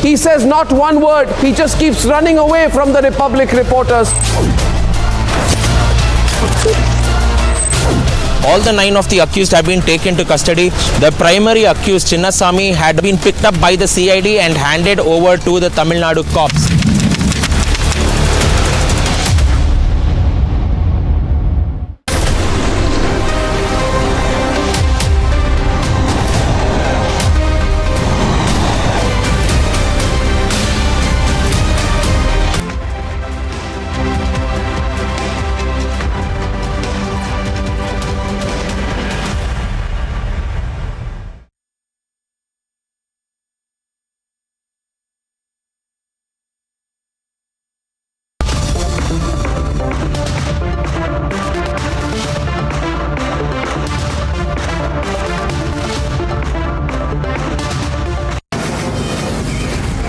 He says not one word. He just keeps running away from the Republic reporters. All the 9 of the accused have been taken to custody. The primary accused, Chinnasamy, had been picked up by the CID and handed over to the Tamil Nadu cops.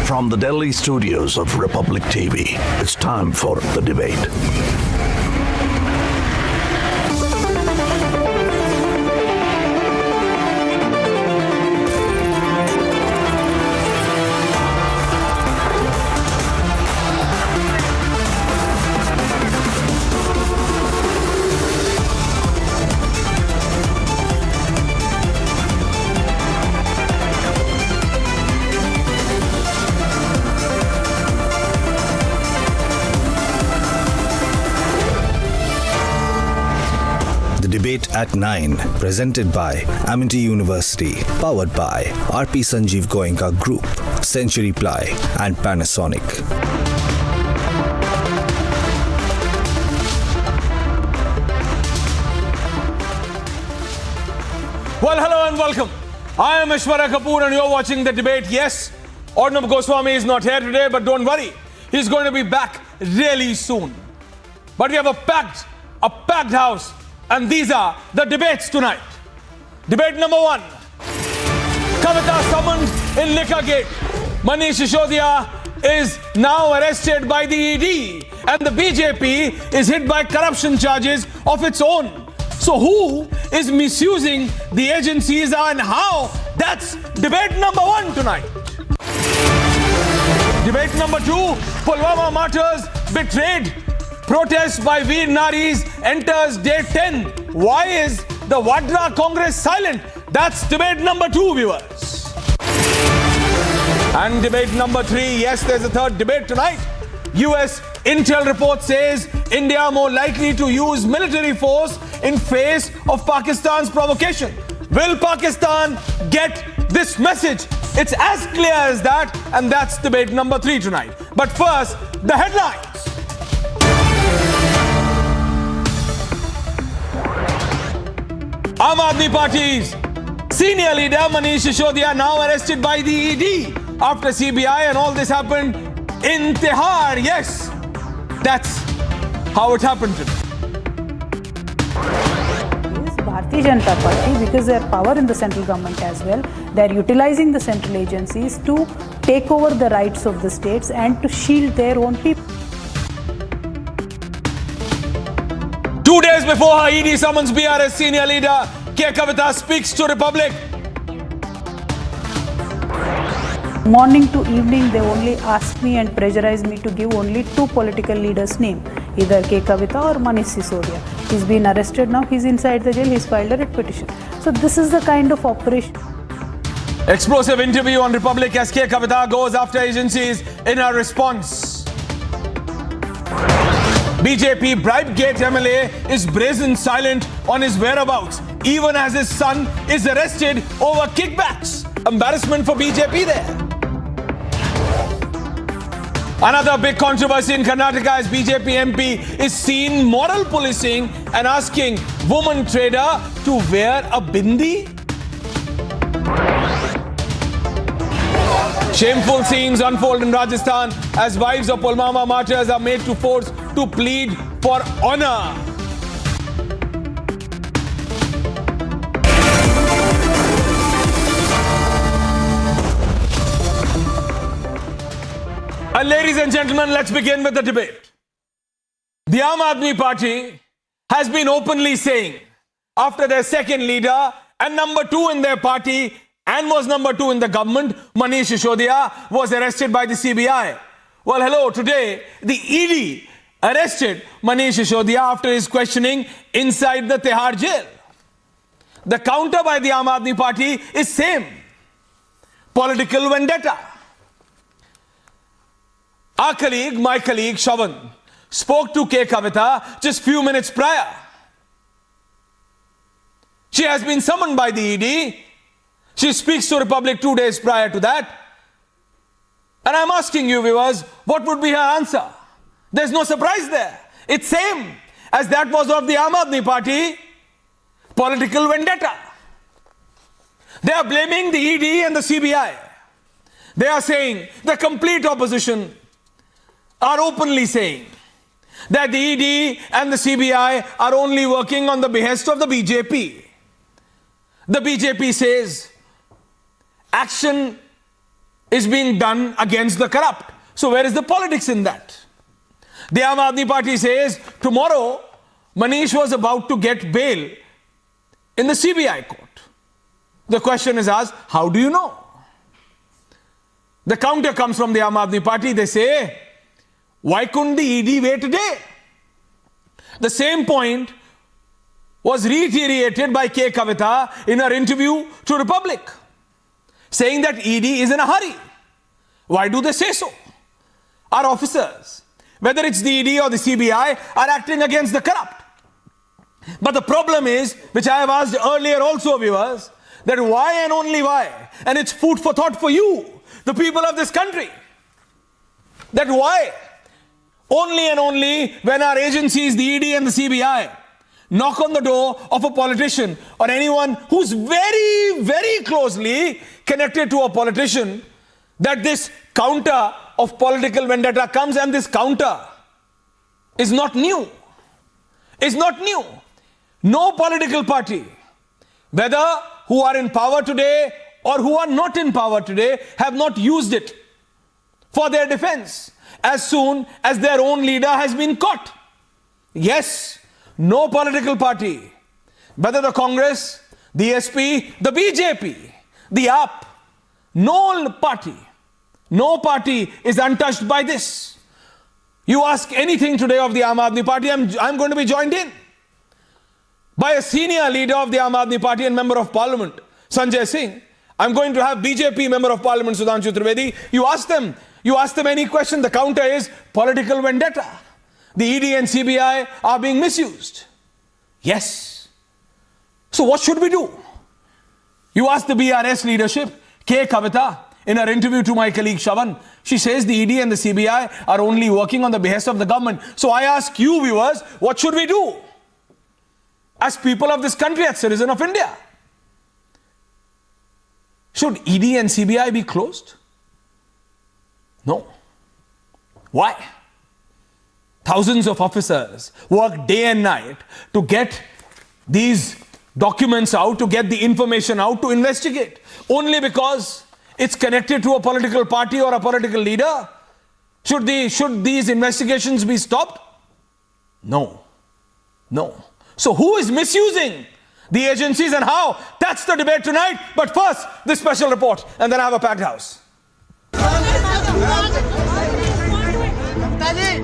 From the Delhi studios of Republic TV, it's time for the debate. Debate at 9, presented by Amity University, powered by RP Sanjeev Goenka Group, Century Ply and Panasonic. Well, hello and welcome. I am Ishwara Kapoor and you're watching the debate. Yes, Arnab Goswami is not here today, but don't worry. He's going to be back really soon. But we have a packed house. And these are the debates tonight. Debate number 1. Kavita summoned in Liquorgate. Manish Sisodiya is now arrested by the ED. And the BJP is hit by corruption charges of its own. So who is misusing the agencies and how? That's debate number 1 tonight. Debate number 2. Pulwama martyrs betrayed. Protest by Veer Naris enters day 10. Why is the Vadra Congress silent? That's debate number 2, viewers. And debate number 3. Yes, there's a third debate tonight. US intel report says India more likely to use military force in face of Pakistan's provocation. Will Pakistan get this message? It's as clear as that, and that's debate number 3 tonight. But first, the headlines. Aam Aadmi Party's senior leader Manish Sisodiya now arrested by the ED after CBI, and all this happened in Tihar. Yes, that's how it happened today. Bharatiya Janata Party, because they have power in the central government as well, they are utilizing the central agencies to take over the rights of the states and to shield their own people. 2 days before her ED summons, BRS senior leader K. Kavita speaks to Republic. Morning to evening, they only ask me and pressurize me to give only 2 political leaders' name, either K. Kavita or Manish Sisodiya. He's been arrested now, he's inside the jail, he's filed a writ petition. So this is the kind of operation. Explosive interview on Republic as K. Kavita goes after agencies in her response. BJP Bribegate MLA is brazen silent on his whereabouts, even as his son is arrested over kickbacks. Embarrassment for BJP there. Another big controversy in Karnataka as BJP MP is seen moral policing and asking woman trader to wear a bindi. Shameful scenes unfold in Rajasthan as wives of Pulwama martyrs are made to force to plead for honor. And ladies and gentlemen, let's begin with the debate. The Aam Aadmi Party has been openly saying, after their second leader and number 2 in their party and was number 2 in the government, Manish Sisodiya, was arrested by the CBI. Well, hello, today the ED arrested Manish Sisodiya after his questioning inside the Tihar jail. The counter by the Aam Aadmi Party is same. Political vendetta. My colleague Shavan, spoke to K. Kavita just few minutes prior. She has been summoned by the ED. She speaks to Republic 2 days prior to that. And I'm asking you viewers, what would be her answer? There's no surprise there. It's same as that was of the Aam Aadmi Party. Political vendetta. They are blaming the ED and the CBI. They are saying, the complete opposition are openly saying that the ED and the CBI are only working on the behest of the BJP. The BJP says action is being done against the corrupt. So where is the politics in that? The Aam Aadmi Party says tomorrow Manish was about to get bail in the CBI court. The question is asked, how do you know? The counter comes from the Aam Aadmi Party. They say, why couldn't the ED wait a day? The same point was reiterated by K. Kavita in her interview to Republic, saying that ED is in a hurry. Why do they say so? Our officers, whether it's the ED or the CBI, are acting against the corrupt. But the problem is, which I have asked earlier also, viewers, that why and only why? And it's food for thought for you, the people of this country. That why? Only and only when our agencies, the ED and the CBI, knock on the door of a politician or anyone who's very, very closely connected to a politician, that this counter of political vendetta comes, and this counter is not new. It's not new. No political party, whether who are in power today or who are not in power today, have not used it for their defense as soon as their own leader has been caught. Yes, no political party, whether the Congress, the SP, the BJP, the AAP, no party is untouched by this. You ask anything today of the Aam Aadmi Party, I'm going to be joined in by a senior leader of the Aam Aadmi Party and Member of Parliament, Sanjay Singh. I'm going to have BJP Member of Parliament, Sudhanshu Trivedi. You ask them any question, the counter is political vendetta. The ED and CBI are being misused. Yes. So what should we do? You ask the BRS leadership, K. Kavita, in her interview to my colleague Shavan, she says the ED and the CBI are only working on the behest of the government. So I ask you viewers, what should we do? As people of this country, as citizens of India. Should ED and CBI be closed? No. Why? Thousands of officers work day and night to get these documents out, to get the information out, to investigate. Only because it's connected to a political party or a political leader? Should these investigations be stopped? No. No. So who is misusing the agencies and how? That's the debate tonight. But first, this special report, and then I have a packed house.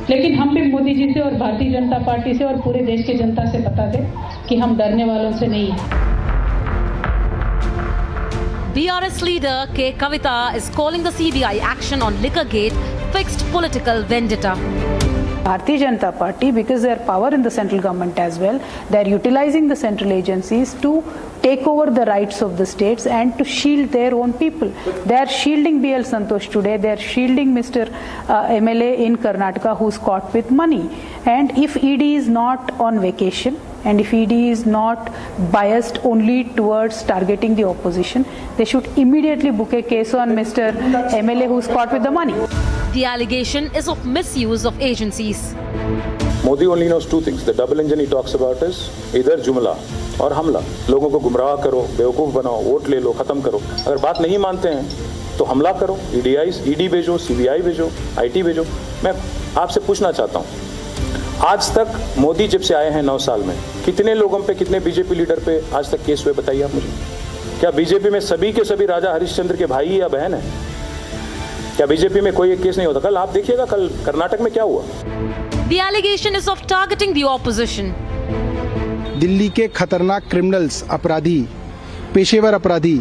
लेकिन हम भी मोदी जी से और Bharatiya Janata party से और पूरे देश की जनता से बता दें कि हम डरने वालों से नहीं हैं। BRS leader K. Kavita is calling the CBI action on Liquorgate fixed political vendetta. Bharatiya Janata Party, because their power in the central government as well, they are utilizing the central agencies to take over the rights of the states and to shield their own people. They are shielding BL Santosh today, they are shielding Mr. MLA in Karnataka who's caught with money. And if ED is not on vacation, and if ED is not biased only towards targeting the opposition, they should immediately book a case on Mr. MLA who's caught with the money. The allegation is of misuse of agencies. Modi only knows two things. The double engine he talks about is either jumla और हमला. लोगों को गुमराह करो, बेवकूफ़ बनाओ, vote ले लो, ख़त्म करो. अगर बात नहीं मानते हैं तो हमला करो. ED भेजो, CBI भेजो, IT भेजो. मैं आपसे पूछना चाहता हूँ, आज तक मोदी जब से आए हैं 9 साल में कितने लोगों पे, कितने बीजेपी लीडर पे आज तक केस हुए, बताइए आप मुझे. क्या बीजेपी में सभी के सभी राजा हरिश्चंद्र के भाई या बहन है? क्या बीजेपी में कोई एक केस नहीं होता? कल आप देखिएगा, कल कर्नाटक में क्या हुआ। The allegation is of targeting the opposition. Delhi के खतरनाक क्रिमिनल्स, अपराधी, पेशेवर अपराधी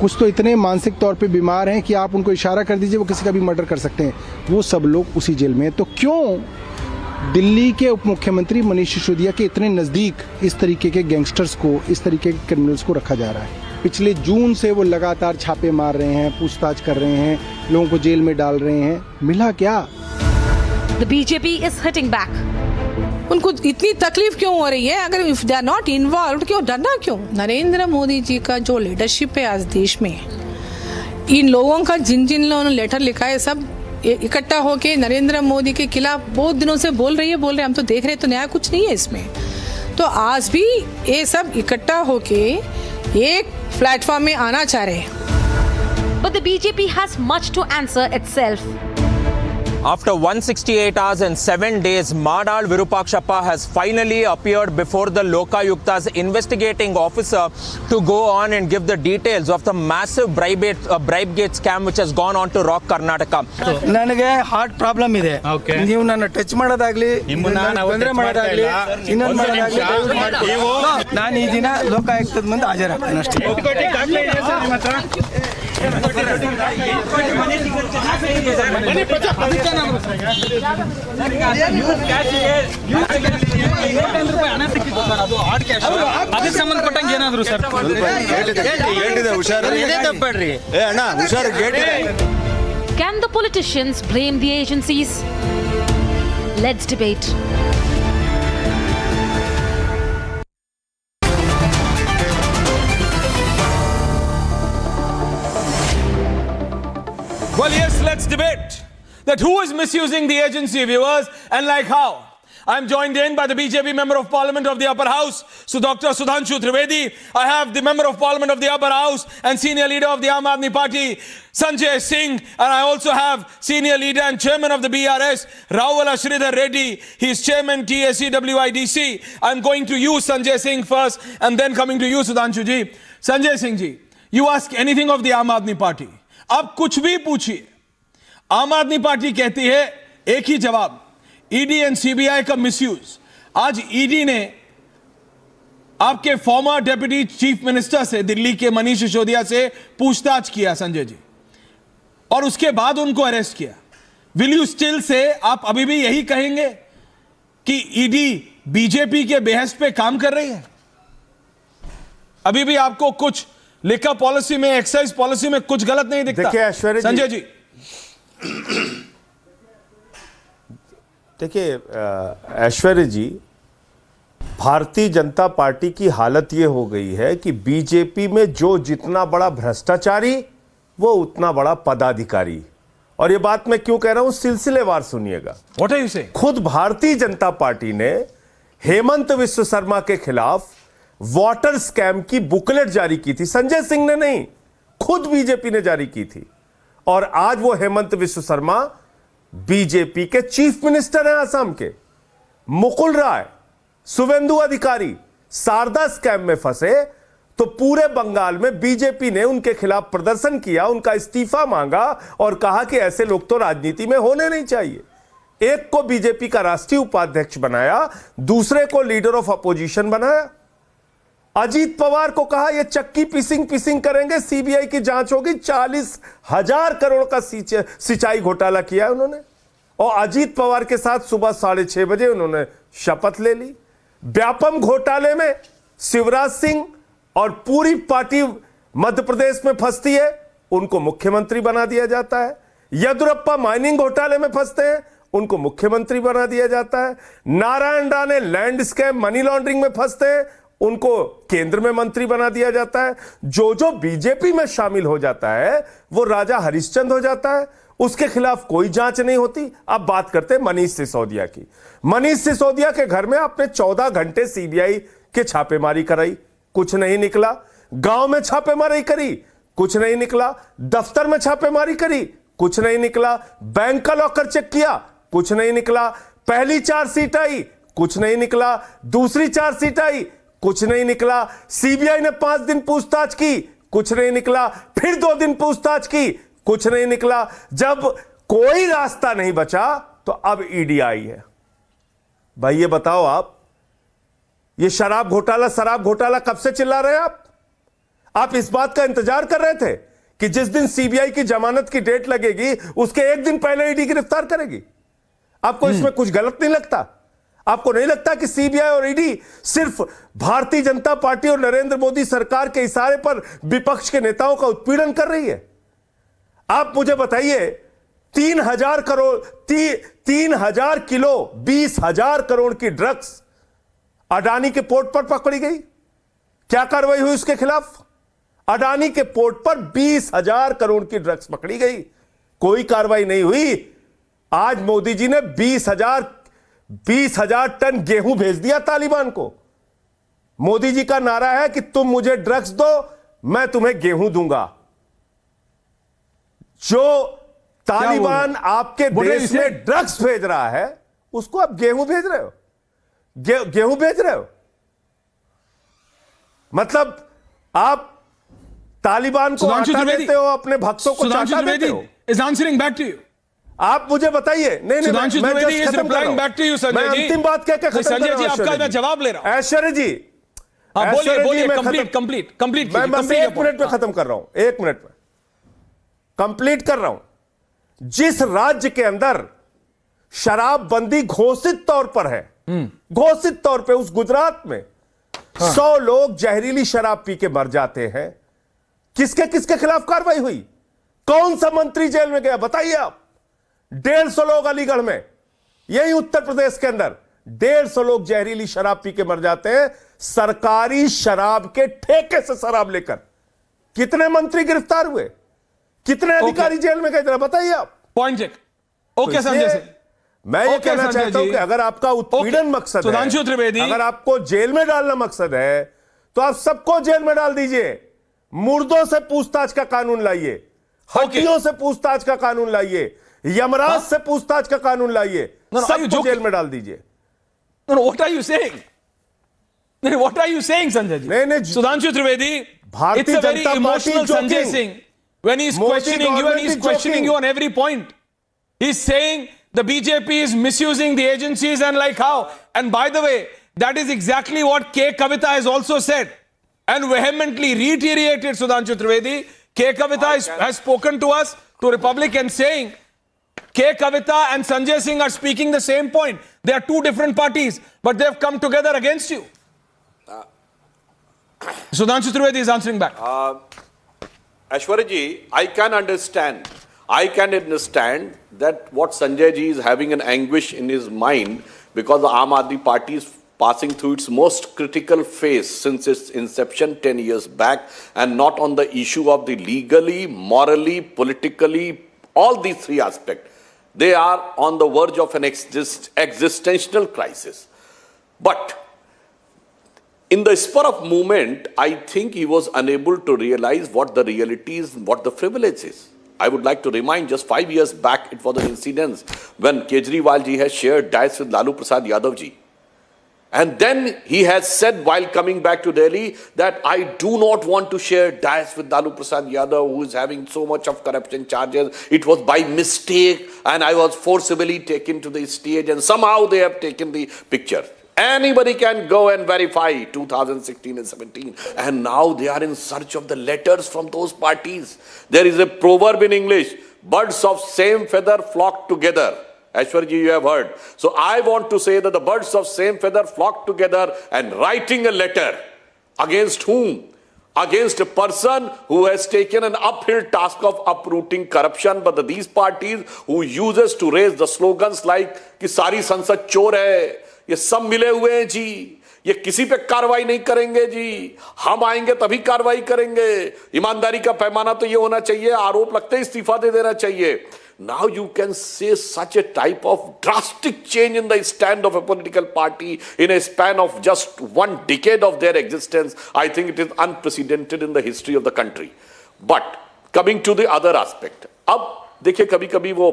कुछ तो इतने मानसिक तौर पे बीमार हैं कि आप उनको इशारा कर दीजिए वो किसी का भी मर्डर कर सकते हैं। वो सब लोग उसी जेल में हैं। तो क्यों दिल्ली के उप मुख्यमंत्री मनीष सिसोदिया के इतने नज़दीक इस तरीके के गैंगस्टर्स को, इस तरीके के क्रिमिनल्स को रखा जा रहा है? पिछले जून से वो लगातार छापे मार रहे हैं, पूछताछ कर रहे हैं, लोगों को जेल में डाल रहे हैं। मिला क्या? The BJP is hitting back. उनको इतनी तकलीफ क्यों हो रही है? अगर if they are not involved, क्यों डरना क्यों? नरेंद्र मोदी जी का जो लीडरशिप है आज देश में, इन लोगों का जिन जिन लोगों ने लेटर लिखा है सब इकट्ठा होके नरेंद्र मोदी के खिलाफ बहुत दिनों से बोल रहे हैं, हम तो देख रहे हैं, तो नया कुछ नहीं है इसमें। तो आज भी ये सब इकट्ठा होके एक प्लेटफॉर्म में आना चाह रहे हैं। But the BJP has much to answer itself. After 168 hours and 7 days, Madal Virupakshappa has finally appeared before the Lokayukta's investigating officer to go on and give the details of the massive bribe-gate scam which has gone on to rock Karnataka. ನನಗೆ heart problem ಇದೆ. ನೀವು ನನ್ನ touch ಮಾಡೋದಾಗ್ಲಿ, ತೊಂದರೆ ಮಾಡೋದಾಗ್ಲಿ, ಇನ್ನೊಂದು ಮಾಡೋದಾಗ್ಲಿ ನಾನು ಈ ದಿನ ಲೋಕಾಯುಕ್ತದ ಮುಂದೆ ಹಾಜರಾಗ್ತೇನೆ ಅಷ್ಟೇ. ಅದಕ್ಕೆ ಸಂಬಂಧಪಟ್ಟಂಗೆ ಏನಾದ್ರು ಸರ್ ಹೇಳಿದೆ ಹುಷಾರು ಇದೇ ತಪ್ಪಬೇಡ್ರಿ ಅಣ್ಣ ಹುಷಾರು gate. Can the politicians blame the agencies? Let's debate. Well, yes, let's debate that who is misusing the agency, viewers, and like how. I'm joined in by the BJP Member of Parliament of the Upper House, so Dr. Sudhanshu Trivedi. I have the Member of Parliament of the Upper House and Senior Leader of the Aam Aadmi Party, Sanjay Singh. And I also have Senior Leader and Chairman of the BRS, Rawala Sridhar Reddy. He is Chairman TSEWIDC. I'm going to you, Sanjay Singh, first, and then coming to you, Sudhanshu ji. Sanjay Singh ji, you ask anything of the Aam Aadmi Party. आप कुछ भी पूछिए, आम आदमी party कहती है एक ही जवाब, ईडी एंड सीबीआई का मिसयूज। आज ईडी ने आपके फॉर्मर डेप्यूटी चीफ मिनिस्टर से, दिल्ली के मनीष सिसोदिया से पूछताछ किया संजय जी, और उसके बाद उनको अरेस्ट किया। विल यू स्टिल से, आप अभी भी यही कहेंगे कि ईडी बीजेपी के बेहस पे काम कर रही है? अभी भी आपको कुछ लिकर पॉलिसी में, एक्साइज पॉलिसी में कुछ गलत नहीं दिखता? देखिए ऐश्वर्या संजय जी, देखिए ऐश्वर्या जी, भारतीय जनता पार्टी की हालत यह हो गई है कि बीजेपी में जो जितना बड़ा भ्रष्टाचारी वो उतना बड़ा पदाधिकारी। और ये बात मैं क्यों कह रहा हूं, सिलसिलेवार सुनिएगा। What are you saying? खुद भारतीय जनता पार्टी ने हेमंत विश्व शर्मा के खिलाफ वाटर स्कैम की बुकलेट जारी की थी। संजय सिंह ने नहीं, खुद बीजेपी ने जारी की थी। और आज वो हेमंत विश्व शर्मा बीजेपी के चीफ मिनिस्टर हैं असम के। मुकुल राय, शुभेंदु अधिकारी शारदा स्कैम में फंसे तो पूरे बंगाल में बीजेपी ने उनके खिलाफ प्रदर्शन किया, उनका इस्तीफा मांगा और कहा कि ऐसे लोग तो राजनीति में होने नहीं चाहिए। एक को बीजेपी का राष्ट्रीय उपाध्यक्ष बनाया, दूसरे को लीडर ऑफ अपोजिशन बनाया। अजीत पवार को कहा ये चक्की पिसिंग करेंगे, सीबीआई की जांच होगी। 40,000 करोड़ का सिंचाई घोटाला किया है उन्होंने। और अजीत पवार के साथ सुबह 6:30 बजे उन्होंने शपथ ले ली। व्यापम घोटाले में शिवराज सिंह और पूरी पार्टी मध्य प्रदेश में फंसती है, उनको मुख्यमंत्री बना दिया जाता है। येदियुरप्पा माइनिंग घोटाले में फंसते हैं, उनको मुख्यमंत्री बना दिया जाता है। Narayan Rane land scam money laundering में फंसते हैं, उनको केंद्र में मंत्री बना दिया जाता है। जो बीजेपी में शामिल हो जाता है वो राजा हरिश्चंद्र हो जाता है, उसके खिलाफ कोई जांच नहीं होती। अब बात करते हैं मनीष सिसोदिया की। मनीष सिसोदिया के घर में आपने 14 घंटे सीबीआई के छापेमारी कराई, कुछ नहीं निकला। गांव में छापेमारी करी, कुछ नहीं निकला। दफ्तर में छापेमारी करी, कुछ नहीं निकला। बैंक का लॉकर चेक किया, कुछ नहीं निकला। पहली चार्जशीट आई, कुछ नहीं निकला। दूसरी चार्जशीट आई, कुछ नहीं निकला। सीबीआई ने 5 दिन पूछताछ की, कुछ नहीं निकला, फिर 2 दिन पूछताछ की, कुछ नहीं निकला। जब कोई रास्ता नहीं बचा तो अब ईडी आई है। भाई ये बताओ आप, ये शराब घोटाला कब से चिल्ला रहे हैं आप इस बात का इंतजार कर रहे थे कि जिस दिन सीबीआई की जमानत की डेट लगेगी उसके 1 दिन पहले ईडी गिरफ्तार करेगी। आपको इसमें कुछ गलत नहीं लगता? आपको नहीं लगता कि सीबीआई और ईडी सिर्फ भारतीय जनता पार्टी और नरेंद्र मोदी सरकार के इशारे पर विपक्ष के नेताओं का उत्पीड़न कर रही है? आप मुझे बताइए, 3,000 किलो 20,000 करोड़ की ड्रग्स अडानी के पोर्ट पर पकड़ी गई। क्या कार्रवाई हुई उसके खिलाफ? अडानी के पोर्ट पर 20,000 करोड़ की ड्रग्स पकड़ी गई, कोई कार्रवाई नहीं हुई। आज मोदी जी ने 20,000 टन गेहूं भेज दिया तालिबान को। मोदी जी का नारा है कि तुम मुझे ड्रग्स दो, मैं तुम्हें गेहूं दूंगा। जो तालिबान आपके देश में ड्रग्स भेज रहा है उसको आप गेहूं भेज रहे हो, गेहूं भेज रहे हो। मतलब आप तालिबान को आटा देते हो, अपने भक्तों को चाटा देते हो। is answering back to you. आप मुझे बताइए। नहीं मैं अंतिम बात कह के संजय जी आपका मैं जवाब ले रहा हूं। ऐश्वर्य जी बोलिए कंप्लीट। मैं 1 मिनट में खत्म कर रहा हूं, 1 मिनट में कंप्लीट कर रहा हूं। जिस राज्य के अंदर शराबबंदी घोषित तौर पर है, घोषित तौर पे, उस गुजरात में 100 लोग जहरीली शराब पी के मर जाते हैं। किसके खिलाफ कार्रवाई हुई? कौन सा मंत्री जेल में गया बताइए आप? 150 लोग अलीगढ़ में, यही उत्तर प्रदेश के अंदर 150 लोग जहरीली शराब पी के मर जाते हैं, सरकारी शराब के ठेके से शराब लेकर। कितने मंत्री गिरफ्तार हुए? कितने अधिकारी जेल में गए? जरा बताइए आप। पॉइंट एक। ओके संजय सिंह, मैं ये कहना चाहता हूं कि अगर आपका उत्पीड़न मकसद है, सुधांशु त्रिवेदी, अगर आपको जेल में डालना मकसद है तो आप सबको जेल में डाल दीजिए। मुर्दों से पूछताछ का कानून लाइए, हड्डियों से पूछताछ का कानून लाइए, यमराज से पूछताछ का कानून लाइए, सबको जेल में डाल दीजिए। What are you saying? What are you saying, Sanjay ji? नहीं, Sudhanshu Trivedi, it's a very emotional Sanjay Singh when he's questioning you and he's questioning you on every point. He's saying the BJP is misusing the agencies and like how. And by the way, that is exactly what K. Kavita has also said and vehemently reiterated. Sudhanshu Trivedi, K. Kavita has spoken to us, to Republic, and saying K. Kavita and Sanjay Singh are speaking the same point. They are 2 different parties, but they have come together against you. Sudhanshu Trivedi is answering back. Aishwarya ji, I can understand that what Sanjay ji is having an anguish in his mind because the Aam Aadmi Party is passing through its most critical phase since its inception 10 years back, and not on the issue of the legally, morally, politically, all these 3 aspects. They are on the verge of an existential crisis. But in the spur of movement, I think he was unable to realize what the reality is, what the privilege is. I would like to remind, just 5 years back, it was an incident when Kejriwal ji has shared dice with Lalu Prasad Yadav ji. And then he has said while coming back to Delhi that I do not want to share dice with Lalu Prasad Yadav, who is having so much of corruption charges. It was by mistake and I was forcibly taken to the stage and somehow they have taken the picture. Anybody can go and verify 2016 and 17. And now they are in search of the letters from those parties. There is a proverb in English, birds of same feather flock together. Aishwarya, you have heard. So I want to say that the birds of same feather flock together and writing a letter against whom? Against a person who has taken an uphill task of uprooting corruption, but these parties who uses to raise the slogans like कि सारी संसद चोर है, ये सब मिले हुए हैं जी, ये किसी पे कार्रवाई नहीं करेंगे जी, हम आएंगे तभी कार्रवाई करेंगे, ईमानदारी का पैमाना तो ये होना चाहिए, आरोप लगते ही इस्तीफा दे देना चाहिए. Now you can say such a type of drastic change in the stand of a political party in a span of just 1 decade of their existence. I think it is unprecedented in the history of the country. But coming to the other aspect, अब देखिए कभी-कभी वो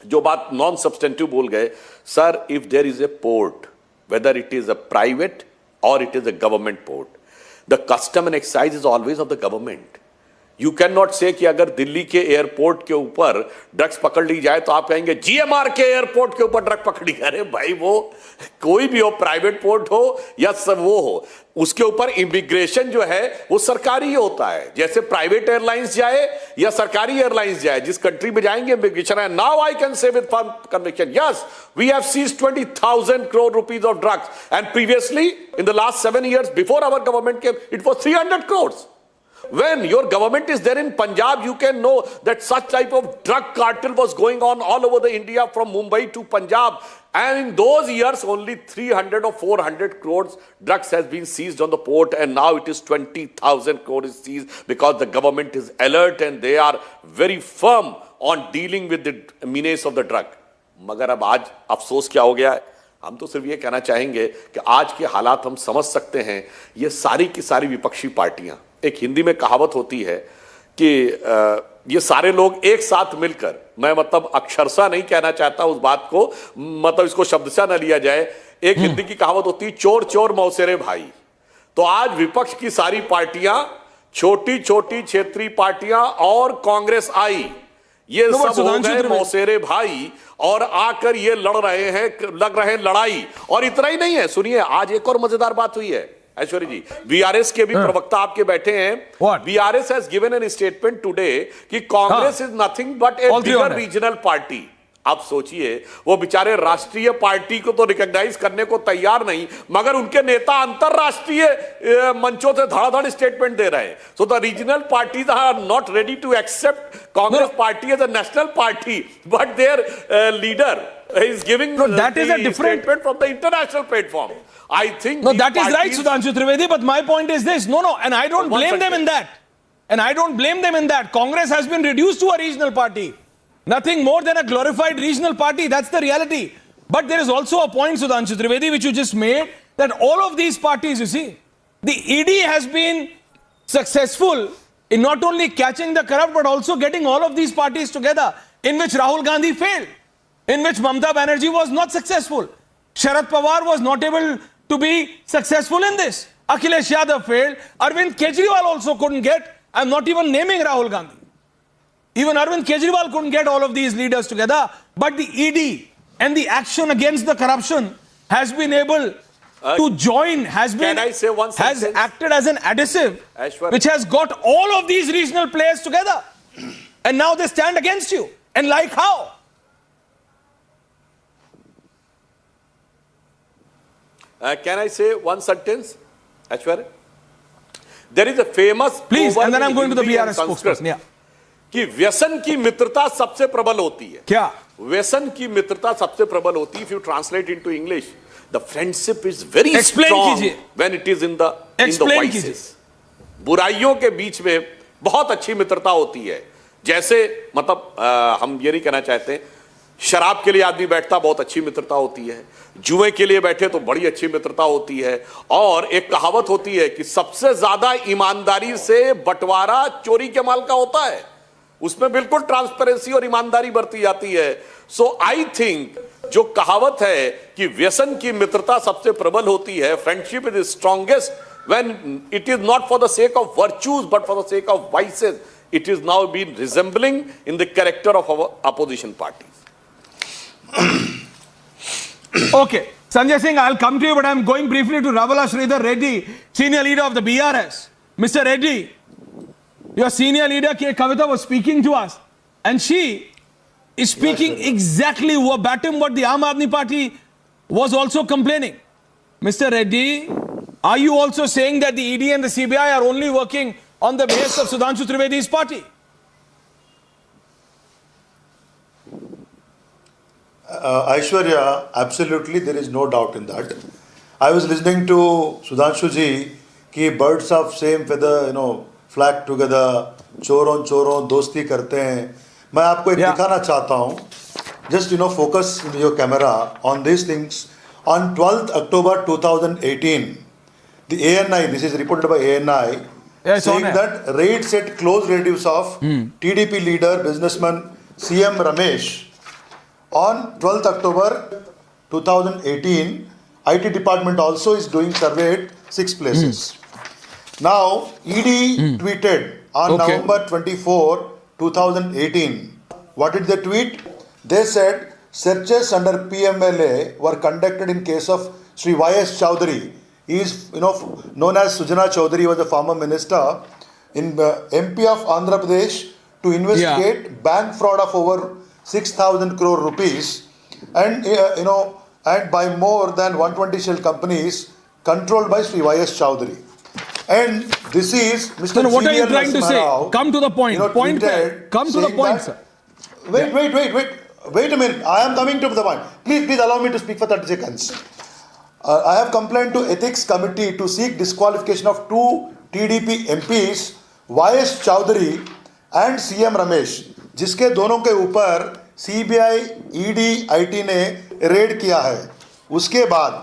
जो बात non-substantive बोल गए, sir, if there is a port, whether it is a private or it is a government port, The custom and excise is always of the government. You cannot say कि अगर दिल्ली के एयरपोर्ट के ऊपर drugs पकड़ ली जाए तो आप कहेंगे जीएमआर के एयरपोर्ट के ऊपर ड्रग पकड़ी। अरे भाई, वो कोई भी हो, प्राइवेट पोर्ट हो या सब वो हो, उसके ऊपर इमिग्रेशन जो है वो सरकारी होता है। जैसे प्राइवेट एयरलाइंस जाए या सरकारी एयरलाइंस जाए, जिस कंट्री में जाएंगे इमिग्रेशन है। Now I can say with firm conviction, yes, we have seized 20,000 crore rupees of drugs, and previously in the last 7 years before our government came, it was 300 crores. When your government is there in Punjab, you can know that such type of drug cartel was going on all over the India from Mumbai to Punjab. And in those years, only 300 or 400 crores drugs has been seized on the port, and now it is 20,000 crores seized because the government is alert and they are very firm on dealing with the menace of the drug. मगर अब आज अफसोस क्या हो गया है? हम तो सिर्फ ये कहना चाहेंगे कि आज के हालात हम समझ सकते हैं। ये सारी की सारी विपक्षी पार्टियां, एक हिंदी में कहावत होती है कि ये सारे लोग एक साथ मिलकर, मैं मतलब अक्षरशः नहीं कहना चाहता उस बात को, मतलब इसको शब्दशः न लिया जाए, एक हिंदी की कहावत होती है चोर चोर मौसेरे भाई। तो आज विपक्ष की सारी पार्टियां, छोटी छोटी क्षेत्रीय पार्टियां और कांग्रेस आई, ये सब हो गए मौसेरे भाई और आकर ये लड़ रहे हैं, लग रहे हैं लड़ाई। और इतना ही नहीं है, सुनिए आज एक और मजेदार बात हुई है ऐश्वर्य जी, बीआरएस के भी प्रवक्ता आपके बैठे हैं। BRS has given an statement today कि Congress is nothing but a bigger regional party. आप सोचिए, वो बेचारे राष्ट्रीय पार्टी को तो रिकॉग्नाइज करने को तैयार नहीं, मगर उनके नेता अंतरराष्ट्रीय मंचों से धड़ाधड़ स्टेटमेंट दे रहे हैं। So the regional parties are not ready to accept Congress party as a national party, but their leader is giving that is a different statement from the international platform. I think no, that is right, Sudhanshu Trivedi, but my point is this, no, and I don't blame them in that, and I don't blame them in that. Congress has been reduced to a regional party, nothing more than a glorified regional party. That's the reality. But there is also a point, Sudhanshu Trivedi, which you just made, that all of these parties, you see, the ED has been successful in not only catching the corrupt but also getting all of these parties together, in which Rahul Gandhi failed, in which Mamata Banerjee was not successful. Sharad Pawar was not able to be successful in this. Akhilesh Yadav failed. Arvind Kejriwal also couldn't get, I'm not even naming Rahul Gandhi. Even Arvind Kejriwal couldn't get all of these leaders together. But the ED and the action against the corruption has been able to join, has acted as an adhesive, which has got all of these regional players together. And now they stand against you. And like how? Can I say one sentence, Ashwarya? There is a famous please, and then I'm going to the BRS spokesperson. Yeah. कि व्यसन की मित्रता सबसे प्रबल होती है। क्या? व्यसन की मित्रता सबसे प्रबल होती है। If you translate into English, the friendship is very strong when it is in the vices. बुराइयों के बीच में बहुत अच्छी मित्रता होती है। जैसे मतलब हम ये नहीं कहना चाहते, शराब के लिए आदमी बैठता, बहुत अच्छी मित्रता होती है। जुए के लिए बैठे तो बड़ी अच्छी मित्रता होती है। और एक कहावत होती है कि सबसे ज्यादा ईमानदारी से बंटवारा चोरी के माल का होता है, उसमें बिल्कुल ट्रांसपेरेंसी और ईमानदारी बरती जाती है। सो आई थिंक जो कहावत है कि व्यसन की मित्रता सबसे प्रबल होती है, friendship is strongest when it is not for the sake of virtues but for the sake of vices, it is now been resembling in the character of our opposition party. Okay, Sanjay Singh, I'll come to you, but I'm going briefly to Ravala Sridhar Reddy, senior leader of the BRS. Mr. Reddy, your senior leader K. Kavita was speaking to us, and she is speaking exactly verbatim what the Aam Aadmi Party was also complaining. Mr. Reddy, are you also saying that the ED and the CBI are only working on the base of Sudhanshu Trivedi's party? Aishwarya, absolutely, there is no doubt in that. I was listening to Sudhanshu ji कि birds of same feather, flock together, चोरों दोस्ती करते हैं। मैं आपको एक दिखाना चाहता हूँ, just focus your camera on these things. On 12th October 2018, the ANI, this is reported by ANI, saying that raids at close relatives of TDP leader businessman CM Ramesh. On 12th October 2018, IT department also is doing survey at 6 places. Now, ED tweeted on November 24, 2018. What did they tweet? They said searches under PMLA were conducted in case of Sri Y.S. Chowdhury. He is, known as Sujana Chowdhury, was a former minister in MP of Andhra Pradesh to investigate bank fraud of over 6,000 crore rupees and, and by more than 120 shell companies controlled by Sri Y.S. Chowdhury. And this is Mr. No, what are you GVL trying to say? Narasimha Come to the point. Come to the point, sir. Wait a minute. I am coming to the point. Please allow me to speak for 30 seconds. I have complained to Ethics Committee to seek disqualification of two TDP MPs, Y.S. Chowdhury and CM Ramesh, जिसके दोनों के ऊपर CBI, ED, IT ने red किया है. उसके बाद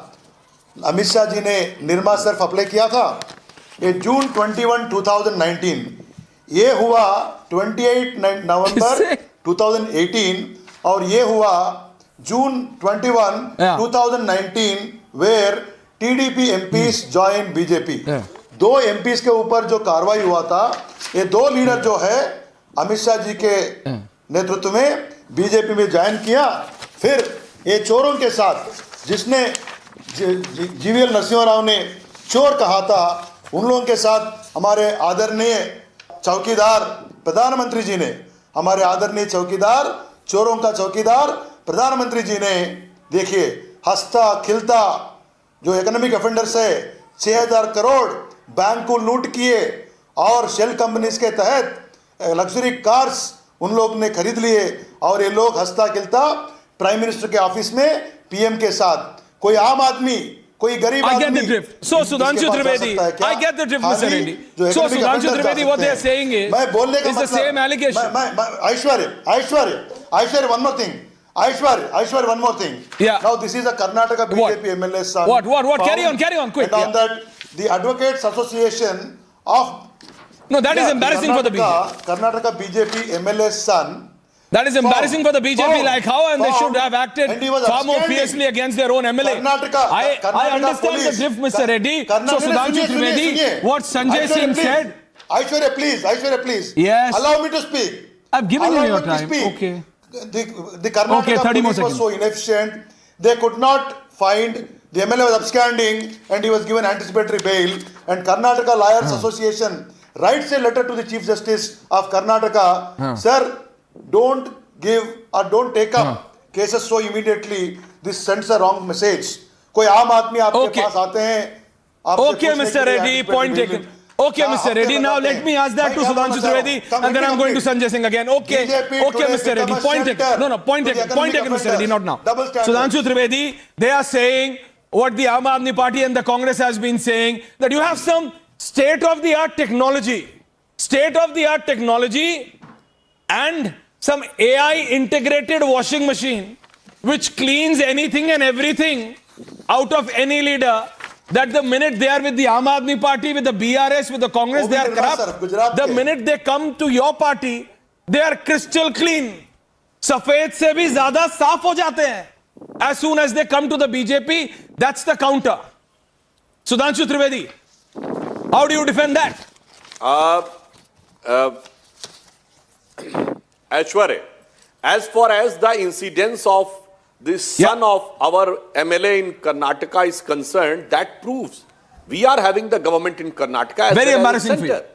अमित शाह जी ने निर्मा सर्फ अप्लाई किया था. ये जून 21, 2019. ये हुआ 28 नवंबर 2018 और ये हुआ जून 21, 2019 where TDP MPs joined BJP. दो MPs के ऊपर जो कार्रवाई हुआ था, ये दो लीडर जो है अमित शाह जी के नेतृत्व में बीजेपी में ज्वाइन किया. फिर ये चोरों के साथ जिसने जीवीएल नरसिम्हा राव ने चोर कहा था, उन लोगों के साथ हमारे आदरणीय चौकीदार प्रधानमंत्री जी ने, हमारे आदरणीय चौकीदार, चोरों का चौकीदार प्रधानमंत्री जी ने, देखिए हंसता खिलता जो इकोनॉमिक अफेंडर्स है 6,000 करोड़ बैंक को लूट किए और शेल कंपनीज के तहत लग्जरी कार्स उन लोग ने खरीद लिए और ये लोग हंसता खिलता प्राइम मिनिस्टर के ऑफिस में पीएम के साथ. कोई आम आदमी, कोई गरीब आदमी. I get the drift. So Sudhanshu Trivedi, I get the drift, Mr. Reddy. So Sudhanshu Trivedi, what they are saying is the same allegation. Aishwarya, one more thing. Aishwarya, one more thing. Yeah. Now this is a Karnataka BJP MLA son. What? Carry on, quick. And on that, the Advocates Association of... No, that is embarrassing for the BJP. Karnataka BJP MLA son. That is embarrassing for the BJP, like how, and they should have acted far more fiercely against their own MLA. I understand the drift, Mr. Reddy. So Sudhanshu Trivedi, what Sanjay Singh said... Aishwarya, please. Yes. Allow me to speak. I've given you your time. Okay. The Karnataka police was so inefficient, they could not find, the MLA was absconding and he was given anticipatory bail, and Karnataka Lawyers Association writes a letter to the Chief Justice of Karnataka, sir, don't give or don't take up cases so immediately, this sends a wrong message. कोई आम आदमी आपके पास आते हैं. Okay, Mr. Reddy, point taken. Okay, Mr. Reddy, now let me ask that to Sudhanshu Trivedi and then I'm going to Sanjay Singh again. Okay, Mr. Reddy, point taken. No, point taken, Mr. Reddy, not now. Sudhanshu Trivedi, they are saying what the Aam Aadmi Party and the Congress has been saying, that you have some state-of-the-art technology and some AI integrated washing machine which cleans anything and everything out of any leader, that the minute they are with the Aam Aadmi Party, with the BRS, with the Congress, they are corrupt. The minute they come to your party, they are crystal clean. Safed se bhi zyada saaf ho jate hain. As soon as they come to the BJP, that's the counter. Sudhanshu Trivedi, how do you defend that? Aishwarya, as far as the incidence of this son of our MLA in Karnataka is concerned, that proves we are having the government in Karnataka as very well embarrassing as the center.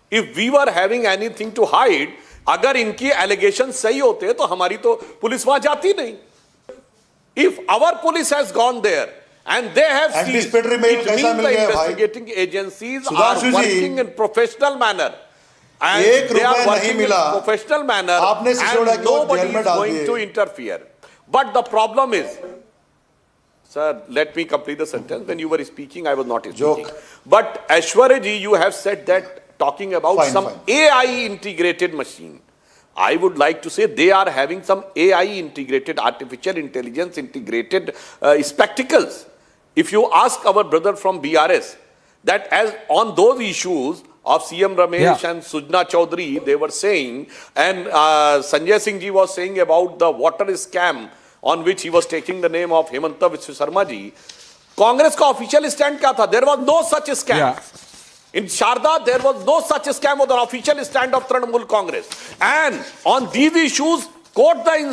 If we were having anything to hide, अगर इनकी allegations सही होते तो हमारी तो police वहां जाती नहीं. If our police has gone there and they have seized, it means the investigating agencies are working in professional manner. And they are working in professional manner and nobody is going to interfere. But the problem is, sir, let me complete the sentence. When you were speaking, I was not speaking. But Aishwarya ji, you have said that talking about some AI integrated machine. I would like to say they are having some AI integrated, artificial intelligence integrated spectacles. If you ask our brother from BRS, that as on those issues of CM Ramesh and Sujna Chowdhury, they were saying, and Sanjay Singh ji was saying about the water scam on which he was taking the name of Hemanta Viswa Sarma ji. Congress ka official stand kya tha? There was no such scam. In Sharda, there was no such scam with an official stand of Trinamool Congress. And on these issues, quote the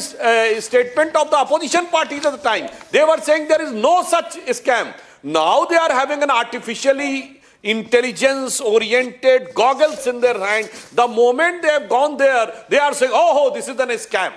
statement of the opposition parties at the time. They were saying there is no such scam. Now they are having an artificially intelligence-oriented goggles in their hand. The moment they have gone there, they are saying, oh, this is a scam.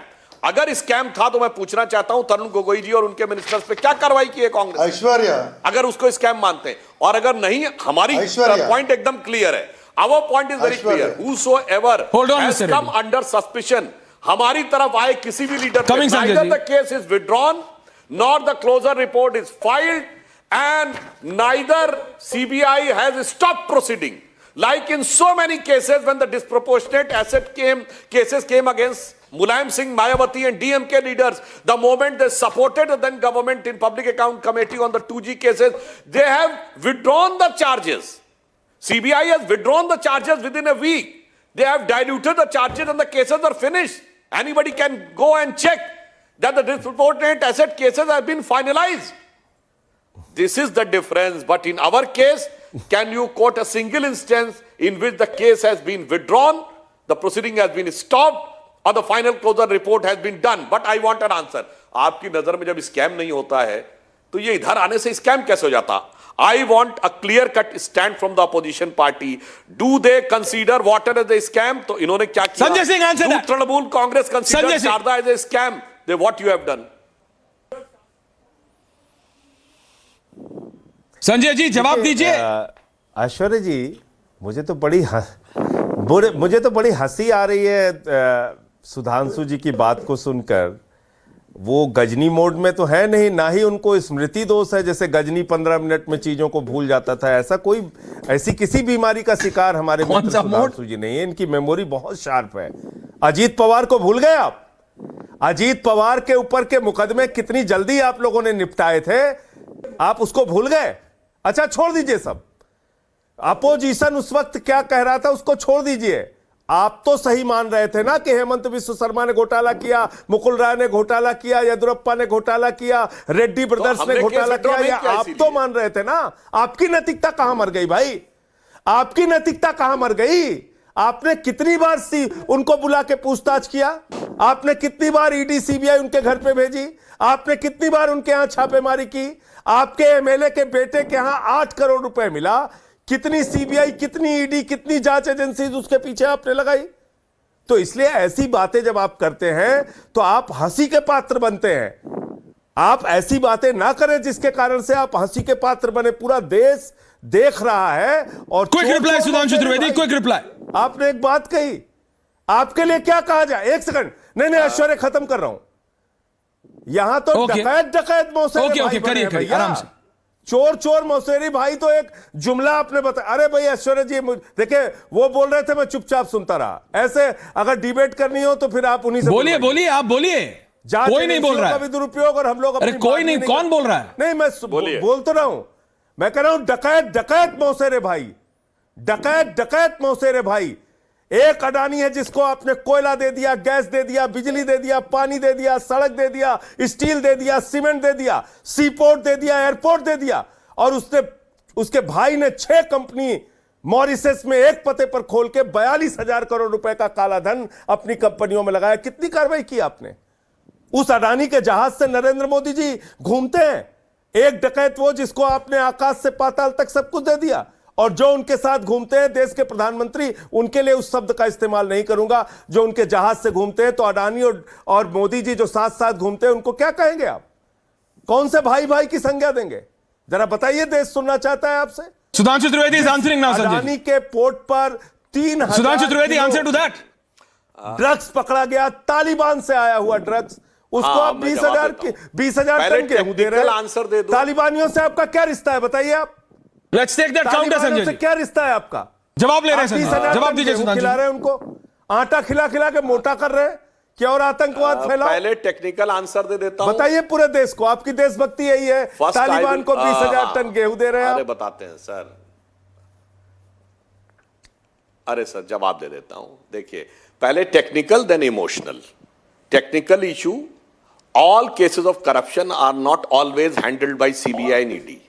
अगर scam था तो मैं पूछना चाहता हूं तरुण गोगोई जी और उनके ministers पे क्या कार्रवाई की है कांग्रेस? ऐश्वर्या, अगर उसको स्कैम मानते हैं और अगर नहीं, हमारी पॉइंट एकदम क्लियर है. Our point is very clear. Whosoever has come under suspicion, हमारी तरफ आए किसी भी लीडर पे, neither the case is withdrawn nor the closure report is filed and neither CBI has stopped proceeding. Like in so many cases when the disproportionate asset cases came against Mulayam Singh, Mayawati and DMK leaders, the moment they supported the then government in Public Account Committee on the 2G cases, they have withdrawn the charges. CBI has withdrawn the charges within a week. They have diluted the charges and the cases are finished. Anybody can go and check that the disproportionate asset cases have been finalized. This is the difference. But in our case, can you quote a single instance in which the case has been withdrawn, the proceeding has been stopped, or the final closure report has been done? But I want an answer. आपकी नजर में जब scam नहीं होता है तो ये इधर आने से स्कैम कैसे हो जाता? I want a clear-cut stand from the opposition party. Do they consider water as a scam? तो इन्होंने क्या किया? Sanjay Singh, answer that. Do Trinamool Congress consider Sharda as a scam? They what you have done? Sanjay ji जवाब दीजिए. ऐश्वर्या जी, मुझे तो बड़ी हंसी आ रही है सुधांशु जी की बात को सुनकर. वो गजनी मोड में तो है नहीं, ना ही उनको स्मृति दोष है जैसे गजनी 15 मिनट में चीजों को भूल जाता था. ऐसी किसी बीमारी का शिकार हमारे मित्र सुधांशु जी नहीं है. इनकी मेमोरी बहुत शार्प है. अजीत पवार को भूल गए आप? अजीत पवार के ऊपर के मुकदमे कितनी जल्दी आप लोगों ने निपटाए थे, आप उसको भूल गए? अच्छा छोड़ दीजिए सब. अपोजिशन उस वक्त क्या कह रहा था उसको छोड़ दीजिए. आप तो सही मान रहे थे ना कि हेमंत विश्व शर्मा ने घोटाला किया, मुकुल राय ने घोटाला किया, येदुरप्पा ने घोटाला किया, रेड्डी ब्रदर्स ने घोटाला किया. या आप तो मान रहे थे ना. आपकी नैतिकता कहां मर गई भाई? आपकी नैतिकता कहां मर गई? आपने कितनी बार उनको बुला के पूछताछ किया? आपने कितनी बार ईडी सीबीआई उनके घर पे भेजी? आपने कितनी बार उनके यहां छापेमारी की? आपके एमएलए के बेटे के यहां 8 करोड़ रुपए मिला. कितनी सीबीआई, कितनी ईडी, कितनी जांच एजेंसी उसके पीछे आपने लगाई? तो इसलिए ऐसी बातें जब आप करते हैं तो आप हंसी के पात्र बनते हैं. आप ऐसी बातें ना करें जिसके कारण से आप हंसी के पात्र बने. पूरा देश देख रहा है. और quick reply Sudhanshu Trivedi, quick reply. आपने एक बात कही, आपके लिए क्या कहा जाए? एक सेकंड. नहीं ऐश्वर्या, खत्म कर रहा हूं. यहां तो डकैत मौसेरी करिए आराम से. चोर मौसेरी भाई तो एक जुमला आपने बताया. अरे भाई ऐश्वर्या जी देखिए, वो बोल रहे थे, मैं चुपचाप सुनता रहा. ऐसे अगर डिबेट करनी हो तो फिर आप उन्हीं से बोलिए, आप बोलिए. कोई नहीं बोल रहा है. दुरुपयोग और हम लोग. अरे कोई नहीं, कौन बोल रहा है? नहीं, मैं बोल तो रहा हूं. मैं कह रहा हूं डकैत मौसेरे भाई, डकैत मौसेरे भाई. एक अडानी है जिसको आपने कोयला दे दिया, गैस दे दिया, बिजली दे दिया, पानी दे दिया, सड़क दे दिया, स्टील दे दिया, सीमेंट दे दिया, सीपोर्ट दे दिया, एयरपोर्ट दे दिया. और उसके भाई ने 6 कंपनी मॉरिशस में एक पते पर खोल के 42,000 करोड़ रुपए का काला धन अपनी कंपनियों में लगाया. कितनी कार्रवाई की आपने? उस अडानी के जहाज से नरेंद्र मोदी जी घूमते हैं. एक डकैत वो जिसको आपने आकाश से पाताल तक सब कुछ दे दिया. और जो उनके साथ घूमते हैं देश के प्रधानमंत्री, उनके लिए उस शब्द का इस्तेमाल नहीं करूंगा. जो उनके जहाज से घूमते हैं, तो अडानी और मोदी जी जो साथ साथ घूमते हैं, उनको क्या कहेंगे आप? कौन से भाई की संज्ञा देंगे? जरा बताइए, देश सुनना चाहता है आपसे. Sudhanshu Trivedi is answering now. Adani के पोर्ट पर 3,000 Sudhanshu Trivedi answer to that. Drugs पकड़ा गया, तालिबान से आया हुआ ड्रग्स. उसको आप 20,000 टन गेहूं दे रहे हैं. तालिबानियों से आपका क्या रिश्ता है बताइए आप? Let's take that counter, Sanjay ji. क्या रिश्ता है आपका? जवाब ले रहे हैं संजय. जवाब दीजिए सुधांशु. खिला रहे हैं उनको, आटा खिला के मोटा कर रहे हैं क्या? और आतंकवाद फैलाओ. पहले टेक्निकल आंसर दे देता हूं. बताइए पूरे देश को, आपकी देशभक्ति यही है. तालिबान को 20,000 टन गेहूं दे रहे हैं. अरे बताते हैं सर. अरे सर जवाब दे देता हूं. देखिए, पहले technical then emotional. Technical issue, all cases of corruption are not always handled by CBI and ED.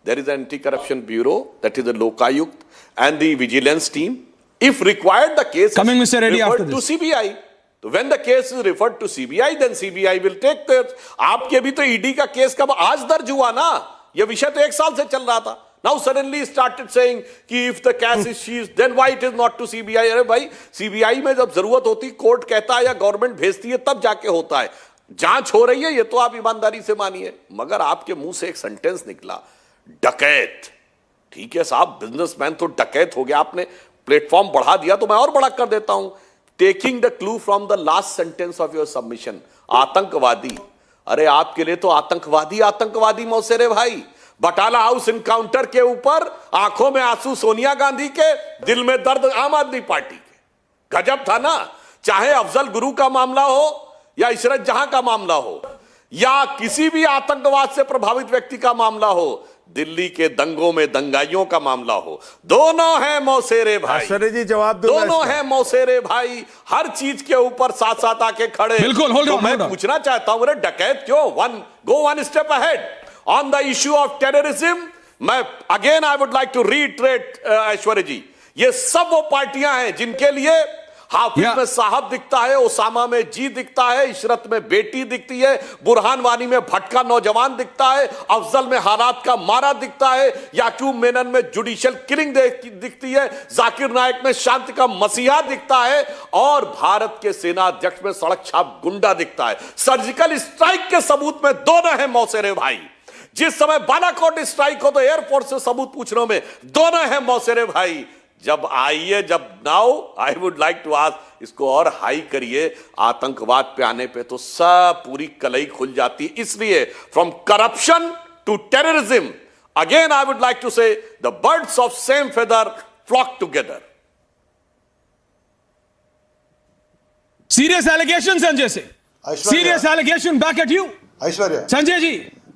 there is an anti-corruption bureau, that is the Lokayukt, and the vigilance team. If required, the case Coming, is Mr. Reddy, referred after to this. CBI. So when the case is referred to CBI, then CBI will take the. आपके भी तो ED का case कब आज दर्ज हुआ ना? ये विषय तो 1 साल से चल रहा था. Now suddenly started saying कि if the case is seized, then why it is not to CBI? अरे भाई, CBI में जब जरूरत होती, कोर्ट कहता है या गवर्नमेंट भेजती है, तब जाके होता है. जांच हो रही है, ये तो आप ईमानदारी से मानिए. मगर आपके मुंह से एक सेंटेंस निकला, डकैत. ठीक है साहब, बिजनेसमैन तो डकैत हो गया. आपने प्लेटफॉर्म बढ़ा दिया, तो मैं और बड़ा कर देता हूं. Taking the clue from the last sentence of your submission, आतंकवादी. अरे आपके लिए तो आतंकवादी मौसेरे भाई. बटाला हाउस इनकाउंटर के ऊपर आंखों में आंसू सोनिया गांधी के, दिल में दर्द आम आदमी पार्टी के. गजब था ना. चाहे अफजल गुरु का मामला हो या इशरत जहां का मामला हो या किसी भी आतंकवाद से प्रभावित व्यक्ति का मामला हो, दिल्ली के दंगों में दंगाइयों का मामला हो, दोनों हैं मौसेरे भाई. जी जवाब दोनों हैं मौसेरे भाई. हर चीज के ऊपर साथ साथ आके खड़े. बिल्कुल. तो मैं पूछना चाहता हूं, अरे डकैत क्यों? One step ahead on the issue of terrorism. मैं again I would like to reiterate Aishwarya ji, ये सब वो पार्टियां हैं जिनके लिए हाफिज में साहब दिखता है, ओसामा में जी दिखता है, इशरत में बेटी दिखती है, बुरहान वानी में भटका नौजवान दिखता है, अफजल में हालात का मारा दिखता है, याकूब मेनन में जुडिशियल किलिंग दिखती है, जाकिर नायक में शांति का मसीहा दिखता है, और भारत के सेना अध्यक्ष में सड़क छाप गुंडा दिखता है. सर्जिकल स्ट्राइक के सबूत में दोनों हैं मौसेरे भाई. जिस समय बालाकोट स्ट्राइक हो तो एयरफोर्स से सबूत पूछने में दोनों हैं मौसेरे भाई. जब now I would like to ask, इसको और हाई करिए. आतंकवाद पे आने पे तो सब पूरी कलई खुल जाती है. इसलिए from corruption to terrorism, again I would like to say the birds of same feather flock together. Serious allegation, Sanjay Singh. Serious allegation back at you. Aishwarya. Sanjay ji.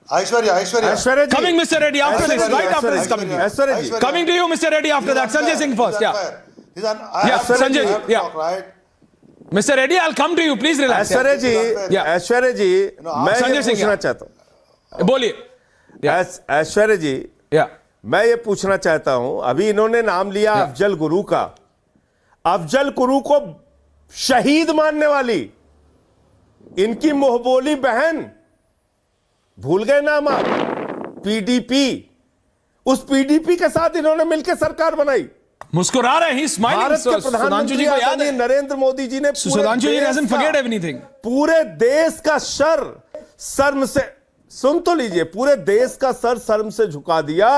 Aishwarya. Coming, Mr. Reddy, after this, right after this, coming. Aishwarya. Coming to you, Mr. Reddy, after that. Sanjay Singh first, yeah. Sanjay ji, yeah. Mr. Reddy, I'll come to you. Please relax. ऐश्वर्य जी, मैं ये पूछना चाहता हूँ. बोलिए. ऐश्वर्य जी, मैं ये पूछना चाहता हूं, अभी इन्होंने नाम लिया अफजल गुरु का. अफजल गुरु को शहीद मानने वाली इनकी मोहबोली बहन, भूल गए नाम आप, पीडीपी. उस पीडीपी के साथ इन्होंने मिलकर सरकार बनाई. मुस्कुरा रहे हैं, स्माइलिंग. भारत के प्रधानमंत्री को याद है, नरेंद्र मोदी जी ने पूरे देश का शर्म से, सुन तो लीजिए, पूरे देश का सर शर्म से झुका दिया.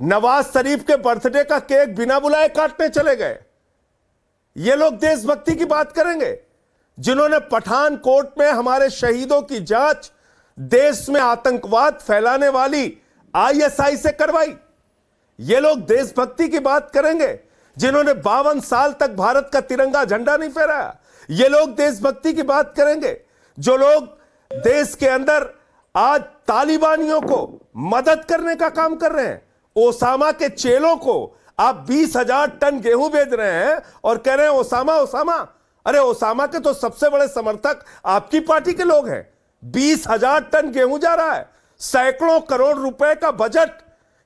नवाज शरीफ के बर्थडे का केक बिना बुलाए काटने चले गए. ये लोग देशभक्ति की बात करेंगे जिन्होंने पठानकोट में हमारे शहीदों की जांच देश में आतंकवाद फैलाने वाली आईएसआई से करवाई. ये लोग देशभक्ति की बात करेंगे जिन्होंने 52 साल तक भारत का तिरंगा झंडा नहीं फहराया. ये लोग देशभक्ति की बात करेंगे जो लोग देश के अंदर आज तालिबानियों को मदद करने का काम कर रहे हैं. ओसामा के चेलों को आप 20,000 टन गेहूं भेज रहे हैं और कह रहे हैं ओसामा. अरे ओसामा के तो सबसे बड़े समर्थक आपकी पार्टी के लोग हैं. 20,000 टन गेहूं जा रहा है. सैकड़ों करोड़ रुपए का बजट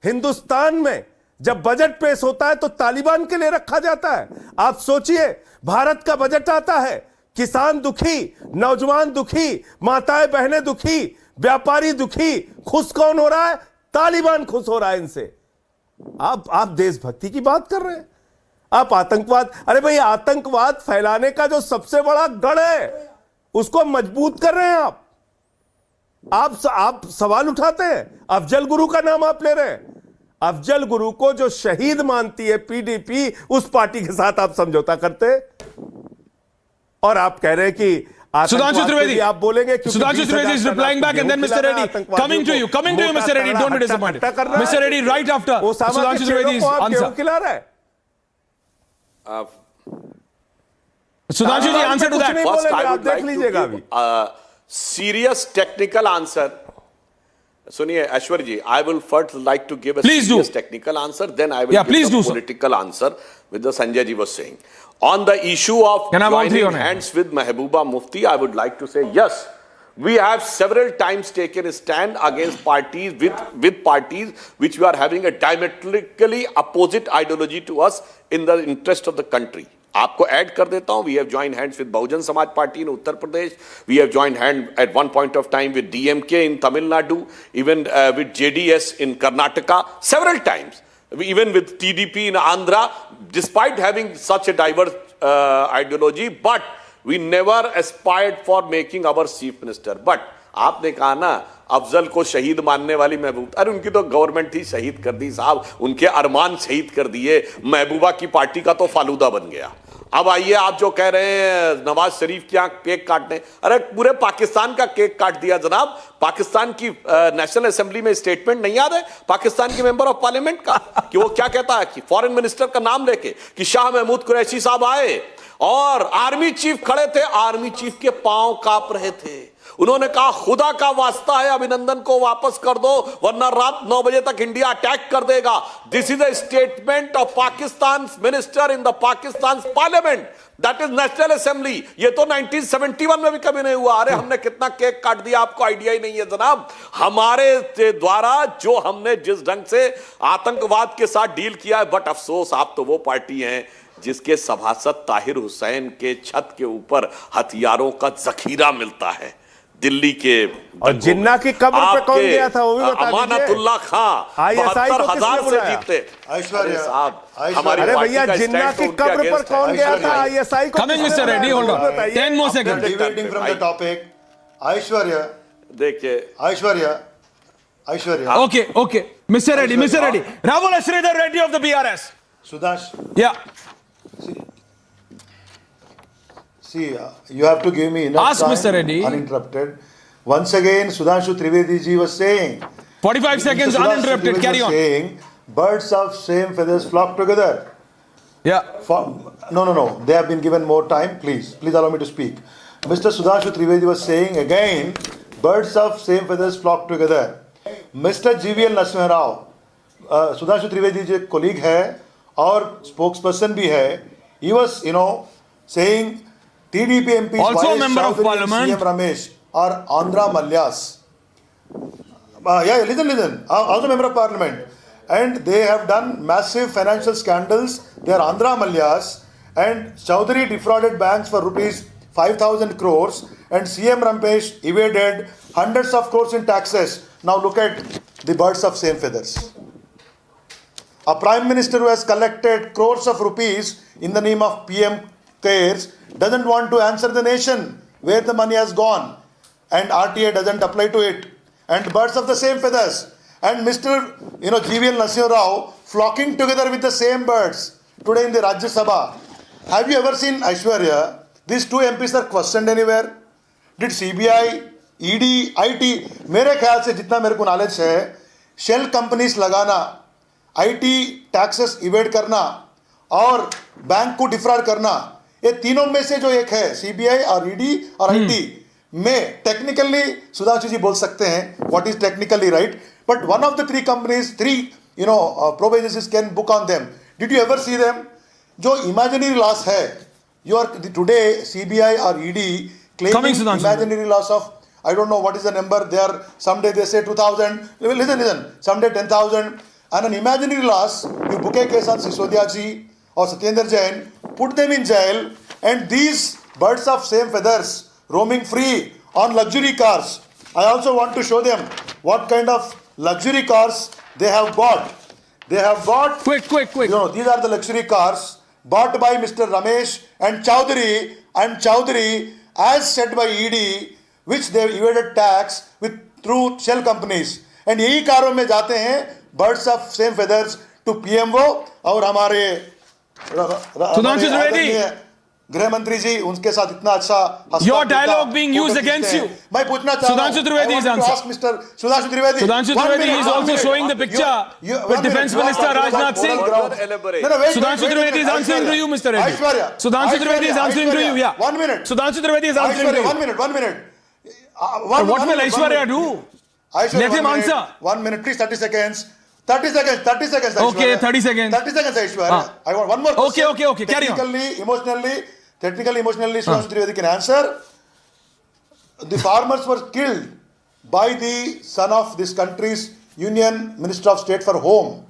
हिंदुस्तान में जब बजट पेश होता है तो तालिबान के लिए रखा जाता है. आप सोचिए, भारत का बजट आता है, किसान दुखी, नौजवान दुखी, माताएं बहनें दुखी, व्यापारी दुखी. खुश कौन हो रहा है? तालिबान खुश हो रहा है इनसे. आप देशभक्ति की बात कर रहे हैं, आप आतंकवाद. अरे भाई, आतंकवाद फैलाने का जो सबसे बड़ा गढ़ है उसको मजबूत कर रहे हैं आप. आप सवाल उठाते हैं. अफजल गुरु का नाम आप ले रहे हैं. अफजल गुरु को जो शहीद मानती है पीडीपी, उस पार्टी के साथ आप समझौता करते हैं. और आप कह रहे हैं कि Sudhanshu Trivedi, आप बोलेंगे. Sudhanshu Trivedi is replying back, and then Mr. Reddy coming to you, Mr. Reddy. Don't be disappointed. Mr. Reddy, right after Sudhanshu Trivedi's answer. Sudhanshu ji, answer to that. First, I would like to give a serious technical answer. Suniye, Aishwarya ji, I will first like to give a serious technical answer, then I will give a political answer, which the Sanjay ji was saying. On the issue of joining hands with Mehbooba Mufti, I would like to say yes. We have several times taken a stand against parties with parties which were having a diametrically opposite ideology to us in the interest of the country. आपको add कर देता हूं. We have joined hands with Bahujan Samaj party in Uttar Pradesh. We have joined hand at one point of time with DMK in Tamil Nadu, even with JDS in Karnataka, several times. Even with TDP in Andhra, despite having such a diverse ideology, but we never aspired for making our chief minister. But आपने कहा ना अफजल को शहीद मानने वाली महबूब, अरे उनकी तो गवर्नमेंट ही शहीद कर दी साहब, उनके अरमान शहीद कर दिए. महबूबा की पार्टी का तो फालूदा बन गया. अब आइए आप जो कह रहे हैं नवाज शरीफ क्या केक काटने, अरे पूरे पाकिस्तान का केक काट दिया जनाब. पाकिस्तान की नेशनल असेंबली में स्टेटमेंट नहीं याद है पाकिस्तान के मेंबर ऑफ पार्लियामेंट का कि वो क्या कहता है कि फॉरेन मिनिस्टर का नाम लेके कि शाह महमूद कुरैशी साहब आए और आर्मी चीफ खड़े थे, आर्मी चीफ के पांव कांप रहे थे. उन्होंने कहा खुदा का वास्ता है अभिनंदन को वापस कर दो वरना रात 9 बजे तक इंडिया अटैक कर देगा. This is a statement of Pakistan minister in the Pakistan parliament, that is national assembly. ये तो 1971 में भी कभी नहीं हुआ. अरे हमने कितना केक काट दिया आपको आइडिया ही नहीं है जनाब. हमारे द्वारा जो हमने जिस ढंग से आतंकवाद के साथ डील किया है, बट अफसोस आप तो वो पार्टी हैं जिसके सभासद ताहिर हुसैन के छत के ऊपर हथियारों का जखीरा मिलता है दिल्ली के. और जिन्ना की कब्र पे कौन गया था वो भी बता दीजिए. अमानतुल्लाह खां 72,000 से जीते. ऐश्वर्या साहब हमारी अरे भैया जिन्ना की कब्र पर कौन गया था आईएसआई को. Coming, Mr. Reddy, hold on. 10 more seconds. Deviating from the topic. Aishwarya देखिए Aishwarya Okay. Mr. Reddy. Rahul Ashridhar Reddy of the BRS. Sudash, Yeah. see, you have to give me enough Ask time, Mr. Reddy. uninterrupted. Once again, Sudhanshu Trivedi ji was saying. 45 seconds Sudhanshu uninterrupted. Trivedi Carry was on. Saying, birds of same feathers flock together. Yeah. No. They have been given more time. Please allow me to speak. Mr. Sudhanshu Trivedi was saying again, birds of same feathers flock together. Mr. GVL Narasimha Rao, Sudhanshu Trivedi ji colleague है और spokesperson भी है. He was, saying TDP MPs Also a member of parliament. CM Ramesh or Andhra Malyas. Listen. Also member of parliament. And they have done massive financial scandals. They are Andhra Malyas. And Chowdhury defrauded banks for rupees 5,000 crores. And CM Ramesh evaded hundreds of crores in taxes. Now look at the birds of same feathers. A prime minister who has collected crores of rupees in the name of PM cares doesn't want to answer the nation where the money has gone, and RTA doesn't apply to it, and birds of the same feathers, and Mr. GVL Narasimha Rao flocking together with the same birds today in the Rajya Sabha. Have you ever seen Aishwarya? These two MPs are questioned anywhere. Did CBI, ED, IT, मेरे ख्याल से जितना मेरे को knowledge है, shell companies लगाना, IT taxes evade करना और बैंक को डिफ्रॉड करना, ये तीनों में से जो एक है सीबीआई और ईडी और आईटी में टेक्निकली सुधांशु जी बोल सकते हैं what is technically right, but one of the three companies provisions can book on them. Did you ever see them? जो इमेजिनरी लॉस है, यू आर टुडे सीबीआई और ED claiming imaginary loss of I don't know what is the number. Someday they say 2,000. Listen. Someday 10,000. And an imaginary loss, you book a case on Sisodia ji or Satyendra Jain, put them in jail, and these birds of same feathers roaming free on luxury cars. I also want to show them what kind of luxury cars they have bought. They have bought. Quick. These are the luxury cars bought by Mr. Ramesh and Chowdhury, as said by ED, which they evaded tax through shell companies. And यही कारों में जाते हैं birds of same feathers to PMO और हमारे गृह मंत्री जी उनके साथ इतना अच्छा. Your dialogue being used against you. मैं पूछना चाहता हूं. Sudhanshu Trivedi is answering. Sudhanshu Trivedi is also showing the picture with Defense Minister Rajnath Singh. Sudhanshu Trivedi is answering to you, Mr. Reddy. Sudhanshu Trivedi is answering to you. Yeah. 1 minute. Sudhanshu Trivedi is answering to you. 1 minute. What will Aishwarya do? Let him answer. 1 minute, please. 30 seconds. 30 seconds. Okay, 30 seconds. 30 seconds, Aishwarya. I want one more question. Okay. Carry on. Technically, emotionally, Sudhanshu Trivedi can answer. the farmers were killed by the son of this country's Union Minister of State for Home,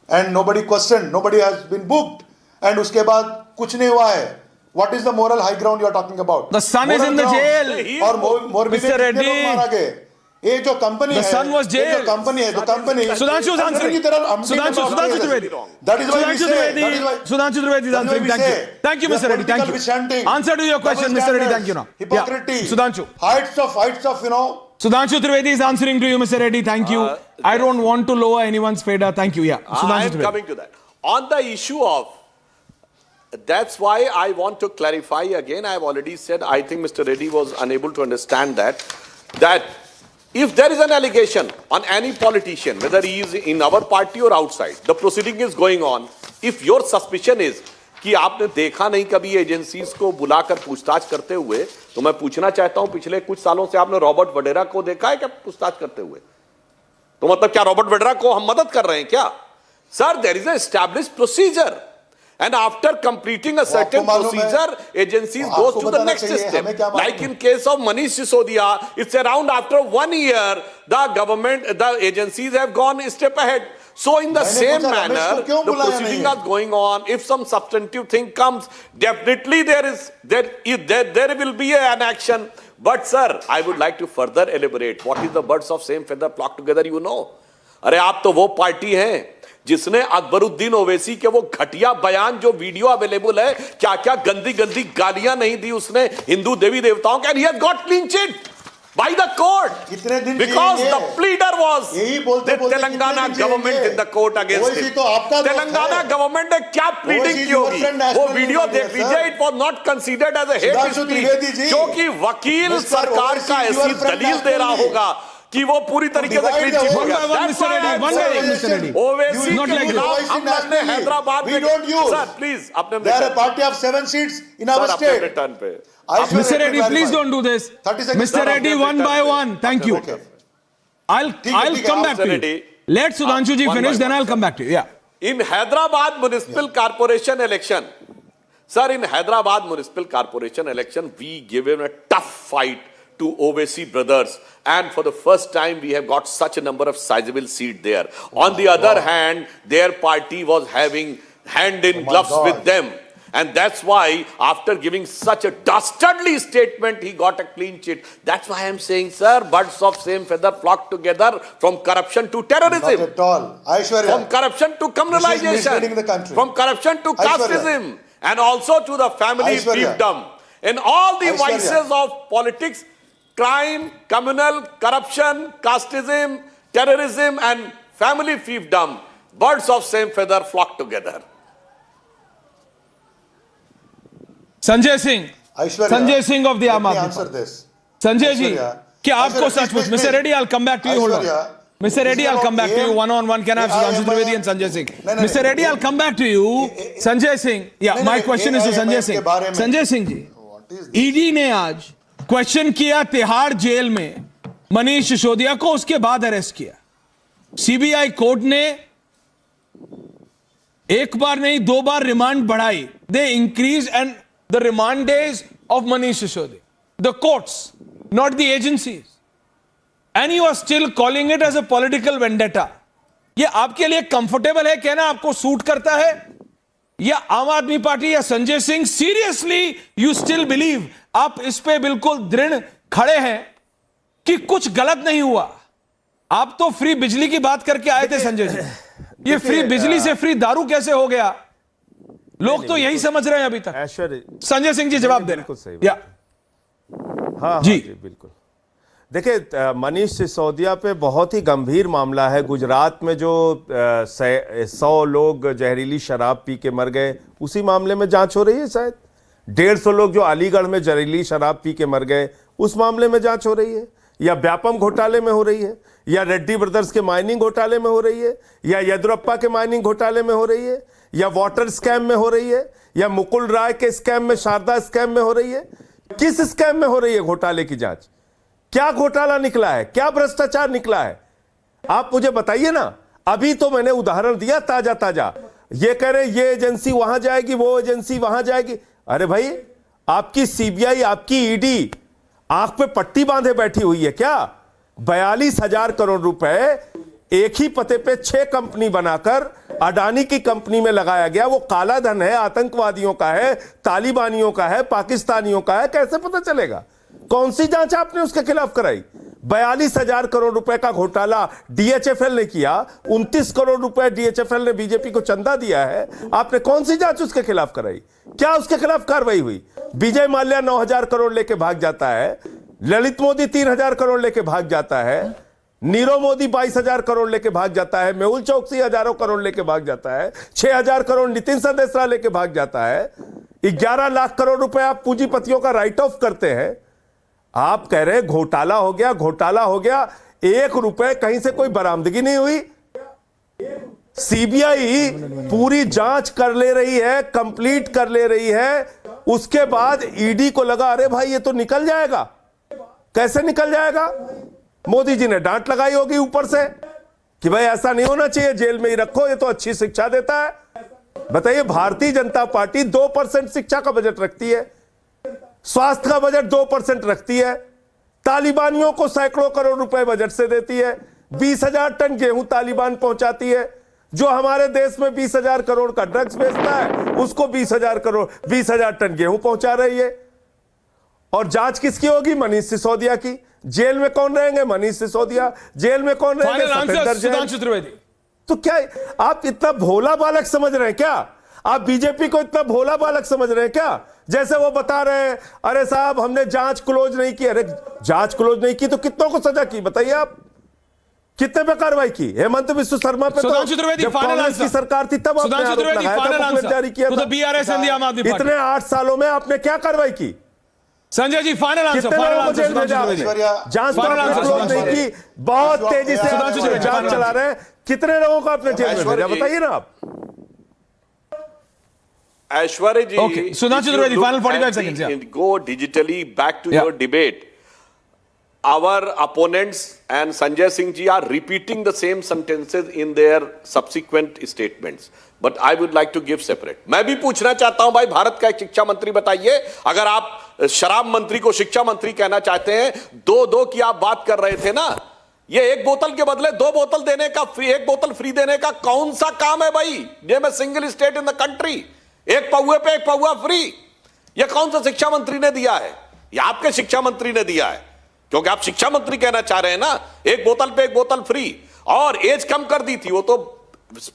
and nobody questioned, nobody has been booked, and उसके बाद कुछ नहीं हुआ है. What is the moral high ground you are talking about? The son is in the jail. और मोरबी में कितने लोग मारा गए? ये जो कंपनी है, The son was jailed. जो कंपनी है, जो company Sudanshu is answering. Sudanshu Trivedi. That is why we say. Sudanshu Trivedi is answering. Thank you. Thank you, Mr. Reddy. Thank you. Answer to your question, Mr. Reddy. Thank you. Now. Hypocrisy. Sudanshu. Heights of, you know. Sudanshu Trivedi is answering to you, Mr. Reddy. Thank you. I don't want to lower anyone's fader. Thank you. Yeah. I am coming to that. On the issue of, that's why I want to clarify again. I have already said, I think Mr. Reddy was unable to understand that if there is an allegation on any politician, whether he is in our party or outside, the proceeding is going on. If your suspicion is कि आपने देखा नहीं कभी agencies को बुलाकर पूछताछ करते हुए, तो मैं पूछना चाहता हूं पिछले कुछ सालों से आपने रॉबर्ट वडेरा को देखा है क्या पूछताछ करते हुए? तो मतलब क्या रॉबर्ट वडेरा को हम मदद कर रहे हैं क्या? Sir, there is a established procedure, and after completing a certain procedure, agencies goes to the next step. Like in case of Manish Sisodia, it's around after 1 year, the government, the agencies have gone a step ahead. So in the same manner, the proceeding is going on. If some substantive thing comes, definitely there will be an action. But sir, I would like to further elaborate. What is the birds of same feather flock together? You know, अरे आप तो वो party हैं जिसने अकबरुद्दीन ओवैसी के वो घटिया बयान जो वीडियो अवेलेबल है, क्या क्या गंदी गंदी गालियां नहीं दी उसने हिंदू देवी देवताओं के, and he has got clean chit by the court because the pleader was the Telangana government in the court against him. Telangana government ने क्या pleading की होगी वो वीडियो देख लीजिए. It was not considered as a hate speech क्योंकि वकील सरकार का ऐसी दलील दे रहा होगा कि वो पूरी तरीके से क्लीन चिट हो गया. ओवैसी के खिलाफ हम लोग ने हैदराबाद में, सर प्लीज अपने They are a party of 7 seats in our state. Return पे Mr. Reddy, please don't do this. Mr. Reddy, one by one. Thank you. I'll come back to you. Let Sudhanshu ji finish, then I'll come back to you. Yeah. In Hyderabad municipal corporation election, sir, in Hyderabad municipal corporation election, we given a tough fight to Owaisi brothers, and for the first time we have got such a number of sizable seats there. On the other hand, their party was having hand in gloves with them, and that's why after giving such a dastardly statement, he got a clean chit. That's why I'm saying, sir, birds of same feather flock together, from corruption to terrorism, Not at all. Aishwarya, from corruption to criminalization, from corruption to casteism, and also to the family fiefdom, and all the vices of politics. Crime, communal, corruption, casteism, terrorism, and family fiefdom. Birds of same feather flock together. Sanjay Singh. Sanjay Singh of the Aam Aadmi answer Party. this. Sanjay ji, क्या आपको सचमुच? Mr. Reddy, I'll come back to you. Hold on. Mr. Reddy, I'll come back to you one-on-one. Can I have Sudhanshu Trivedi and Sanjay Singh? Mr. Reddy, I'll come back to you. Sanjay Singh. Yeah, my question is to Sanjay Singh. Sanjay Singh ji, ED ने आज question किया Tihar jail में मनीष सिसोदिया को, उसके बाद arrest किया. CBI court ने एक बार नहीं 2 बार रिमांड बढ़ाई. They increase and the remand days of Manish Sisodia. The courts, not the agencies. And you are still calling it as a political vendetta. ये आपके लिए कंफर्टेबल है कहना, आपको सूट करता है? या आम आदमी पार्टी या Sanjay Singh, seriously you still believe, आप इस पे बिल्कुल दृढ़ खड़े हैं कि कुछ गलत नहीं हुआ? आप तो फ्री बिजली की बात करके आए थे संजय जी. ये फ्री बिजली से फ्री दारू कैसे हो गया? लोग तो यही समझ रहे हैं अभी तक. संजय सिंह जी जवाब दे रहे हैं. हाँ जी बिल्कुल. देखिए, मनीष सिसोदिया पे बहुत ही गंभीर मामला है. गुजरात में जो 100 लोग जहरीली शराब पी के मर गए, उसी मामले में जांच हो रही है. शायद 150 लोग जो अलीगढ़ में जहरीली शराब पी के मर गए, उस मामले में जांच हो रही है. या व्यापम घोटाले में हो रही है, या रेड्डी ब्रदर्स के माइनिंग घोटाले में हो रही है, या येदुरप्पा के माइनिंग घोटाले में हो रही है, या वाटर स्कैम में हो रही है, या मुकुल राय के स्कैम में, शारदा स्कैम में हो रही है. किस स्कैम में हो रही है घोटाले की जांच? क्या घोटाला निकला है? क्या भ्रष्टाचार निकला है? आप मुझे बताइए ना. अभी तो मैंने उदाहरण दिया ताजा ताजा. ये कह रहे ये एजेंसी वहां जाएगी, वो एजेंसी वहां जाएगी. अरे भाई, आपकी सीबीआई, आपकी ईडी आंख पे पट्टी बांधे बैठी हुई है क्या? 42,000 करोड़ रुपए एक ही पते पे 6 कंपनी बनाकर अडानी की कंपनी में लगाया गया। वो काला धन है, आतंकवादियों का है, तालिबानियों का है, पाकिस्तानियों का है, कैसे पता चलेगा? कौन सी जांच आपने उसके खिलाफ कराई? 42,000 करोड़ रुपए का घोटाला डीएचएफएल ने किया, 29 करोड़ रुपए डीएचएफएल ने बीजेपी को चंदा दिया है। आपने कौन सी जांच उसके खिलाफ कराई? क्या उसके खिलाफ कार्रवाई हुई? विजय माल्या 9,000 करोड़ लेके भाग जाता है, ललित मोदी 3,000 करोड़ लेके भाग जाता है, नीरव मोदी 22,000 करोड़ लेके भाग जाता है, मेहुल चौकसी हजारों करोड़ लेके भाग जाता है, 6,000 करोड़ नितिन संदेशरा लेके भाग जाता है, 11 लाख करोड़ रुपए आप पूंजीपतियों का राइट ऑफ करते हैं। आप कह रहे घोटाला हो गया, घोटाला हो गया। 1 रुपए कहीं से कोई बरामदगी नहीं हुई। सीबीआई पूरी जांच कर ले रही है, कंप्लीट कर ले रही है, उसके बाद ईडी को लगा अरे भाई ये तो निकल जाएगा। कैसे निकल जाएगा? मोदी जी ने डांट लगाई होगी ऊपर से कि भाई ऐसा नहीं होना चाहिए, जेल में ही रखो, ये तो अच्छी शिक्षा देता है। बताइए, भारतीय जनता पार्टी 2% शिक्षा का बजट रखती है, स्वास्थ्य का बजट 2% रखती है, तालिबानियों को सैकड़ों करोड़ रुपए बजट से देती है, 20,000 टन गेहूं तालिबान पहुंचाती है। जो हमारे देश में 20,000 करोड़ का ड्रग्स बेचता है उसको 20,000 टन गेहूं पहुंचा रही है। और जांच किसकी होगी? मनीष सिसोदिया की। जेल में कौन रहेंगे? मनीष सिसोदिया। जेल में कौन रहेंगे? सुधांशु त्रिवेदी। तो क्या आप इतना भोला बालक समझ रहे हैं क्या? आप बीजेपी को इतना भोला बालक समझ रहे हैं क्या? जैसे वो बता रहे हैं अरे साहब हमने जांच क्लोज नहीं की। अरे जांच क्लोज नहीं की तो कितनों को सजा की? बताइए आप कितने पे कार्रवाई की? हेमंत विश्व शर्मा पे तो जब कांग्रेस की सरकार थी तब आपने आरोप लगाया था, बुकलेट जारी किया था। इतने 8 सालों में आपने क्या कार्रवाई की? Sanjay ji final answer. जांच क्लोज नहीं की, बहुत तेजी से जांच चला रहे हैं। कितने लोगों को आपने जेल में भेजा बताइए ना आप। Aishwarya ji, okay. Sudhanshu Trivedi, final 45 seconds. Yeah. Go digitally back to your debate. Our opponents and Sanjay Singh ji are repeating the same sentences in their subsequent statements. But I would like to give separate. मैं भी पूछना चाहता हूं भाई, भारत का एक शिक्षा मंत्री बताइए, अगर आप शराब मंत्री को शिक्षा मंत्री कहना चाहते हैं, 2-2 की आप बात कर रहे थे ना, ये 1 बोतल के बदले 2 बोतल देने का, 1 बोतल फ्री देने का कौन सा काम है भाई? Name a single state in the country, 1 पौवे पे 1 पौवा फ्री। यह कौन सा शिक्षा मंत्री ने दिया है? यह आपके शिक्षा मंत्री ने दिया है, क्योंकि आप शिक्षा मंत्री कहना चाह रहे हैं ना। 1 बोतल पे 1 बोतल फ्री, और एज कम कर दी थी, वो तो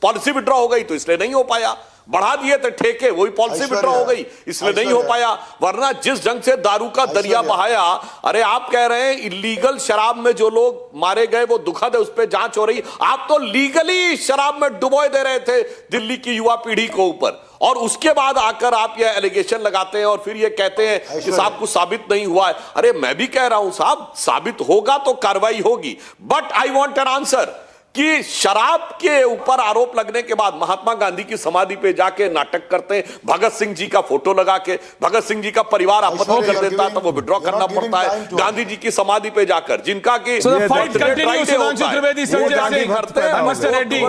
पॉलिसी विड्रॉ हो गई तो इसलिए नहीं हो पाया। बढ़ा दिए थे ठेके, वही पॉलिसी विड्रॉ हो गई, इसलिए नहीं हो पाया। वरना जिस ढंग से दारू का दरिया बहाया, अरे आप कह रहे हैं इलीगल शराब में जो लोग मारे गए वो दुखद है, उस पर जांच हो रही। आप तो लीगली शराब में डुबोए दे रहे थे दिल्ली की युवा पीढ़ी को ऊपर, और उसके बाद आकर आप यह एलिगेशन लगाते हैं और फिर ये कहते हैं कि साहब कुछ साबित नहीं हुआ है। अरे मैं भी कह रहा हूं साहब, साबित होगा तो कार्रवाई होगी। But I want an answer कि शराब के ऊपर आरोप लगने के बाद महात्मा गांधी की समाधि पे जाके नाटक करते हैं, भगत सिंह जी का फोटो लगा के, भगत सिंह जी का परिवार आपत्ति कर देता है तो वो विड्रॉ करना पड़ता है। गांधी जी की समाधि पे जाकर, जिनका की fight continues, Sudhanshu Trivedi, Sanjay Singh, mister Reddy,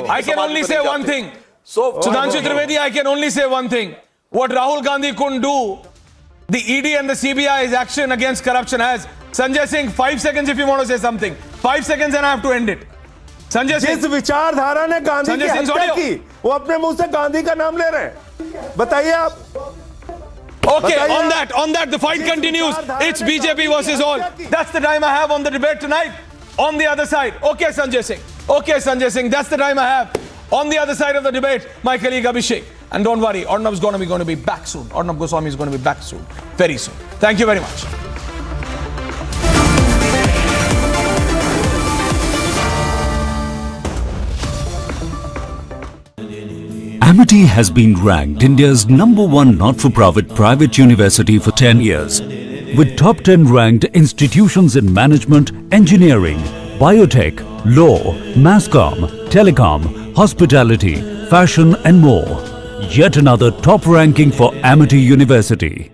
I can only say one thing. Sudhanshu Trivedi, I can only say one thing. What Rahul Gandhi couldn't do, the ED and the CBI's action against corruption has. Sanjay Singh, 5 seconds if you want to say something. 5 seconds and I have to end it. Sanjay Singh. जिस विचारधारा ने गांधी की हत्या की, वो अपने मुंह से गांधी का नाम ले रहे हैं। बताइए आप। Okay, on that, the fight continues. It's BJP versus all. That's the time I have on the debate tonight. On the other side, okay, Sanjay Singh. Okay, Sanjay Singh, that's the time I have. On the other side of the debate, my colleague Abhishek. And don't worry, Arnab's going to be back soon. Arnab Goswami is going to be back soon. Very soon. Thank you very much. Amity has been ranked India's #1 not-for-profit private university for 10 years. With top 10 ranked institutions in management, engineering, biotech, law, masscom, telecom, hospitality, fashion and more. Yet another top ranking for Amity University.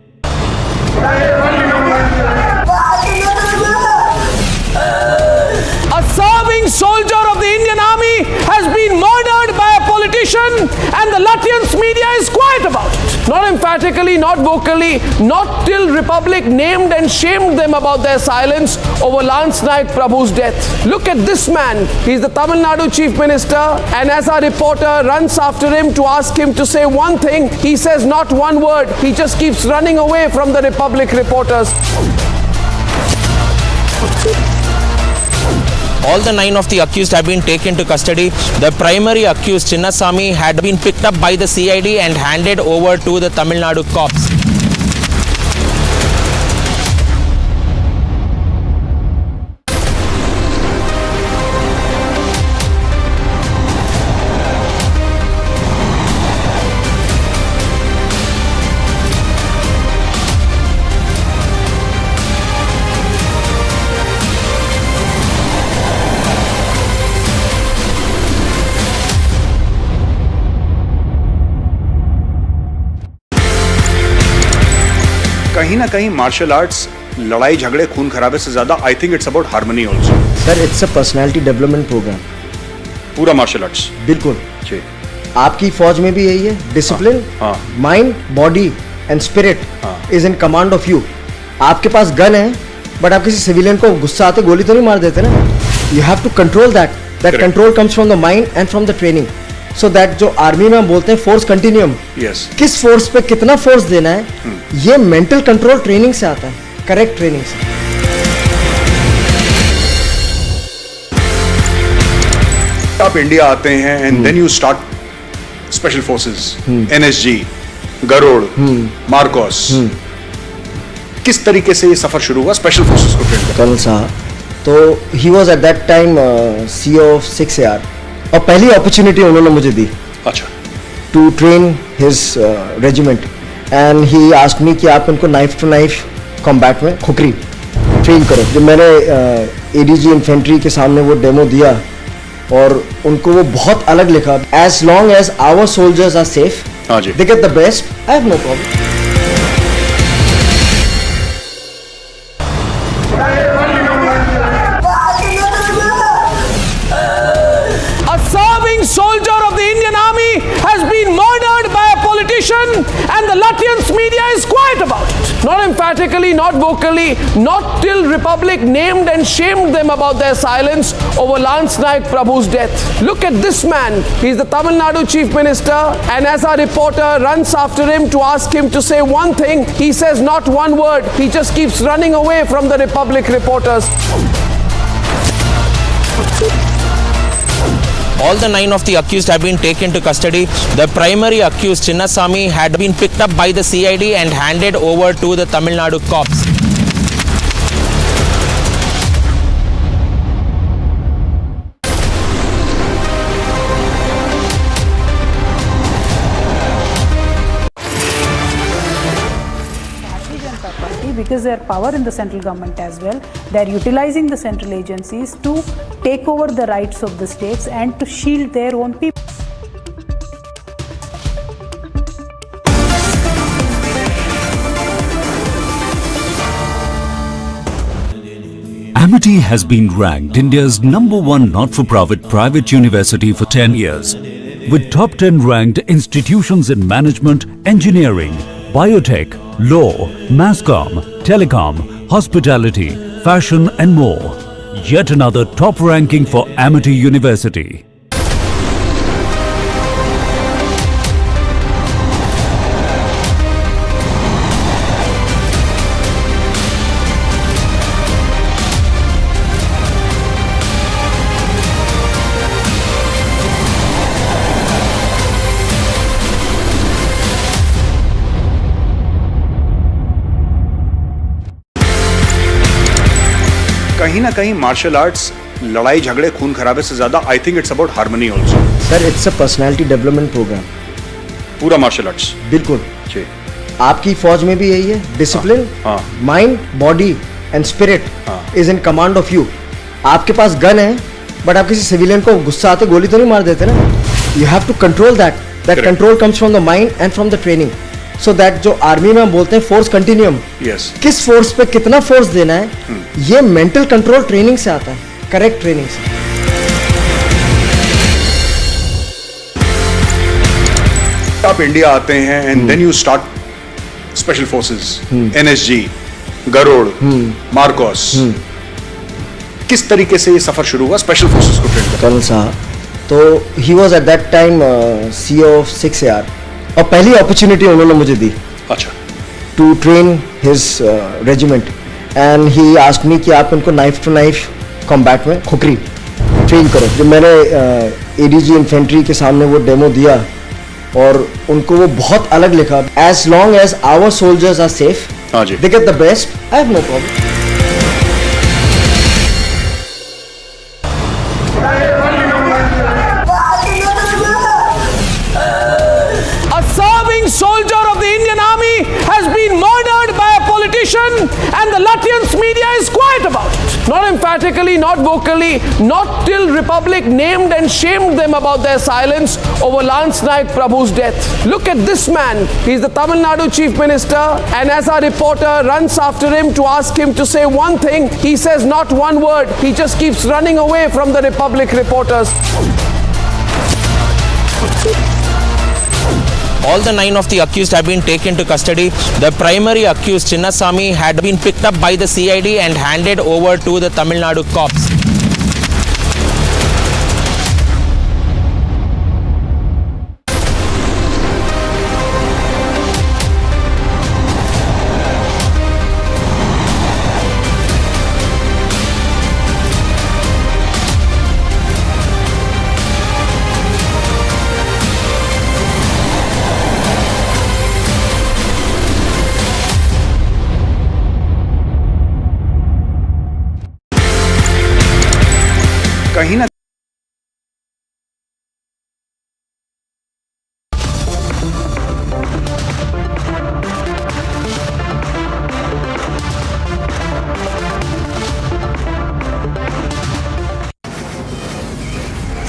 A serving soldier of the Indian Army has been murdered by a politician and the Latvian media is quiet about it. Not emphatically, not vocally, not till Republic named and shamed them about their silence over Lance Naik Prabhu's death. Look at this man. He's the Tamil Nadu Chief Minister, and as our reporter runs after him to ask him to say one thing, he says not one word. He just keeps running away from the Republic reporters. All the 9 of the accused have been taken to custody. The primary accused, Chinnasamy, had been picked up by the CID and handed over to the Tamil Nadu cops. कहीं ना कहीं martial arts लड़ाई झगड़े खून खराबे से ज्यादा I think it's about harmony also. Sir it's a personality development programme. पूरा मार्शल आर्ट्स बिल्कुल जी। आपकी फौज में भी यही है, discipline, mind, body and spirit is in command of you. आपके पास गन है बट आप किसी सिविलियन को गुस्सा आते गोली तो नहीं मार देते ना। You have to control that control comes from the mind and from the training. So that जो आर्मी में हम बोलते हैं फोर्स कंटिन्यूम, किस फोर्स पे कितना फोर्स देना है, ये मेंटल कंट्रोल ट्रेनिंग से आता है, करेक्ट ट्रेनिंग से। आप इंडिया आते हैं and then you start special forces, NSG, Garud, Marcos. किस तरीके से ये सफर शुरू हुआ स्पेशल फोर्सेस को ट्रेन करने? कर्नल साहब तो he was at that time CEO of 6AR और पहली अपॉर्चुनिटी उन्होंने मुझे दी। अच्छा। To train his regiment and he asked me कि आप उनको नाइफ टू नाइफ कॉम्बैट में खुकरी ट्रेन करो। जब मैंने ADG इन्फेंट्री के सामने वो डेमो दिया और उनको वो बहुत अलग लिखा, as long as our soldiers are safe, they get the best, I have no problem. Soldier of the Indian Army has been murdered by a politician, and the Latvian media is quiet about it. Not emphatically, not vocally, not till Republic named and shamed them about their silence over Lance Naik Prabhu's death. Look at this man. He's the Tamil Nadu Chief Minister, and as our reporter runs after him to ask him to say one thing, he says not one word. He just keeps running away from the Republic reporters. All the 9 of the accused have been taken to custody. The primary accused, Chinnasamy, had been picked up by the CID and handed over to the Tamil Nadu cops. Because they are power in the central government as well, they are utilizing the central agencies to take over the rights of the states and to shield their own people. Amity has been ranked India's #1 not-for-profit private university for 10 years, with top 10 ranked institutions in management, engineering, biotech, law, masscom, telecom, hospitality, fashion and more. Yet another top ranking for Amity University. कहीं ना कहीं martial arts लड़ाई झगड़े खून खराबे से ज्यादा I think it's about harmony also. Sir it's a personality development programme. पूरा मार्शल आर्ट्स बिल्कुल जी। आपकी फौज में भी यही है, discipline, mind, body and spirit is in command of you. आपके पास गन है बट आप किसी सिविलियन को गुस्सा आते गोली तो नहीं मार देते ना। You have to control that control comes from the mind and from the training. So that जो आर्मी में हम बोलते हैं फोर्स कंटिन्यूम, किस फोर्स पे कितना फोर्स देना है, ये मेंटल कंट्रोल ट्रेनिंग से आता है, करेक्ट ट्रेनिंग से। आप इंडिया आते हैं and then you start special forces, NSG, Garud, Marcos. किस तरीके से ये सफर शुरू हुआ स्पेशल फोर्सेस को ट्रेन करने? कर्नल साहब, तो he was at that time CO of 6AR और पहली अपॉर्चुनिटी उन्होंने मुझे दी। अच्छा। To train his regiment and he asked me कि आप उनको नाइफ टू नाइफ कॉम्बैट में खुकरी ट्रेन करो। जब मैंने एडीजी इन्फेंट्री के सामने वो डेमो दिया और उनको वो बहुत अलग लिखा, as long as our soldiers are safe, they get the best, I have no problem. Soldier of the Indian Army has been murdered by a politician and the Latvian media is quiet about it. Not emphatically, not vocally, not till Republic named and shamed them about their silence over Lance Naik Prabhu's death. Look at this man. He's the Tamil Nadu Chief Minister, and as our reporter runs after him to ask him to say one thing, he says not one word. He just keeps running away from the Republic reporters. All the 9 of the accused have been taken to custody. The primary accused, Chinnasamy, had been picked up by the CID and handed over to the Tamil Nadu cops. कहीं ना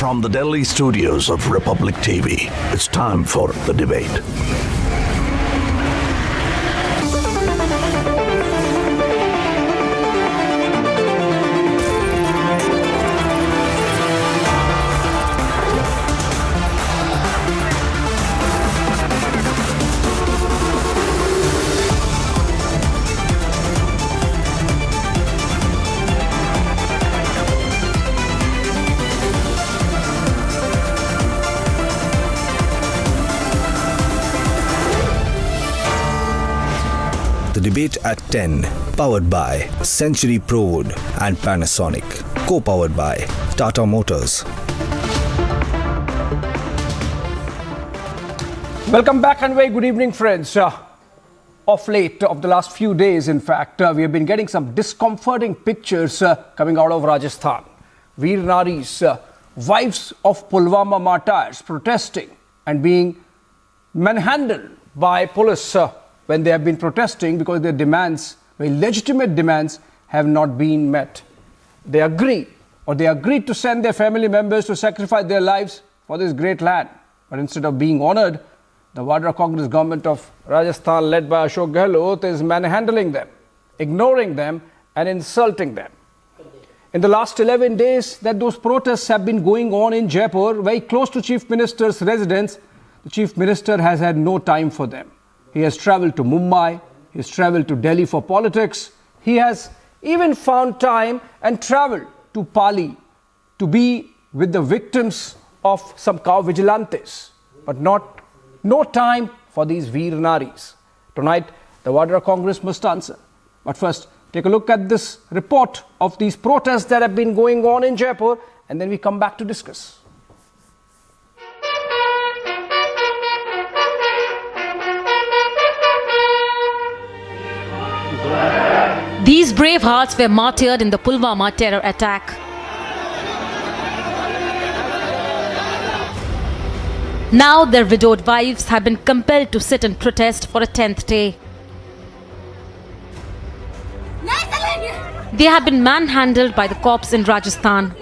From the Delhi studios of Republic TV, it's time for the debate. The debate at 10, powered by Century ProVood and Panasonic, co-powered by Tata Motors. Welcome back and very good evening, friends. Of late, of the last few days, in fact, we have been getting some discomforting pictures coming out of Rajasthan. Veer Naris, wives of Pulwama martyrs, protesting and being manhandled by police when they have been protesting because their demands, very legitimate demands, have not been met. They agreed to send their family members to sacrifice their lives for this great land. But instead of being honored, the Vadra Congress government of Rajasthan, led by Ashok Gehlot, is manhandling them, ignoring them and insulting them. In the last 11 days that those protests have been going on in Jaipur, very close to Chief Minister's residence, the Chief Minister has had no time for them. He has travelled to Mumbai, he has travelled to Delhi for politics, he has even found time and travelled to Pali to be with the victims of some cow vigilantes, but no time for these Veer Naris. Tonight, the Vadra Congress must answer. But first, take a look at this report of these protests that have been going on in Jaipur, and then we come back to discuss. These brave hearts were martyred in the Pulwama terror attack. Now their widowed wives have been compelled to sit and protest for a 10th day. They have been manhandled by the cops in Rajasthan.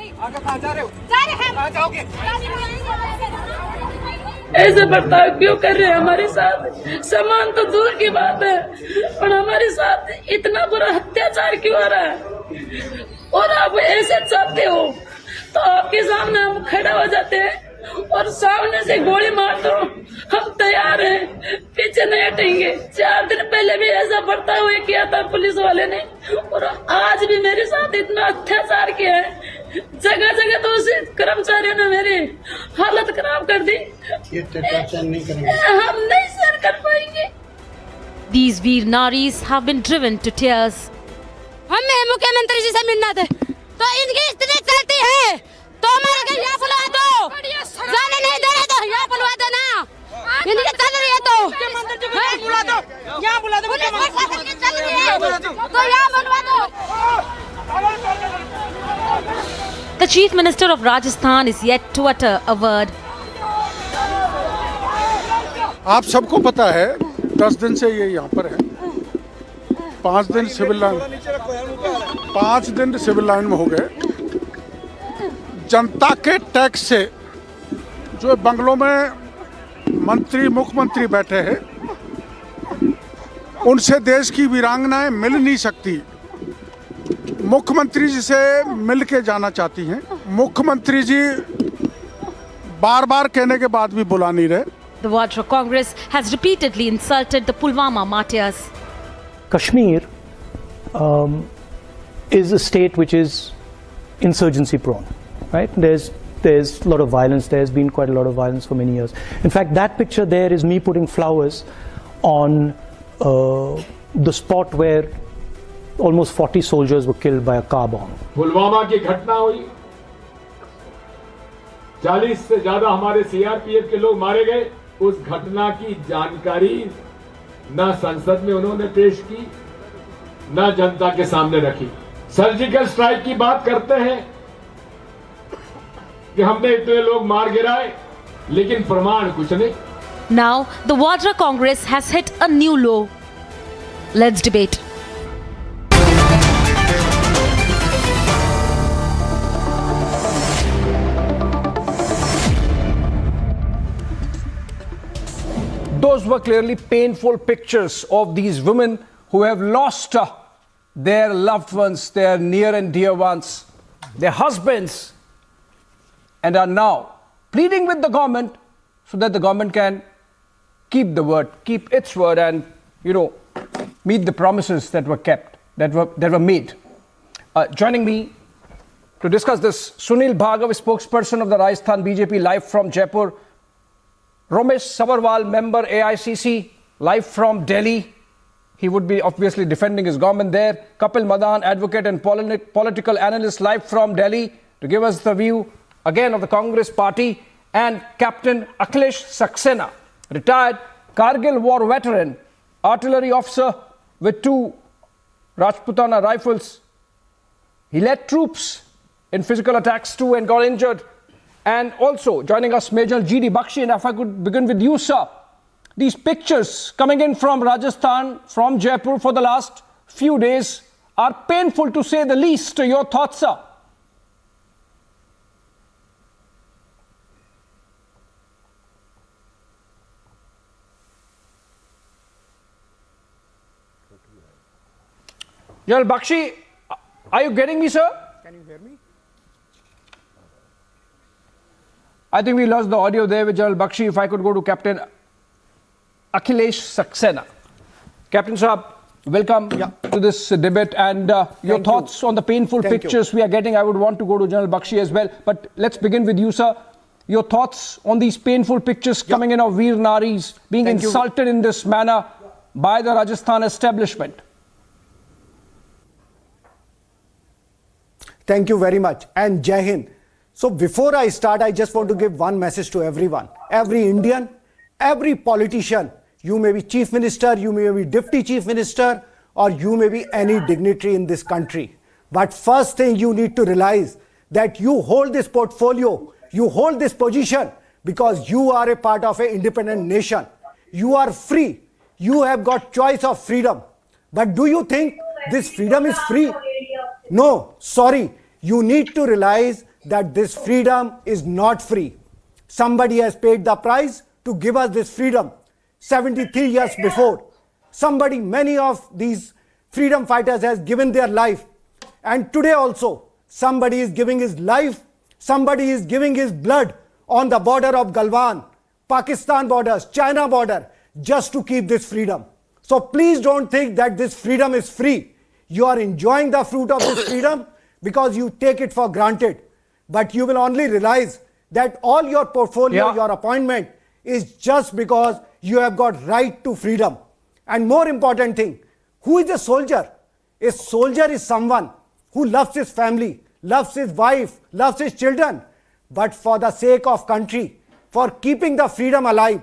ऐसे बर्ताव क्यों कर रहे हैं हमारे साथ? सम्मान तो दूर की बात है, और हमारे साथ इतना बुरा अत्याचार क्यों हो रहा है? और आप ऐसे चाहते हो तो आपके सामने हम खड़ा हो जाते हैं और सामने से गोली मार दो, हम तैयार हैं, पीछे नहीं हटेंगे। 4 दिन पहले भी ऐसा बढ़ता हुआ किया था पुलिस वाले ने, और आज भी मेरे साथ इतना अत्याचार किया है। जगह जगह तो उस कर्मचारियों ने मेरी हालत खराब कर दी। हम नहीं सहन कर पाएंगे। These Veer Naris have been driven to tears. हमें मुख्यमंत्री जी से मिलना था, तो इनकी स्थिति चलती है तो हमारे घर यहाँ बुलवा दो, जाने नहीं दे रहे तो यहाँ बुलवा दो ना, इनकी चल रही है तो बुला दो, यहाँ बुला दो, चल रही है तो यहाँ बुलवा दो। The Chief Minister of Rajasthan is yet to utter a word. आप सबको पता है 10 दिन से ये यहाँ पर है, 5 दिन सिविल लाइन में हो गए। जनता के टैक्स से जो बंगलों में मंत्री मुख्यमंत्री बैठे हैं, उनसे देश की वीरांगनाएं मिल नहीं सकती। मुख्यमंत्री जी से मिल के जाना चाहती हैं। मुख्यमंत्री जी बार बार कहने के बाद भी बुला नहीं रहे। The Vajra Congress has repeatedly insulted the Pulwama martyrs. Kashmir is a state which is insurgency prone, right? There's a lot of violence. There's been quite a lot of violence for many years. In fact, that picture there is me putting flowers on the spot where almost 40 soldiers were killed by a car bomb. Pulwama की घटना हुई, 40 से ज्यादा हमारे CRPF के लोग मारे गए। उस घटना की जानकारी न संसद में उन्होंने पेश की, न जनता के सामने रखी। सर्जिकल स्ट्राइक की बात करते हैं कि हमने इतने लोग मार गिराए, लेकिन प्रमाण कुछ नहीं। Now, the Vajra Congress has hit a new low. Let's debate. Those were clearly painful pictures of these women who have lost their loved ones, their near and dear ones, their husbands, and are now pleading with the government so that the government can keep the word, keep its word, and, meet the promises that were kept, that were made. Joining me to discuss this, Sunil Bhargav, spokesperson of the Rajasthan BJP, live from Jaipur. Ramesh Sabarwal, member AICC, live from Delhi. He would be obviously defending his government there. Kapil Madan, advocate and political analyst, live from Delhi to give us the view again of the Congress party. And Captain Akhilesh Saxena, retired Kargil war veteran, artillery officer with 2 Rajputana rifles. He led troops in physical attacks too and got injured. And also joining us, Major G.D. Bakshi. And if I could begin with you, sir. These pictures coming in from Rajasthan, from Jaipur for the last few days are painful to say the least. Your thoughts, sir? General Bakshi, are you getting me, sir? Can you hear me? I think we lost the audio there with General Bakshi. If I could go to Captain Akhilesh Saxena. Captain Saab, welcome to this debate, and your thoughts on the painful pictures we are getting. I would want to go to General Bakshi as well, but let's begin with you, sir. Your thoughts on these painful pictures coming in of Veer Naris being insulted in this manner by the Rajasthan establishment. Thank you very much, and Jai Hind. So before I start, I just want to give one message to everyone, every Indian, every politician. You may be chief minister, you may be deputy chief minister, or you may be any dignitary in this country. But first thing you need to realize that you hold this portfolio, you hold this position because you are a part of an independent nation. You are free. You have got choice of freedom. But do you think this freedom is free? No, sorry. You need to realize that this freedom is not free. Somebody has paid the price to give us this freedom 73 years before. Many of these freedom fighters has given their life. And today also, somebody is giving his life, somebody is giving his blood on the border of Galwan, Pakistan borders, China border, just to keep this freedom. So please don't think that this freedom is free. You are enjoying the fruit of this freedom because you take it for granted. But you will only realize that all your portfolio, your appointment is just because you have got right to freedom. And more important thing, who is a soldier? A soldier is someone who loves his family, loves his wife, loves his children. But for the sake of country, for keeping the freedom alive,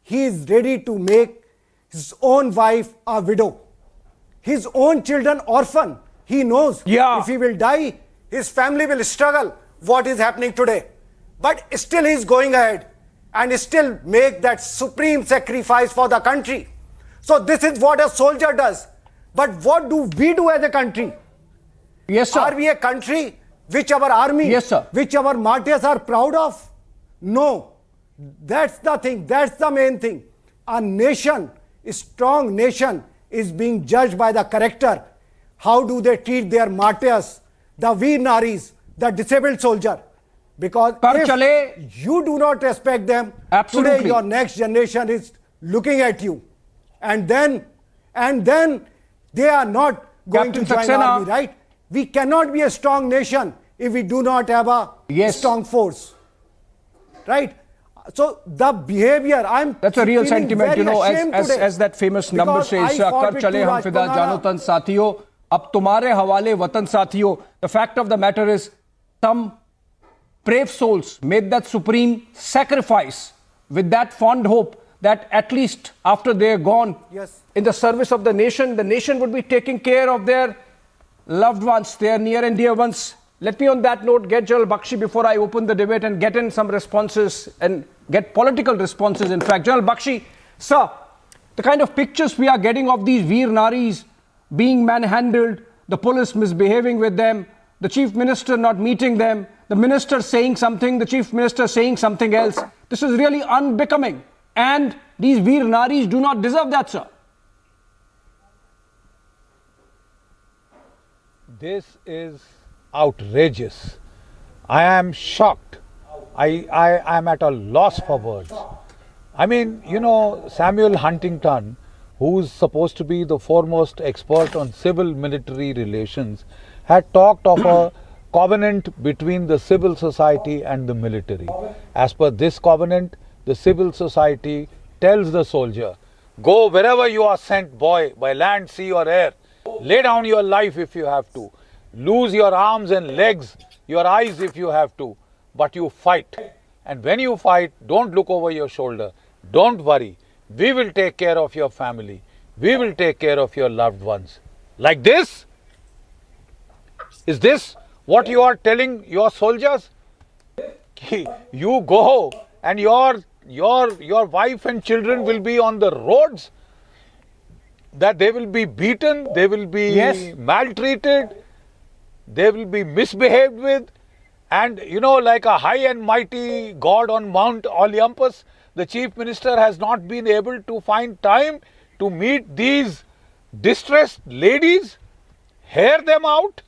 he is ready to make his own wife a widow, his own children orphan. He knows if he will die, his family will struggle what is happening today. But still he is going ahead and still make that supreme sacrifice for the country. So this is what a soldier does. But what do we do as a country? Yes, sir. Are we a country which our army, which our martyrs are proud of? No. That's the thing. That's the main thing. A nation, a strong nation, is being judged by the character. How do they treat their martyrs, the Veer Naris, the disabled soldier? Because if you do not respect them, today your next generation is looking at you. And then they are not going to join army, right? We cannot be a strong nation if we do not have a strong force. Right? So the behavior, that's a real sentiment, you know, as that famous number says, kar chale hum fida jano tan sathiyo, ab tumhare hawale watan sathiyo. The fact of the matter is, some brave souls made that supreme sacrifice with that fond hope that at least after they are gone, in the service of the nation would be taking care of their loved ones, their near and dear ones. Let me on that note get General Bakshi before I open the debate and get in some responses and get political responses. In fact, General Bakshi, sir, the kind of pictures we are getting of these Veer Naris being manhandled, the police misbehaving with them, the Chief Minister not meeting them, the Minister saying something, the Chief Minister saying something else. This is really unbecoming. And these Veer Naris do not deserve that, sir. This is outrageous. I am shocked. I am at a loss for words. I mean, you know, Samuel Huntington, who's supposed to be the foremost expert on civil-military relations, had talked of a covenant between the civil society and the military. As per this covenant, the civil society tells the soldier, go wherever you are sent, boy, by land, sea or air. Lay down your life if you have to. Lose your arms and legs, your eyes if you have to. But you fight. And when you fight, don't look over your shoulder. Don't worry. We will take care of your family. We will take care of your loved ones. Like this? Is this what you are telling your soldiers? You go and your wife and children will be on the roads, that they will be beaten, they will be maltreated, they will be misbehaved with, and you know, like a high and mighty God on Mount Olympus, the Chief Minister has not been able to find time to meet these distressed ladies, hear them out.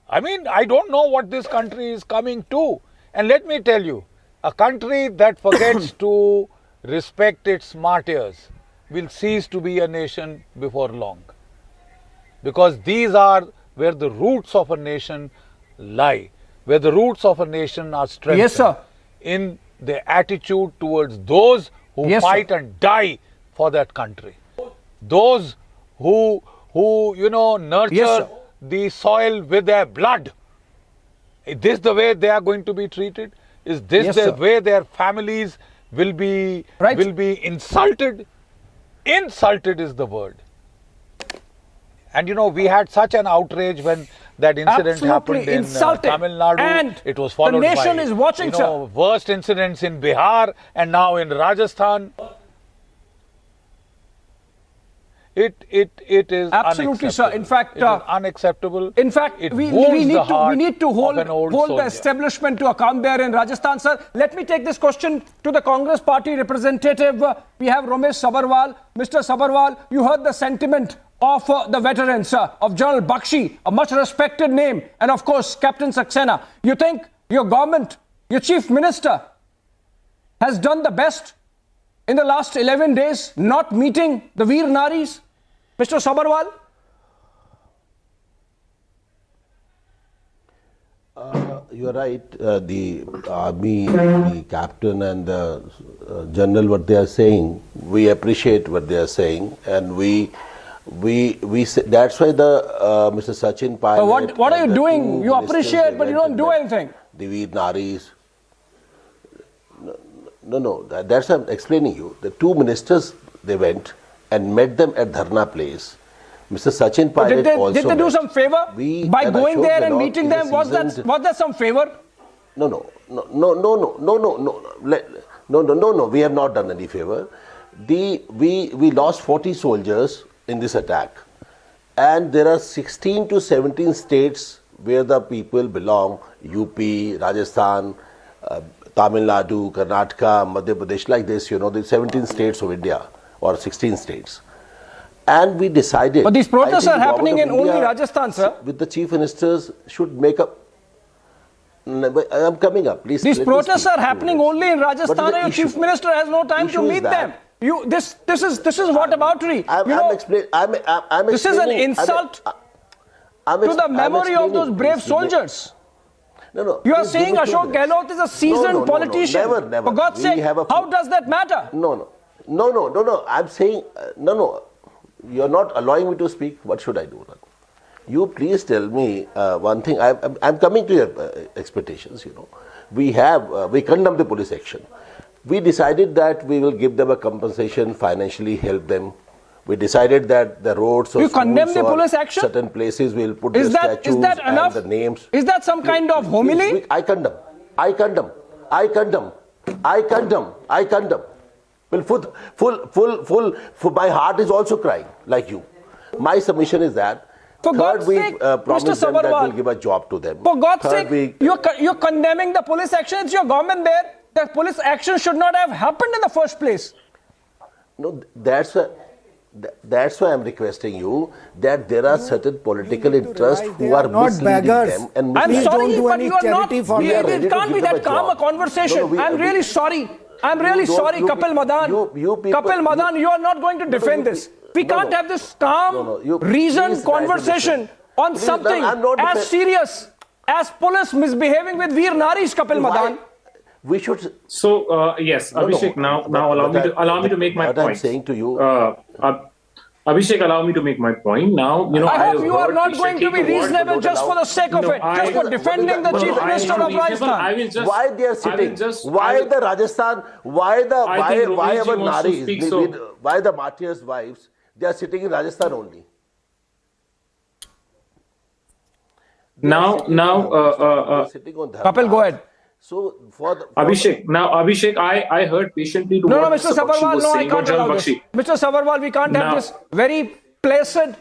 I mean, I don't know what this country is coming to. And let me tell you, a country that forgets to respect its martyrs will cease to be a nation before long. Because these are where the roots of a nation lie, where the roots of a nation are strengthened in the attitude towards those who fight and die for that country. Those who you know, nurture the soil with their blood. Is this the way they are going to be treated? Is this the way their families will be insulted? Insulted is the word. And you know, we had such an outrage when that incident happened in Tamil Nadu. And it was followed by, you know, worst incidents in Bihar and now in Rajasthan. It is absolutely, sir. In fact, it is unacceptable. In fact, we need to hold the establishment to account there in Rajasthan, sir. Let me take this question to the Congress party representative. We have Ramesh Sabarwal. Mr. Sabarwal, you heard the sentiment of the veterans, of General Bakshi, a much respected name, and of course, Captain Saxena. You think your government, your Chief Minister, has done the best in the last 11 days, not meeting the Veer Naris? Mr. Sabharwal? You are right. The army, the captain and the general, what they are saying, we appreciate what they are saying, and we say, that's why the Mr. Sachin Pilot. What are you doing? You appreciate, but you don't do anything. The Veer Naris. No. That's what I'm explaining you. The two ministers, they went and met them at Dharna place. Mr. Sachin Pilot also. Did they do some favor by going there and meeting them? Was that some favor? No. We have not done any favor. We lost 40 soldiers in this attack, and there are 16 to 17 states where the people belong. UP, Rajasthan, Tamil Nadu, Karnataka, Madhya Pradesh, like this. The 17 states of India or 16 states. And we decided. But these protests are happening in only Rajasthan, sir. With the chief ministers should make up. I'm coming up. Please. These protests are happening only in Rajasthan, and your chief minister has no time to meet them. This is whataboutery. This is an insult to the memory of those brave soldiers. No. You are saying Ashok Gehlot is a seasoned politician. Never. For God's sake, how does that matter? No. I'm saying no. You're not allowing me to speak. What should I do? You please tell me one thing. I'm coming to your expectations. We condemn the police action. We decided that we will give them a compensation, financially help them. We decided that the roads or you condemn the police action? Certain places we will put the statues is that enough? And the names. Is that some kind of homily? I condemn. Well, my heart is also crying, like you. My submission is that. For God's sake, Mr. Sabharwal, we'll give a job to them. For God's sake, you're condemning the police action. It's your government there. The police action should not have happened in the first place. No, that's why I'm requesting you that there are certain political interests who are misleading them. And I'm sorry, but you are not. It can't be that calm a conversation. I'm really sorry. Kapil Madan. Kapil Madan, you are not going to defend this. We can't have this calm, reasoned conversation on something as serious as police misbehaving with Veer Naris, Kapil Madan. We should. So yes, Abhishek. Now allow me to make my point. What I'm saying to you. Abhishek, allow me to make my point. Now, I hope you are not going to be reasonable just for the sake of it, just for defending the Chief Minister of Rajasthan. Why they are sitting? Why the Rajasthan? Why our Naris? Why the martyrs' wives? They are sitting in Rajasthan only. Now, Kapil, go ahead. So for Abhishek, I heard patiently to what Mr. Sabharwal, no, I can't allow this. Mr. Sabharwal, we can't have this very placid,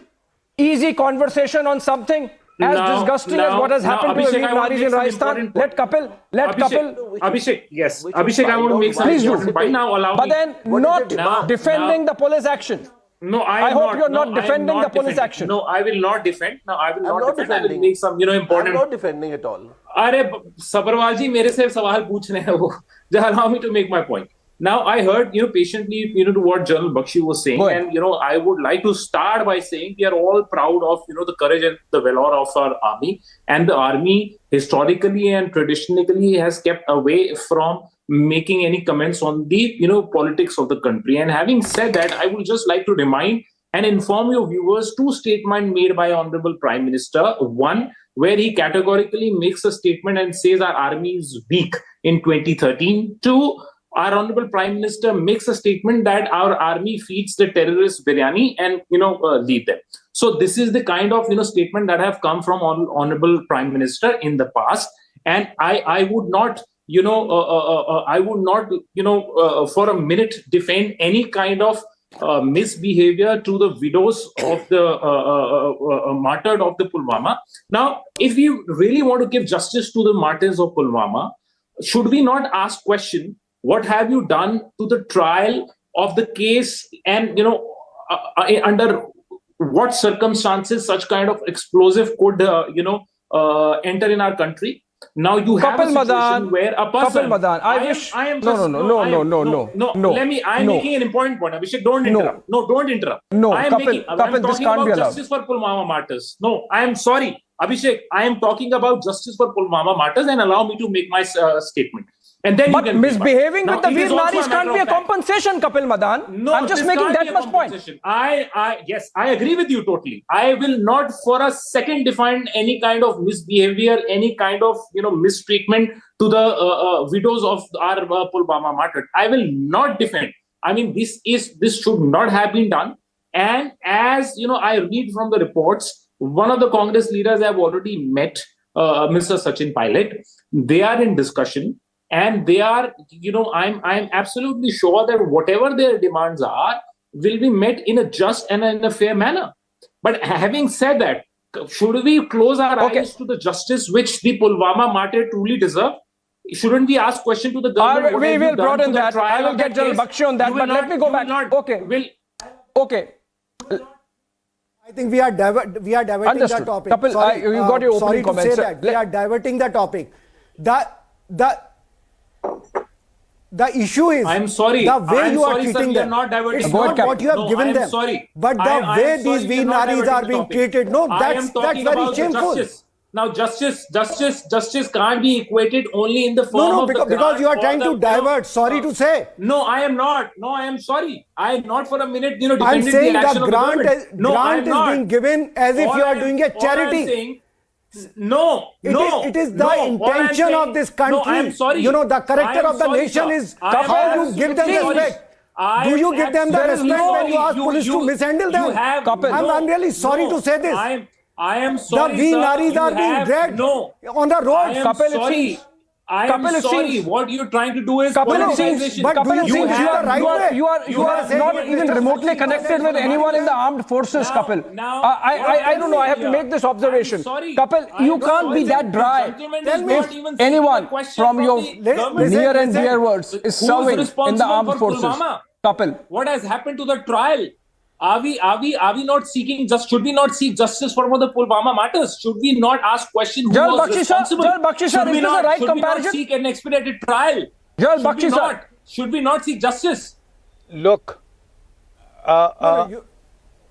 easy conversation on something as disgusting as what has happened to the Veer Naris in Rajasthan. Let Kapil. Abhishek, yes. Abhishek, I want to make some important point. Now allow me. But then not defending the police action. No, I hope you're not defending the police action. No, I will not defend. No, I will not defend. I will make some, important. I'm not defending at all. अरे Sabharwal ji मेरे से सवाल पूछ रहे हैं वो. Just allow me to make my point. Now I heard, patiently, to what General Bakshi was saying, and I would like to start by saying we are all proud of, the courage and the valor of our army, and the army historically and traditionally has kept away from making any comments on the, politics of the country. And having said that, I would just like to remind and inform your viewers two statements made by Honorable Prime Minister. One, where he categorically makes a statement and says our army is weak in 2013. Two, our Honorable Prime Minister makes a statement that our army feeds the terrorists biryani and, lead them. So this is the kind of, statement that have come from Honorable Prime Minister in the past. And I would not, for a minute defend any kind of misbehavior to the widows of the martyred of the Pulwama. Now, if we really want to give justice to the martyrs of Pulwama, should we not ask question, what have you done to the trial of the case, and under what circumstances such kind of explosive could enter in our country? Now you have Kapil a situation Madan, where a person. Kapil Madan, I wish. No. Let me. I am making an important point. Abhishek, don't interrupt. No, don't interrupt. No, I am Kapil, I'm this talking can't be about allowed. justice for Pulwama martyrs. No, I am sorry, Abhishek. I am talking about justice for Pulwama martyrs, and allow me to make my statement. And then But you can misbehaving with the it Veer is also Naris a can't matter be a of fact. compensation, Kapil Madan. No, I'm just this making can't that be a much point. compensation. Yes, I agree with you totally. I will not for a second define any kind of misbehavior, any kind of mistreatment to the widows of our Pulwama martyrs. I will not defend. I mean, this should not have been done. And as I read from the reports, one of the Congress leaders have already met Mr. Sachin Pilot. They are in discussion. And they are, I'm absolutely sure that whatever their demands are will be met in a just and in a fair manner. But having said that, should we close our eyes to the justice which the Pulwama martyr truly deserve? Shouldn't we ask question to the government? We will broaden that. I will get General Bakshi on that. But let me go back. Okay. I think we are diverting the topic. Kapil, sorry, you got your opening comments. Sorry to say that. We are diverting the topic. The issue is, I'm sorry. the way I'm you are sorry, treating sir, them. not It's not what you have given them. Sorry. But the way these Veer Naris are being treated, that's very shameful. Now, justice can't be equated only in the form of because you are trying to divert. Sorry to say. No, I am not. No, I am sorry. I am not for a minute, defended I'm saying the election the of the government. grant is being given as if you are doing a charity. It is the intention of this country. No, I am sorry. The character of the nation is how you give them respect. Do you give them the respect when you ask police to mishandle them? I'm really sorry to say this. I am sorry. The Veer Naris are being dragged on the road. I am sorry. What you're trying to do is politicization. But do you think you are not even remotely connected with anyone in the armed forces, Kapil. I don't know. I have to make this observation. Kapil, you can't be that dry. If anyone from your near and dear words is serving in the armed forces, Kapil. What has happened to the trial? Are we not seeking should we not seek justice for the Pulwama martyrs? Should we not ask questions who was responsible? Should we not seek an expedited trial? Should we not seek justice? Look,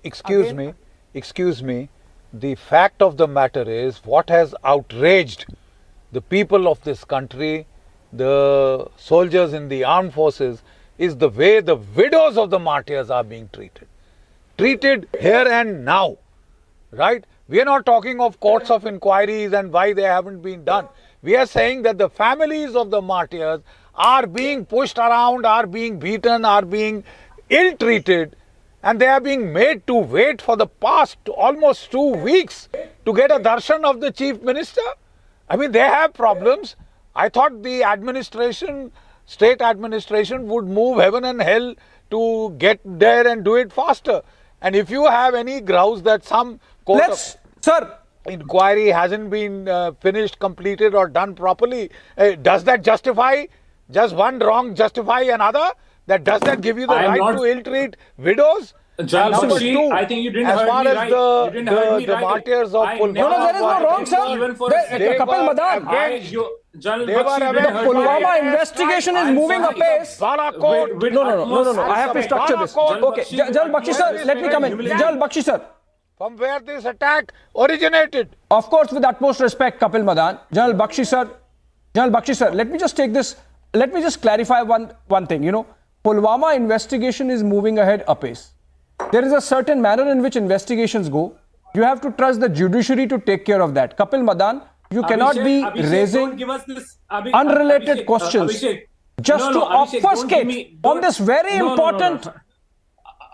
excuse me. The fact of the matter is, what has outraged the people of this country, the soldiers in the armed forces, is the way the widows of the martyrs are being treated here and now, right? We are not talking of courts of inquiries and why they haven't been done. We are saying that the families of the martyrs are being pushed around, are being beaten, are being ill-treated, and they are being made to wait for the past almost 2 weeks to get a darshan of the chief minister. I mean, they have problems. I thought the administration, state administration, would move heaven and hell to get there and do it faster. And if you have any grouse that some court inquiry hasn't been finished, completed or done properly, does that justify, just one wrong justify another? Does that give you the right to ill-treat widows? Number two, I think you didn't as heard far me as right. the martyrs of Pulwama. No, there is no wrong, sir. Kapil Madan. The Pulwama investigation is moving apace. No. I have to structure this. Okay, General Bakshi sir, let me come in. General Bakshi sir. From where this attack originated? Of course, with utmost respect, Kapil Madan. General Bakshi sir, let me just take this. Let me just clarify one thing. Pulwama investigation is moving ahead apace. There is a certain manner in which investigations go. You have to trust the judiciary to take care of that. Kapil Madan, you cannot be raising unrelated questions just to obfuscate on this very important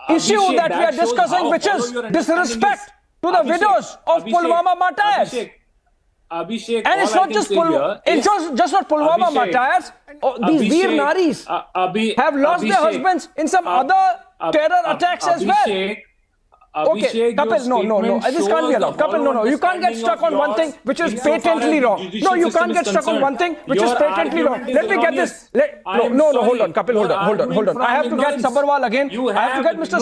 issue that we are discussing, which is disrespect to the widows of Pulwama martyrs. And it's not just not Pulwama martyrs. These Veer Naris have lost their husbands in some other terror attacks as well. Okay, Kapil, no, this can't be allowed. Kapil, no, you can't get stuck on one thing which is patently wrong. No, you can't get stuck on one thing which is patently wrong. Let me get this. No, hold on, Kapil, hold on. I have to get Sabharwal again. I have to get Mr.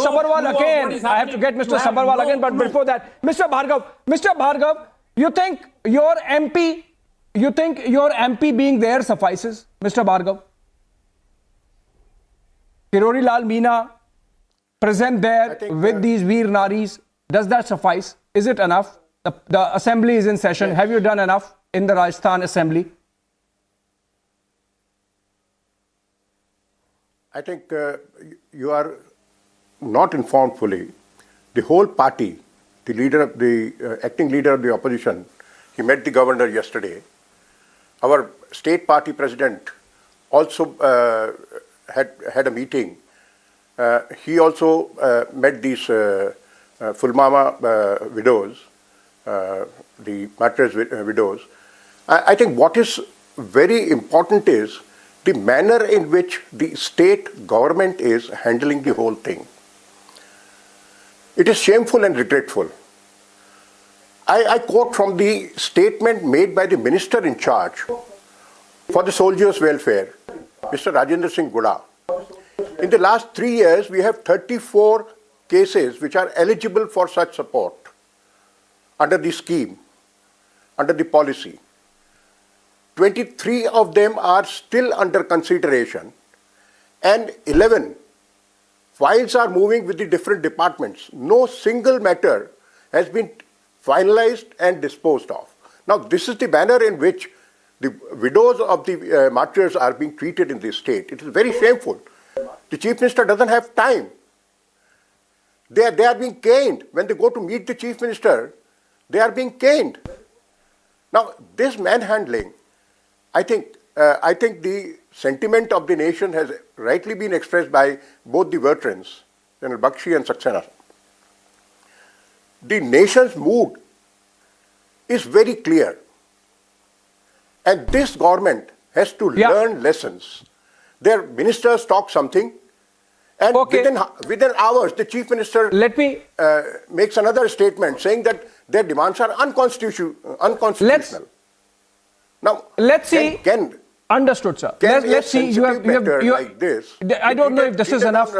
Sabharwal again. But before that, Mr. Bhargav, you think your MP you think your MP being there suffices, Mr. Bhargav? Kirori Lal Meena present there with these Veer Naris. Does that suffice? Is it enough? The assembly is in session. Yes. Have you done enough in the Rajasthan assembly? I think you are not informed fully. The whole party, the leader of the acting leader of the opposition, he met the governor yesterday. Our state party president also had a meeting. He also met these Fulmama widows, the martyrs widows. I think what is very important is the manner in which the state government is handling the whole thing. It is shameful and regretful. I quote from the statement made by the minister in charge for the soldiers' welfare, Mr. Rajendra Singh Guda. In the last 3 years, we have 34 cases which are eligible for such support under the scheme, under the policy. 23 of them are still under consideration, and 11 files are moving with the different departments. No single matter has been finalized and disposed of. Now, this is the manner in which the widows of the martyrs are being treated in this state. It is very shameful. The Chief Minister doesn't have time. They are being caned. When they go to meet the Chief Minister, they are being caned. Now, this manhandling, I think the sentiment of the nation has rightly been expressed by both the veterans, General Bakshi and Saxena. The nation's mood is very clear, and this government has to learn lessons. Their ministers talk something, and within hours, the Chief Minister makes another statement saying that their demands are unconstitutional. Now, let's see. Understood, sir. Let's see. You have like this. I don't know if this is enough.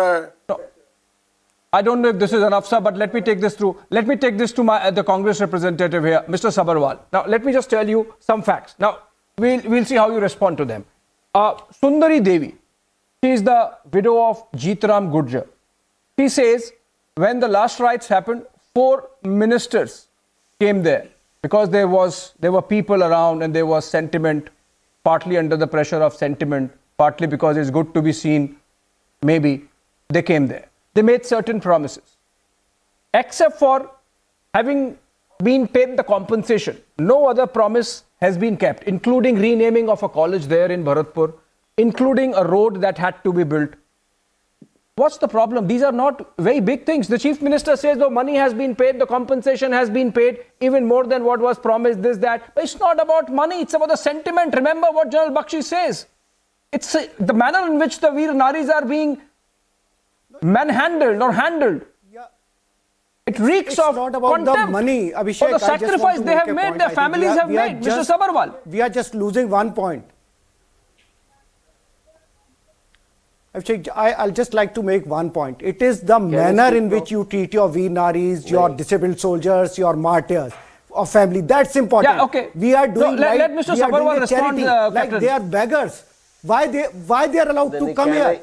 I don't know if this is enough, sir. But let me take this through. Let me take this to the Congress representative here, Mr. Sabharwal. Now, let me just tell you some facts. Now, we'll see how you respond to them. Sundari Devi, she is the widow of Jeetram Gurjar. She says when the last riots happened, 4 ministers came there because there were people around and there was sentiment, partly under the pressure of sentiment, partly because it's good to be seen. Maybe they came there. They made certain promises. Except for having been paid the compensation, no other promise has been kept, including renaming of a college there in Bharatpur, including a road that had to be built. What's the problem? These are not very big things. The Chief Minister says the money has been paid, the compensation has been paid, even more than what was promised, this, that. But it's not about money, it's about the sentiment. Remember what General Bakshi says. It's the manner in which the Veer Naris are being manhandled or handled. It reeks of not about contempt the money, Abhishek. for the sacrifice they have made, their families have made. Mr. Sabharwal. We are just losing one point. Abhishek, I'll just like to make one point. It is the manner in which you treat your Veer Naris, your disabled soldiers, your martyrs, or family. That's important. Yeah, okay. We are doing let Mr. Sabharwal respond. Like they are beggars. Why they are allowed to come here?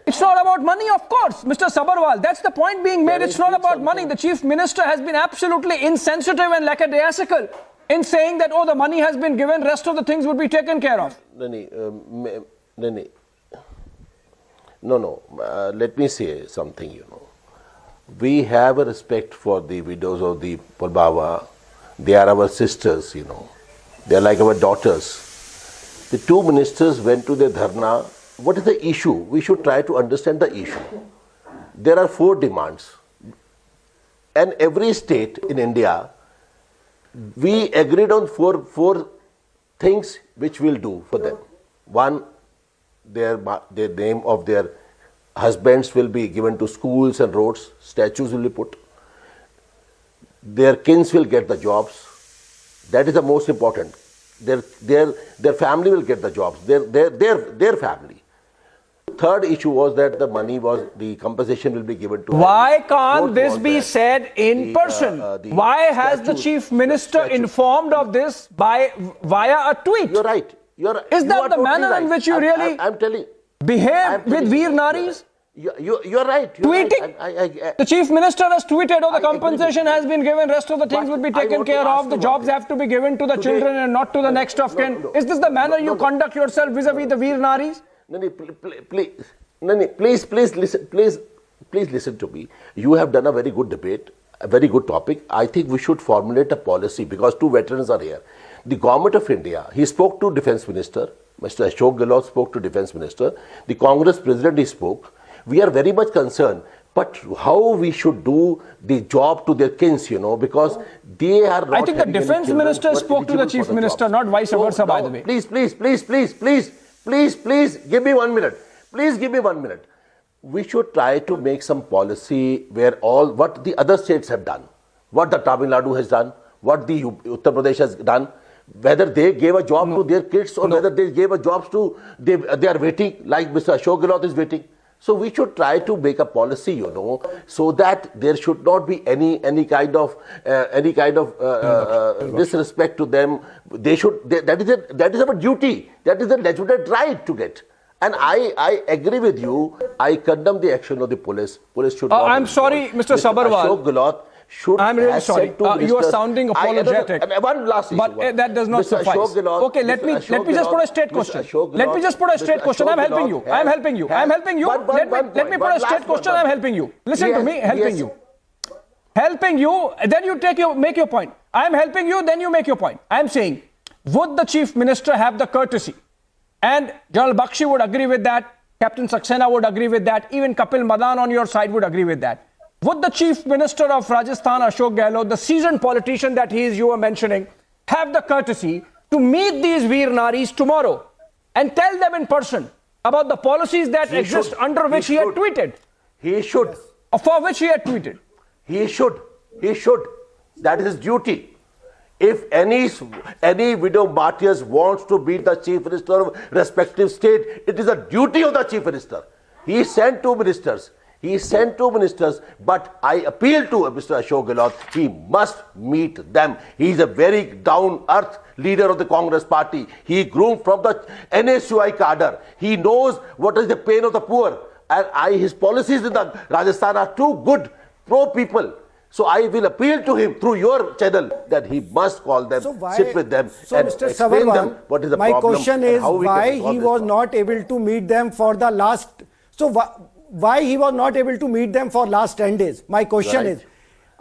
It's not about money, of course, Mr. Sabharwal. That's the point being made. It's not about money. The Chief Minister has been absolutely insensitive and lackadaisical in saying that, oh, the money has been given, rest of the things would be taken care of. No. Let me say something, We have a respect for the widows of the Pulbava. They are our sisters, They are like our daughters. The 2 ministers went to the dharna. What is the issue? We should try to understand the issue. There are 4 demands. And every state in India, we agreed on four things which we'll do for them. One, their name of their husbands will be given to schools and roads, statues will be put. Their kins will get the jobs. That is the most important. Their family will get the jobs. Their family. third issue was that the compensation will be given to. Why can't this be said in person? Why has the chief minister informed of this via a tweet? You're right. Is that the manner in which you really behave with Veer Naris? You're right. Tweeting. The chief minister has tweeted, the compensation has been given, rest of the things will be taken care of, the jobs have to be given to the children and not to the next of kin. Is this the manner you conduct yourself vis-a-vis the Veer Naris? Please listen to me. You have done a very good debate, a very good topic. I think we should formulate a policy because two veterans are here. The government of India, he spoke to Defence Minister, Mr. Ashok Gehlot spoke to Defence Minister, the Congress President he spoke. We are very much concerned, but how we should do the job to their kins, because they are not. I think the Defence Minister spoke to the Chief Minister, not vice versa, by the way. Please, give me 1 minute. Please give me 1 minute. We should try to make some policy where what the other states have done, what the Tamil Nadu has done, what the Uttar Pradesh has done, whether they gave a job to their kids or whether they gave a jobs to, they are waiting, like Mr. Ashok Gehlot is waiting. So we should try to make a policy, so that there should not be any kind of disrespect to them. That is our duty. That is a legitimate right to get. And I agree with you. I condemn the action of the police. Police should. I'm sorry, Mr. Sabharwal. Ashok Gehlot should. I'm really sorry. You are sounding apologetic. One last issue. But that does not suffice. Okay, let me just put a straight question. Let me just put a straight question. I'm helping you. I'm helping you. I'm helping you. Let me put a straight question. I'm helping you. Listen to me. Helping you. Helping you. Then you make your point. I'm helping you. Then you make your point. I'm saying, would the Chief Minister have the courtesy? And General Bakshi would agree with that. Captain Saxena would agree with that. Even Kapil Madan on your side would agree with that. Would the Chief Minister of Rajasthan, Ashok Gehlot, the seasoned politician that you were mentioning, have the courtesy to meet these Veer Naris tomorrow and tell them in person about the policies that exist under which he had tweeted? He should. For which he had tweeted? He should. That is his duty. If any widow martyrs wants to meet the Chief Minister of respective state, it is a duty of the Chief Minister. He sent two ministers. But I appeal to Mr. Ashok Gehlot, he must meet them. He is a very down-earth leader of the Congress party. He grew from the NSUI cadre. He knows what is the pain of the poor. And his policies in the Rajasthan are too good, pro-people. So I will appeal to him through your channel that he must call them, sit with them and Mr. explain them what is the problem. My question is why he was not able to meet them for the last... Why he was not able to meet them for last 10 days? My question is,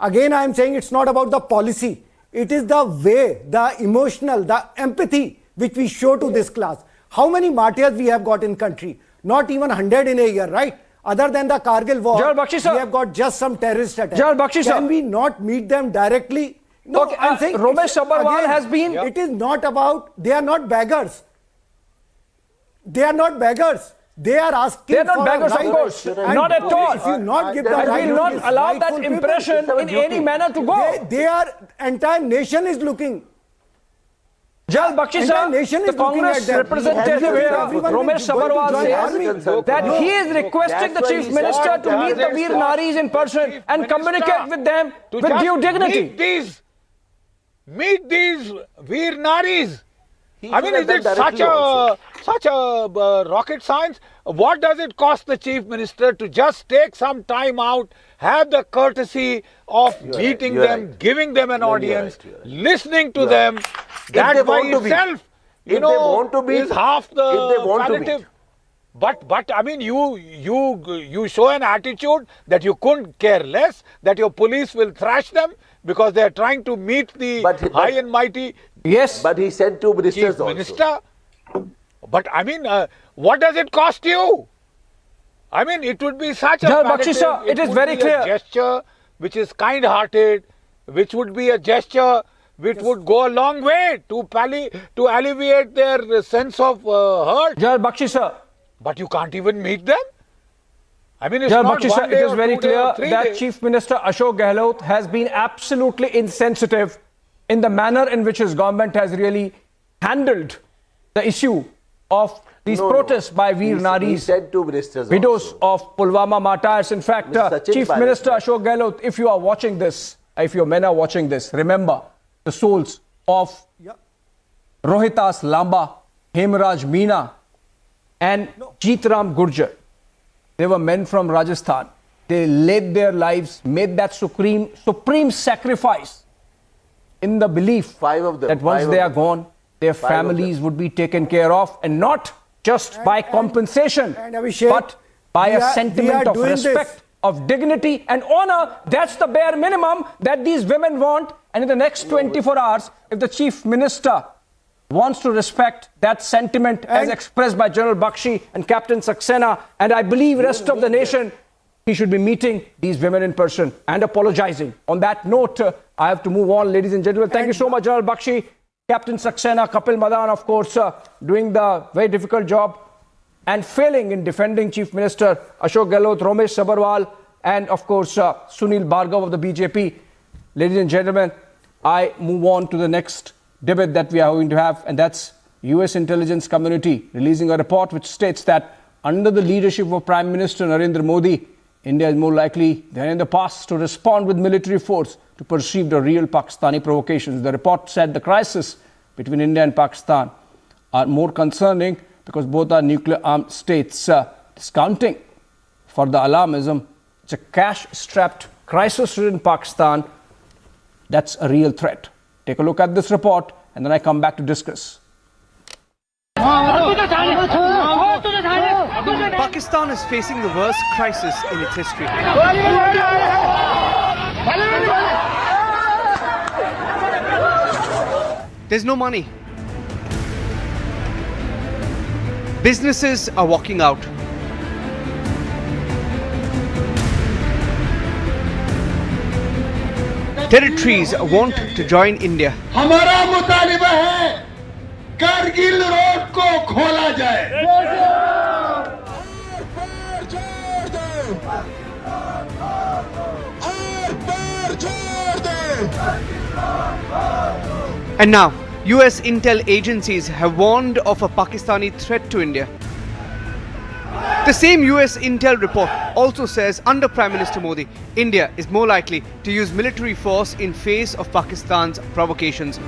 again I am saying it's not about the policy. It is the way, the emotional, the empathy which we show to this class. How many martyrs we have got in country? Not even 100 in a year, right? Other than the Kargil war, we have got just some terrorist attacks. Can we not meet them directly? No, okay, I'm saying Romesh Sabharwal has been... It is not about... They are not beggars. They are not beggars. They are asking. They are not beggars, of course. Not at all. If you not give them I will not allow that impression in any manner to go. They are, entire nation is looking. Jal Bakshi sir, the Congress representative here, Romesh Sabharwal, says that he is requesting the Chief Minister to meet the Veer Naris in person and communicate with them with due dignity. Meet these Veer Naris. I mean, is it such a rocket science? What does it cost the Chief Minister to just take some time out, have the courtesy of meeting them, giving them an audience, listening to them? That by itself, is half the palliative. But I mean, you show an attitude that you couldn't care less, that your police will thrash them because they are trying to meet the high and mighty. Yes, but he sent two ministers Chief Minister. But I mean, what does it cost you? I mean, it would be such a Bakshi sir, it is very clear. A gesture which is kind-hearted, which would be a gesture which would go a long way to alleviate their sense of hurt. Bakshi sir. But you can't even meet them. I mean, it's not Bakshi sir, one day it is very clear that days. Chief Minister Ashok Gehlot has been absolutely insensitive in the manner in which his government has really handled the issue of these protests by Veer Naris, said to ministers widows of Pulwama martyrs. In fact, Chief Bharat, Minister Ashok Gehlot, if you are watching this, if your men are watching this, remember the souls of Rohitas Lamba, Hemaraj Meena and Jeetram Gurjar. They were men from Rajasthan. They laid their lives, made that supreme sacrifice in the belief that once they are gone, their families would be taken care of, and not just by compensation, but by a sentiment of respect, of dignity and honor. That's the bare minimum that these women want. And in the next 24 hours, if the Chief Minister wants to respect that sentiment as expressed by General Bakshi and Captain Saxena, and I believe rest of the nation, he should be meeting these women in person and apologizing. On that note, I have to move on, ladies and gentlemen. Thank you so much, General Bakshi, Captain Saxena, Kapil Madan, of course, doing the very difficult job and failing in defending Chief Minister Ashok Gehlot, Ramesh Sabharwal, and of course, Sunil Bhargav of the BJP. Ladies and gentlemen, I move on to the next debate that we are going to have, and that's US intelligence community releasing a report which states that under the leadership of Prime Minister Narendra Modi, India is more likely than in the past to respond with military force to perceived or real Pakistani provocations. The report said the crisis between India and Pakistan are more concerning because both are nuclear-armed states. Discounting for the alarmism, it's a cash-strapped crisis-ridden Pakistan that's a real threat. Take a look at this report, and then I come back to discuss. Pakistan is facing the worst crisis in its history. There's no money. Businesses are walking out. Territories want to join India. हमारा मुतालिबा है Kargil road को खोला जाए। And now, US intel agencies have warned of a Pakistani threat to India. The same US intel report also says under Prime Minister Modi, India is more likely to use military force in face of Pakistan's provocations.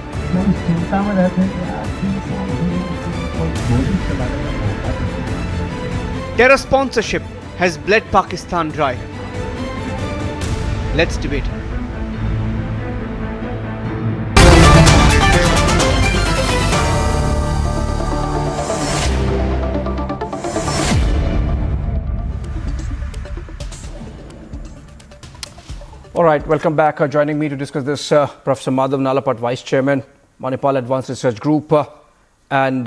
Terror sponsorship has bled Pakistan dry. Let's debate. All right, welcome back. Joining me to discuss this, Professor Madhav Nalapat, Vice Chairman, Manipal Advanced Research Group, and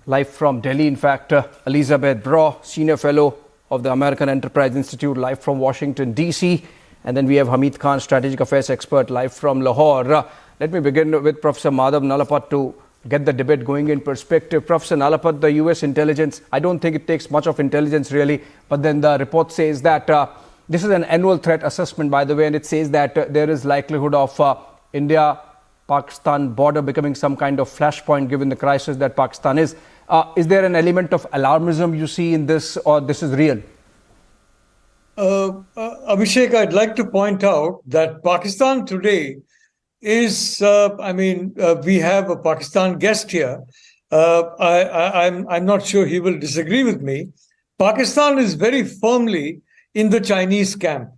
live from Delhi, in fact, Elizabeth Braw, Senior Fellow of the American Enterprise Institute, live from Washington, D.C. And then we have Hamid Khan, Strategic Affairs Expert, live from Lahore. Let me begin with Professor Madhav Nalapat to get the debate going in perspective. Professor Nalapat, the US intelligence, I don't think it takes much of intelligence really, but then the report says that this is an annual threat assessment, by the way, and it says that there is likelihood of India-Pakistan border becoming some kind of flashpoint given the crisis that Pakistan is. Is there an element of alarmism you see in this, or this is real? Abhishek, I'd like to point out that Pakistan today is, we have a Pakistan guest here. I'm not sure he will disagree with me. Pakistan is very firmly in the Chinese camp.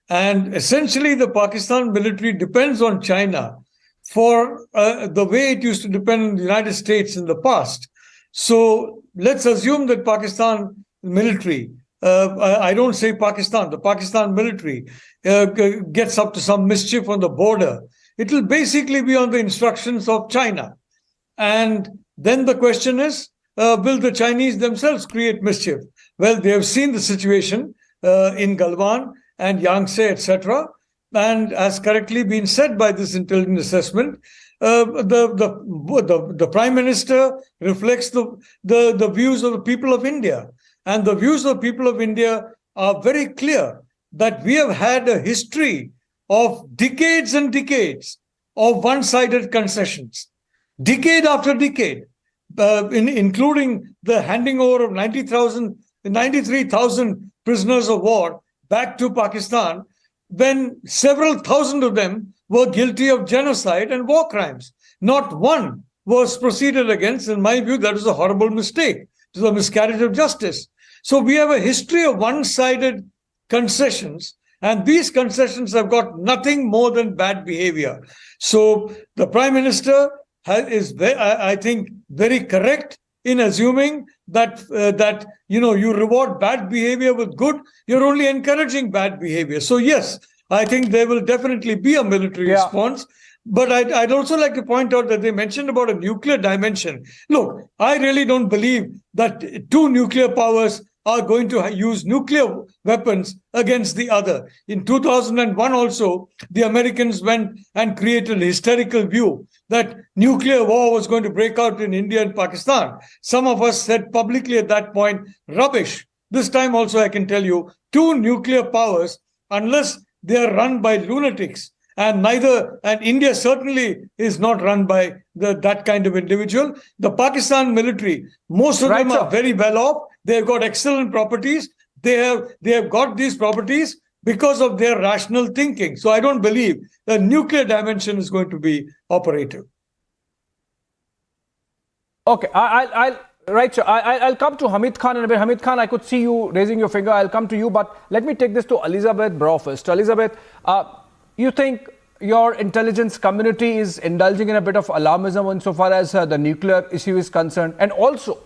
And essentially, the Pakistan military depends on China for the way it used to depend on the United States in the past. So let's assume that Pakistan military, I don't say Pakistan, the Pakistan military gets up to some mischief on the border. It will basically be on the instructions of China. And then the question is, will the Chinese themselves create mischief? Well, they have seen the situation in Galwan and Yangtze, etc. And as correctly been said by this intelligence assessment, the Prime Minister reflects the views of the people of India. And the views of the people of India are very clear that we have had a history of decades and decades of one-sided concessions. Decade after decade, including the handing over of 93,000 prisoners of war back to Pakistan, when several thousand of them were guilty of genocide and war crimes. Not one was proceeded against. In my view, that was a horrible mistake. It was a miscarriage of justice. So we have a history of one-sided concessions, and these concessions have got nothing more than bad behavior. So the Prime Minister is, I think, very correct in assuming that you reward bad behavior with good. You're only encouraging bad behavior. So yes, I think there will definitely be a military response. But I'd also like to point out that they mentioned about a nuclear dimension. Look, I really don't believe that two nuclear powers are going to use nuclear weapons against the other. In 2001 also, the Americans went and created a hysterical view that nuclear war was going to break out in India and Pakistan. Some of us said publicly at that point, rubbish. This time also I can tell you, two nuclear powers, unless they are run by lunatics, and India certainly is not run by that kind of individual. The Pakistan military, most of them are very well off. They've got excellent properties. They have got these properties because of their rational thinking. So I don't believe the nuclear dimension is going to be operative. Okay, I'll come to Hamid Khan in a bit. Hamid Khan, I could see you raising your finger. I'll come to you, but let me take this to Elizabeth Brough first. Elizabeth, you think your intelligence community is indulging in a bit of alarmism insofar as the nuclear issue is concerned? And also,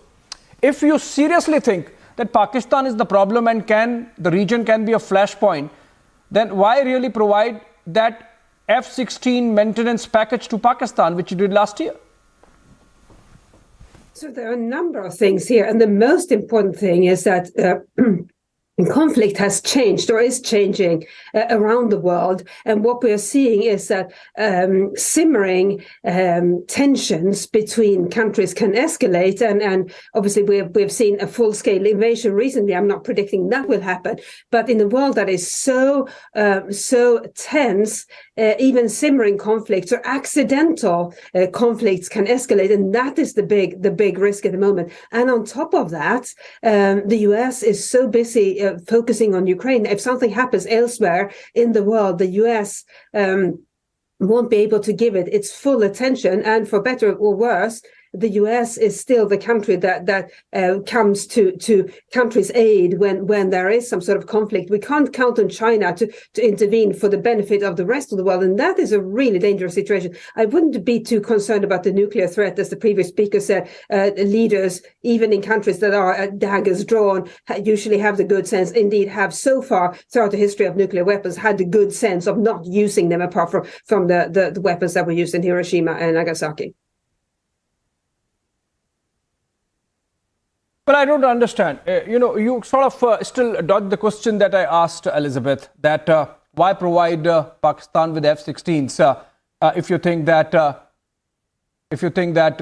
if you seriously think that Pakistan is the problem and the region can be a flashpoint, then why really provide that F-16 maintenance package to Pakistan, which you did last year? So there are a number of things here. And the most important thing is that conflict has changed or is changing around the world. And what we are seeing is that simmering tensions between countries can escalate. And obviously we've seen a full-scale invasion recently. I'm not predicting that will happen. But in a world that is so tense, even simmering conflicts or accidental conflicts can escalate. And that is the big risk at the moment. And on top of that, the US is so busy focusing on Ukraine. If something happens elsewhere in the world, the US won't be able to give it its full attention. And for better or worse, the US is still the country that comes to countries' aid when there is some sort of conflict. We can't count on China to intervene for the benefit of the rest of the world. And that is a really dangerous situation. I wouldn't be too concerned about the nuclear threat, as the previous speaker said. Leaders, even in countries that are daggers drawn, usually have the good sense, indeed have so far throughout the history of nuclear weapons, had the good sense of not using them apart from the weapons that were used in Hiroshima and Nagasaki. But I don't understand. You sort of still dodge the question that I asked Elizabeth, that why provide Pakistan with F-16s if you think that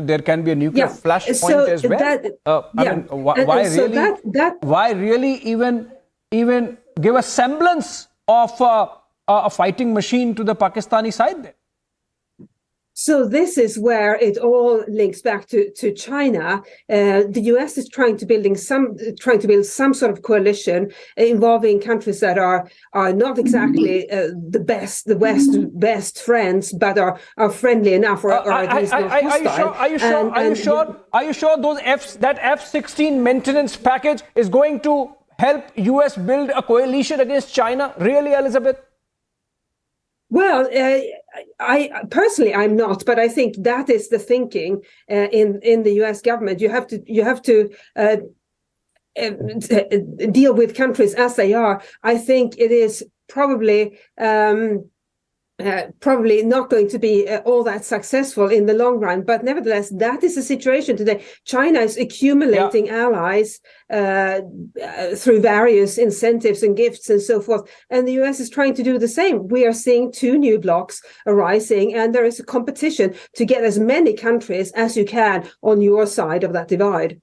there can be a nuclear flashpoint as well. Why really even give a semblance of a fighting machine to the Pakistani side then? So this is where it all links back to China. The US is trying to build some sort of coalition involving countries that are not exactly the West's best friends, but are friendly enough or at least not hostile. Are you sure that F-16 maintenance package is going to help US build a coalition against China? Really, Elizabeth? Well, I'm not, but I think that is the thinking in the U.S. government. You have to deal with countries as they are. I think it is probably not going to be all that successful in the long run. But nevertheless, that is the situation today. China is accumulating allies through various incentives and gifts and so forth. And the US is trying to do the same. We are seeing two new blocs arising, and there is a competition to get as many countries as you can on your side of that divide.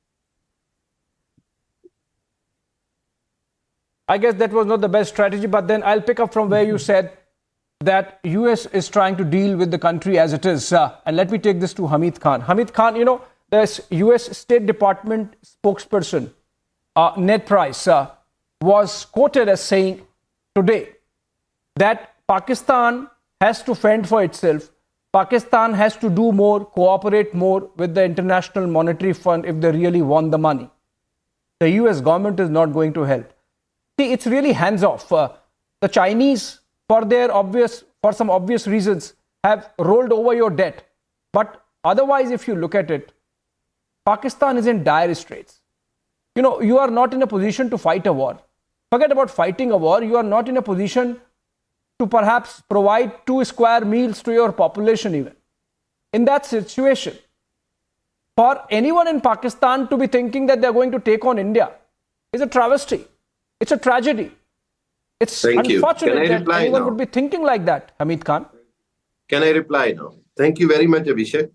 I guess that was not the best strategy, but then I'll pick up from where you said that US is trying to deal with the country as it is. And let me take this to Hamid Khan. Hamid Khan, this US State Department spokesperson, Ned Price, was quoted as saying today that Pakistan has to fend for itself. Pakistan has to do more, cooperate more with the International Monetary Fund if they really want the money. The US government is not going to help. See, it's really hands-off. The Chinese, for some obvious reasons, have rolled over your debt. But otherwise, if you look at it, Pakistan is in dire straits. You know, you are not in a position to fight a war. Forget about fighting a war. You are not in a position to perhaps provide 2 square meals to your population even. In that situation, for anyone in Pakistan to be thinking that they're going to take on India is a travesty. It's a tragedy. It's unfortunate that anyone would be thinking like that, Hamid Khan. Can I reply now? Thank you very much, Abhishek.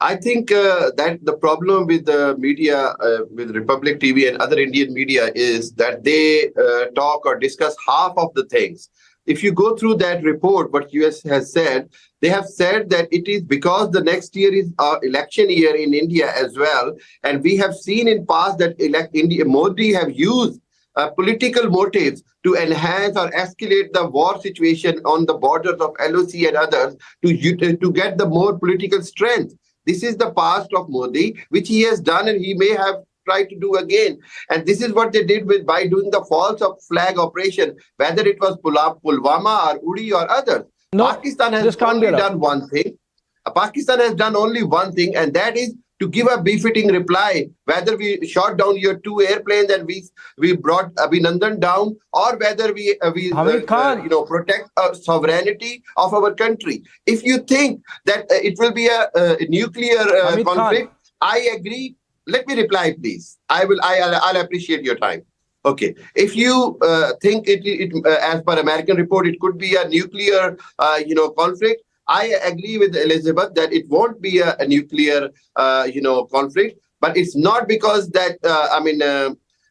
I think that the problem with the media, with Republic TV and other Indian media is that they talk or discuss half of the things. If you go through that report, what US has said, they have said that it is because the next year is election year in India as well. And we have seen in past that Modi have used political motives to enhance or escalate the war situation on the borders of LOC and others to get the more political strength. This is the past of Modi, which he has done and he may have tried to do again. And this is what they did by doing the false flag operation, whether it was Pulwama or Uri or others. No, Pakistan has only done one thing. Pakistan has done only one thing, and that is to give a befitting reply, whether we shot down your 2 airplanes and we brought Abhinandan down, or whether we protect sovereignty of our country. If you think that it will be a nuclear conflict, I agree. Let me reply, please. I'll appreciate your time. Okay. If you think it as per American report, it could be a nuclear, conflict. I agree with Elizabeth that it won't be a nuclear, conflict, but it's not because that,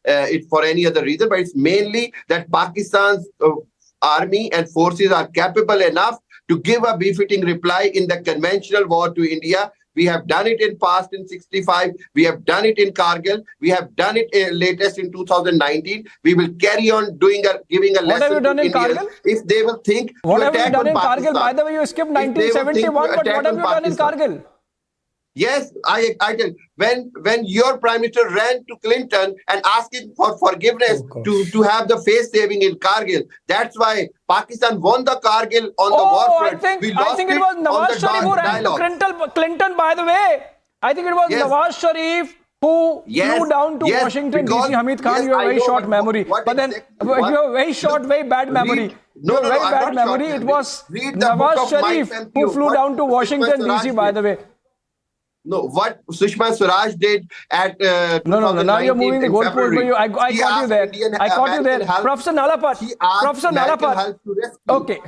it's for any other reason, but it's mainly that Pakistan's army and forces are capable enough to give a befitting reply in the conventional war to India. We have done it in past in 65. We have done it in Kargil. We have done it latest in 2019. We will carry on giving a lesson. What have you done in Kargil? If they will think. What have you done in Kargil? By the way, you skipped 1971, but what have you done in Kargil? Yes, I tell. When your prime minister ran to Clinton and asking for forgiveness to have the face saving in Kargil, that's why Pakistan won the Kargil on the war front. I think it was Nawaz Sharif who ran to Clinton, by the way. I think it was Nawaz Sharif who flew down to Washington DC. Hamid Khan, you have a very short memory. But then you have a very short, very bad memory. Very bad memory. It was Nawaz Sharif who flew down to Washington DC, by the way. No, what Sushma Swaraj did at No, now you're moving the goalpost. I caught you there. I caught you there. Professor Nalapat. Okay.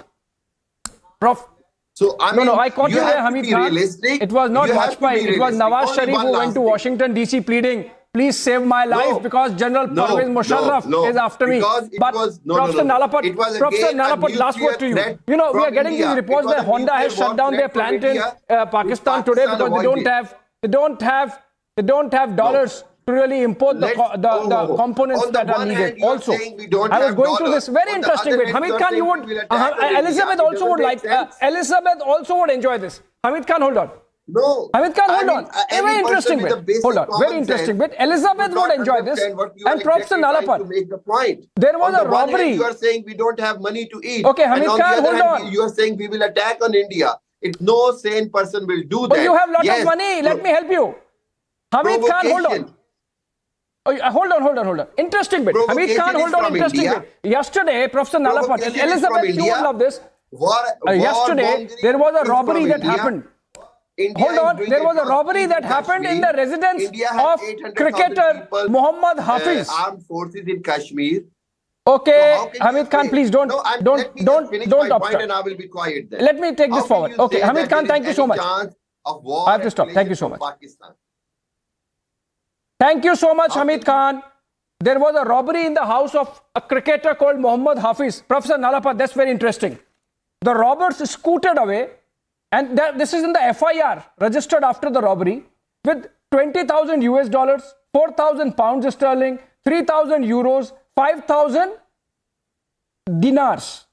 Prof. So, I caught you there, Hamid Khan. It was not Vajpayee. It was Nawaz Sharif who went to Washington DC pleading, please save my life because General Pervez Musharraf is after me. But Professor Nalapat, last word to you. We are getting these reports that Honda has shut down their plant in Pakistan today because they don't have dollars to really import the components that are needed. Also, I was going through this very interesting bit. Hamid Khan, you would, Elizabeth also would like, Elizabeth also would enjoy this. Hamid Khan, hold on. No. Hamid Khan, hold on. A very interesting bit. Hold on. Very interesting bit. Elizabeth would enjoy this. And Professor Nalapat. There was a robbery. You are saying we don't have money to eat. Okay, Hamid Khan, hold on. You are saying we will attack on India. No sane person will do that. But you have a lot of money. Let me help you. Hamid Khan, hold on. Hold on. Interesting bit. Hamid Khan, hold on. Interesting bit. Yesterday, Professor Nalapat and Elizabeth, you would love this. Yesterday, there was a robbery that happened. Hold on, there was a robbery that happened in the residence of cricketer Mohammad Hafiz. Armed forces in Kashmir. Okay, Hamid Khan, please don't obstruct. And I will be quiet then. Let me take this forward. Okay, Hamid Khan, thank you so much. I have to stop. Thank you so much. Thank you so much, Hamid Khan. There was a robbery in the house of a cricketer called Mohammad Hafiz. Professor Nalapat, that's very interesting. The robbers scooted away, and this is in the FIR registered after the robbery, with 20,000 US dollars, 4,000 pounds sterling, 3,000 euros, 5,000 dinars.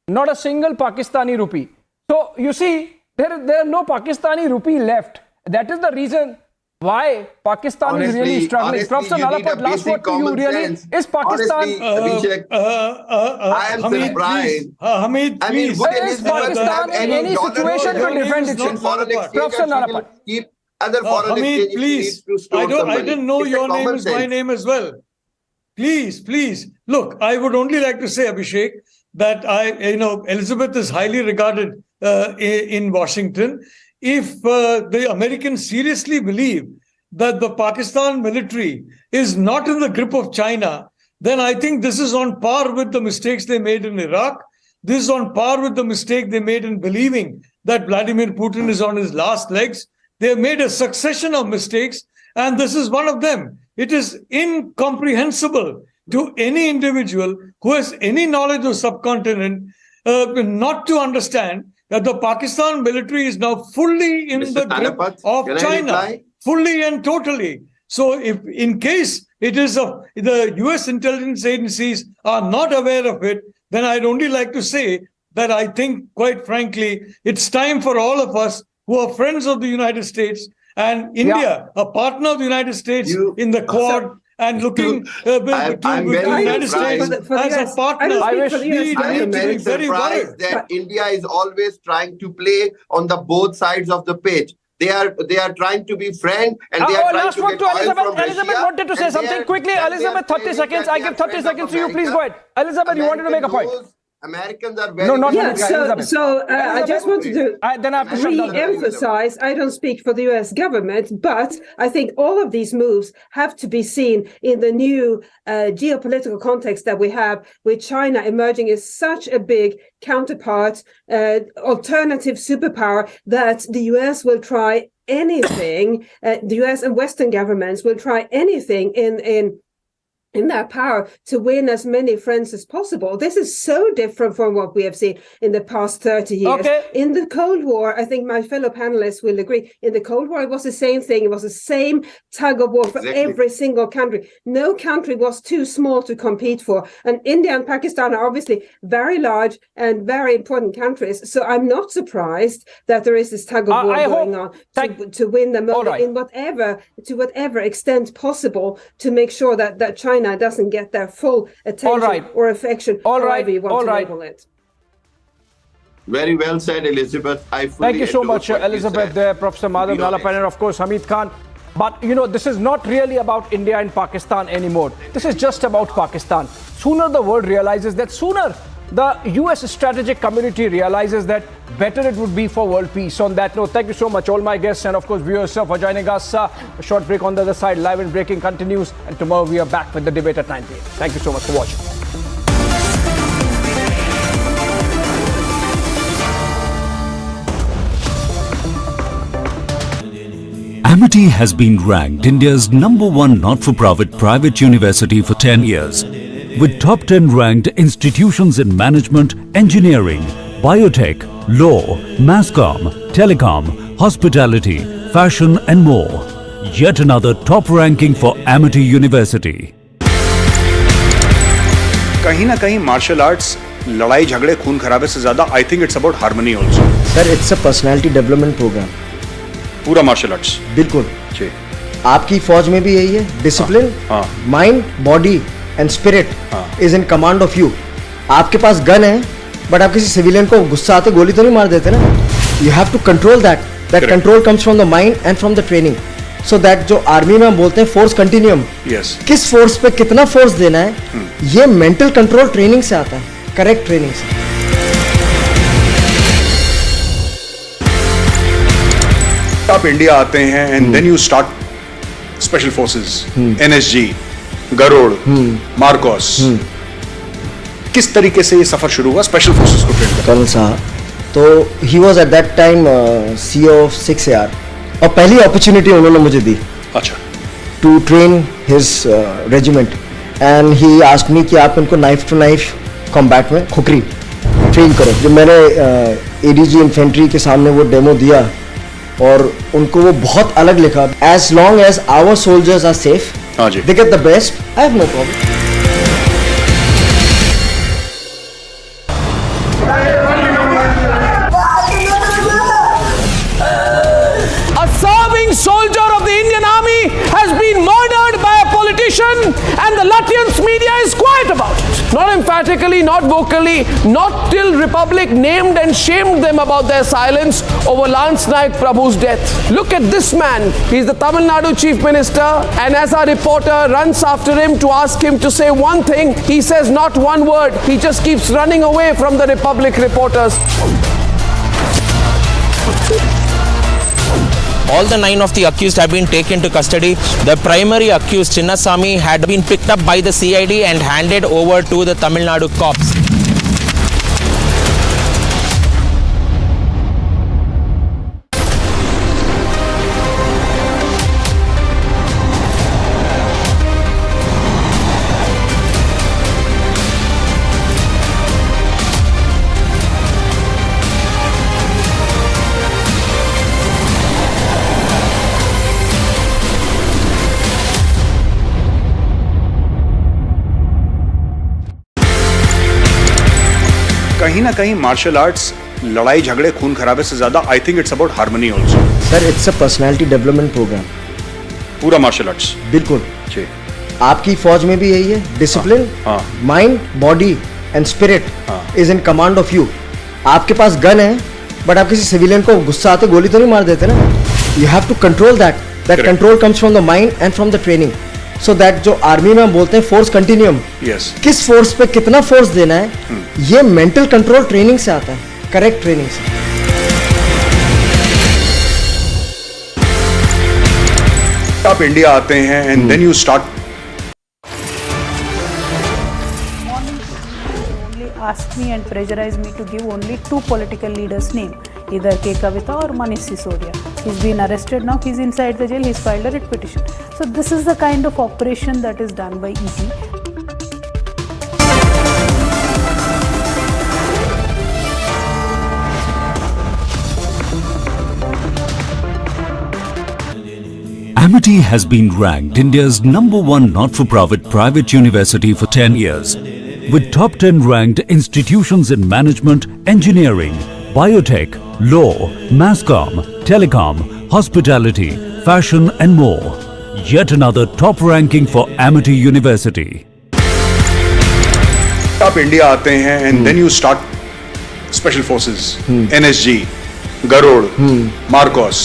Not a single Pakistani rupee. So you see, there are no Pakistani rupee left. That is the reason why Pakistan is really struggling. Professor Nalapat, last word to you really. Is Pakistan... I am surprised. Hamid, please. Is Pakistan in any situation to defend itself? Professor Nalapat. Keep other foreign Hamid, please. I didn't know your name is my name as well. Please. Look, I would only like to say, Abhishek, that Elizabeth is highly regarded in Washington. If the Americans seriously believe that the Pakistan military is not in the grip of China, then I think this is on par with the mistakes they made in Iraq. This is on par with the mistake they made in believing that Vladimir Putin is on his last legs. They have made a succession of mistakes, and this is one of them. It is incomprehensible to any individual who has any knowledge of subcontinent not to understand that the Pakistan military is now fully in the grip of China, fully and totally. So if in case it is the US intelligence agencies are not aware of it, then I'd only like to say that I think, quite frankly, it's time for all of us who are friends of the United States and India, a partner of the United States in the Quad, and looking to the United States as a partner. I am very surprised that India is always trying to play on the both sides of the pitch. They are trying to be friend, and they are trying to get oil from Russia. Elizabeth wanted to say something quickly. Elizabeth, 30 seconds. I give 30 seconds to you. Please go ahead. Elizabeth, you wanted to make a point. Americans are very... No, not so I just wanted to re-emphasize, I don't speak for the US government, but I think all of these moves have to be seen in the new geopolitical context that we have, with China emerging as such a big counterpart, alternative superpower, that the US will try anything, the US and Western governments will try anything in their power to win as many friends as possible. This is so different from what we have seen in the past 30 years. In the Cold War, I think my fellow panelists will agree, in the Cold War, it was the same thing. It was the same tug of war for every single country. No country was too small to compete for. And India and Pakistan are obviously very large and very important countries. So I'm not surprised that there is this tug of war going on to win them over in whatever extent possible, to make sure that China doesn't get their full attention or affection, however you want to label it. Very well said, Elizabeth. Thank you so much, Elizabeth, there, Professor Madhav Nalapan, and of course Hamid Khan. But this is not really about India and Pakistan anymore. This is just about Pakistan. Sooner the world realizes that, sooner the US strategic community realizes that, better it would be for world peace. On that note, thank you so much, all my guests, and of course viewers for joining us. A short break on the other side. Live and Breaking continues, and tomorrow we are back with the debate at 9 p.m. Thank you so much for watching. Amity has been ranked India's #1 not-for-profit private university for 10 years. With top 10 ranked institutions in management, engineering, biotech, law, masscom, telecom, hospitality, fashion and more. Yet another top ranking for Amity University. कहीं ना कहीं martial arts लड़ाई झगड़े खून खराबे से ज्यादा I think it's about harmony also. Sir it's a personality development programme. पूरा मार्शल आर्ट्स बिल्कुल. आपकी फौज में भी यही है. Discipline, mind, body and spirit is in command of you. आपके पास गन है, बट आप किसी सिविलियन को गुस्सा आते गोली तो नहीं मार देते ना. You have to control that. Control comes from the mind and from the training. So that जो आर्मी में हम बोलते हैं फोर्स कंटिन्यूम, किस फोर्स पे कितना फोर्स देना है, ये मेंटल कंट्रोल ट्रेनिंग से आता है, करेक्ट ट्रेनिंग से. आप इंडिया आते हैं and then you start special forces, NSG, Garud, Marcos. किस तरीके से ये सफर शुरू हुआ स्पेशल फोर्सेस को ट्रेन करने? कर्नल साहब, तो he was at that time CO of 6AR, और पहली अपॉर्चुनिटी उन्होंने मुझे दी. अच्छा. To train his regiment, and he asked me कि आप इनको नाइफ टू नाइफ कॉम्बैट में खुकरी ट्रेन करो. जब मैंने एडीजी इन्फेंट्री के सामने वो डेमो दिया, और उनको वो बहुत अलग लिखा, as long as our soldiers are safe, they get the best, I have no problem. Soldier of the Indian Army has been murdered by a politician and the Latvian media is quiet about it. Not emphatically, not vocally, not till Republic named and shamed them about their silence over Lance Naik Prabhu's death. Look at this man. He's the Tamil Nadu Chief Minister, and as our reporter runs after him to ask him to say one thing, he says not one word. He just keeps running away from the Republic reporters. All the 9 of the accused have been taken to custody. The primary accused, Chinnasamy, had been picked up by the CID and handed over to the Tamil Nadu cops. कहीं ना कहीं martial arts लड़ाई झगड़े खून खराबे से ज्यादा I think it's about harmony also. Sir it's a personality development programme. पूरा मार्शल आर्ट्स बिल्कुल जी। आपकी फौज में भी यही है, discipline, mind, body and spirit is in command of you. आपके पास गन है बट आप किसी सिविलियन को गुस्सा आते गोली तो नहीं मार देते ना। You have to control that control comes from the mind and from the training. So that जो आर्मी में हम बोलते हैं फोर्स कंटिन्यूम, किस फोर्स पे कितना फोर्स देना है, ये मेंटल कंट्रोल ट्रेनिंग से आता है, करेक्ट ट्रेनिंग से। आप इंडिया आते हैं and then you start asked me and pressurized me to give only 2 political leaders' name, either K. Kavita or Manish Sisodia. He's been arrested now, he's inside the jail, he's filed a writ petition. So this is the kind of operation that is done by ED. Amity has been ranked India's #1 not-for-profit private university for 10 years. With top 10 ranked institutions in management, engineering, biotech, law, masscom, telecom, hospitality, fashion and more. Yet another top ranking for Amity University. आप India आते हैं and then you start special forces, NSG, Garud, Marcos.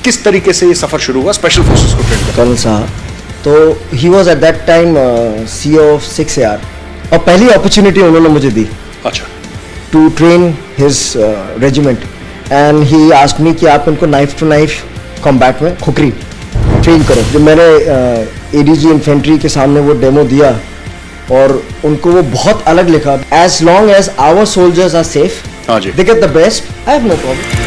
किस तरीके से ये सफर शुरू हुआ स्पेशल फोर्सेस को ट्रेन करने? कर्नल साहब तो he was at that time CEO of 6AR और पहली अपॉर्चुनिटी उन्होंने मुझे दी। अच्छा। To train his regiment and he asked me कि आप इनको नाइफ टू नाइफ कॉम्बैट में खुकरी ट्रेन करो। जब मैंने ADG इन्फेंट्री के सामने वो डेमो दिया और उनको वो बहुत अलग लिखा, as long as our soldiers are safe, they get the best, I have no problem.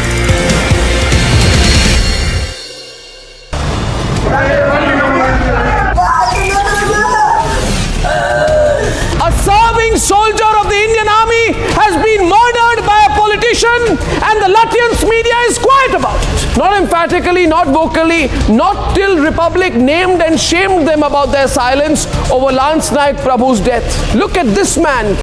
Soldier of the Indian Army has been murdered by a politician and the Latvian media is quiet about it. Not emphatically, not vocally, not till Republic named and shamed them about their silence over Lance Naik Prabhu's death. Look at this man.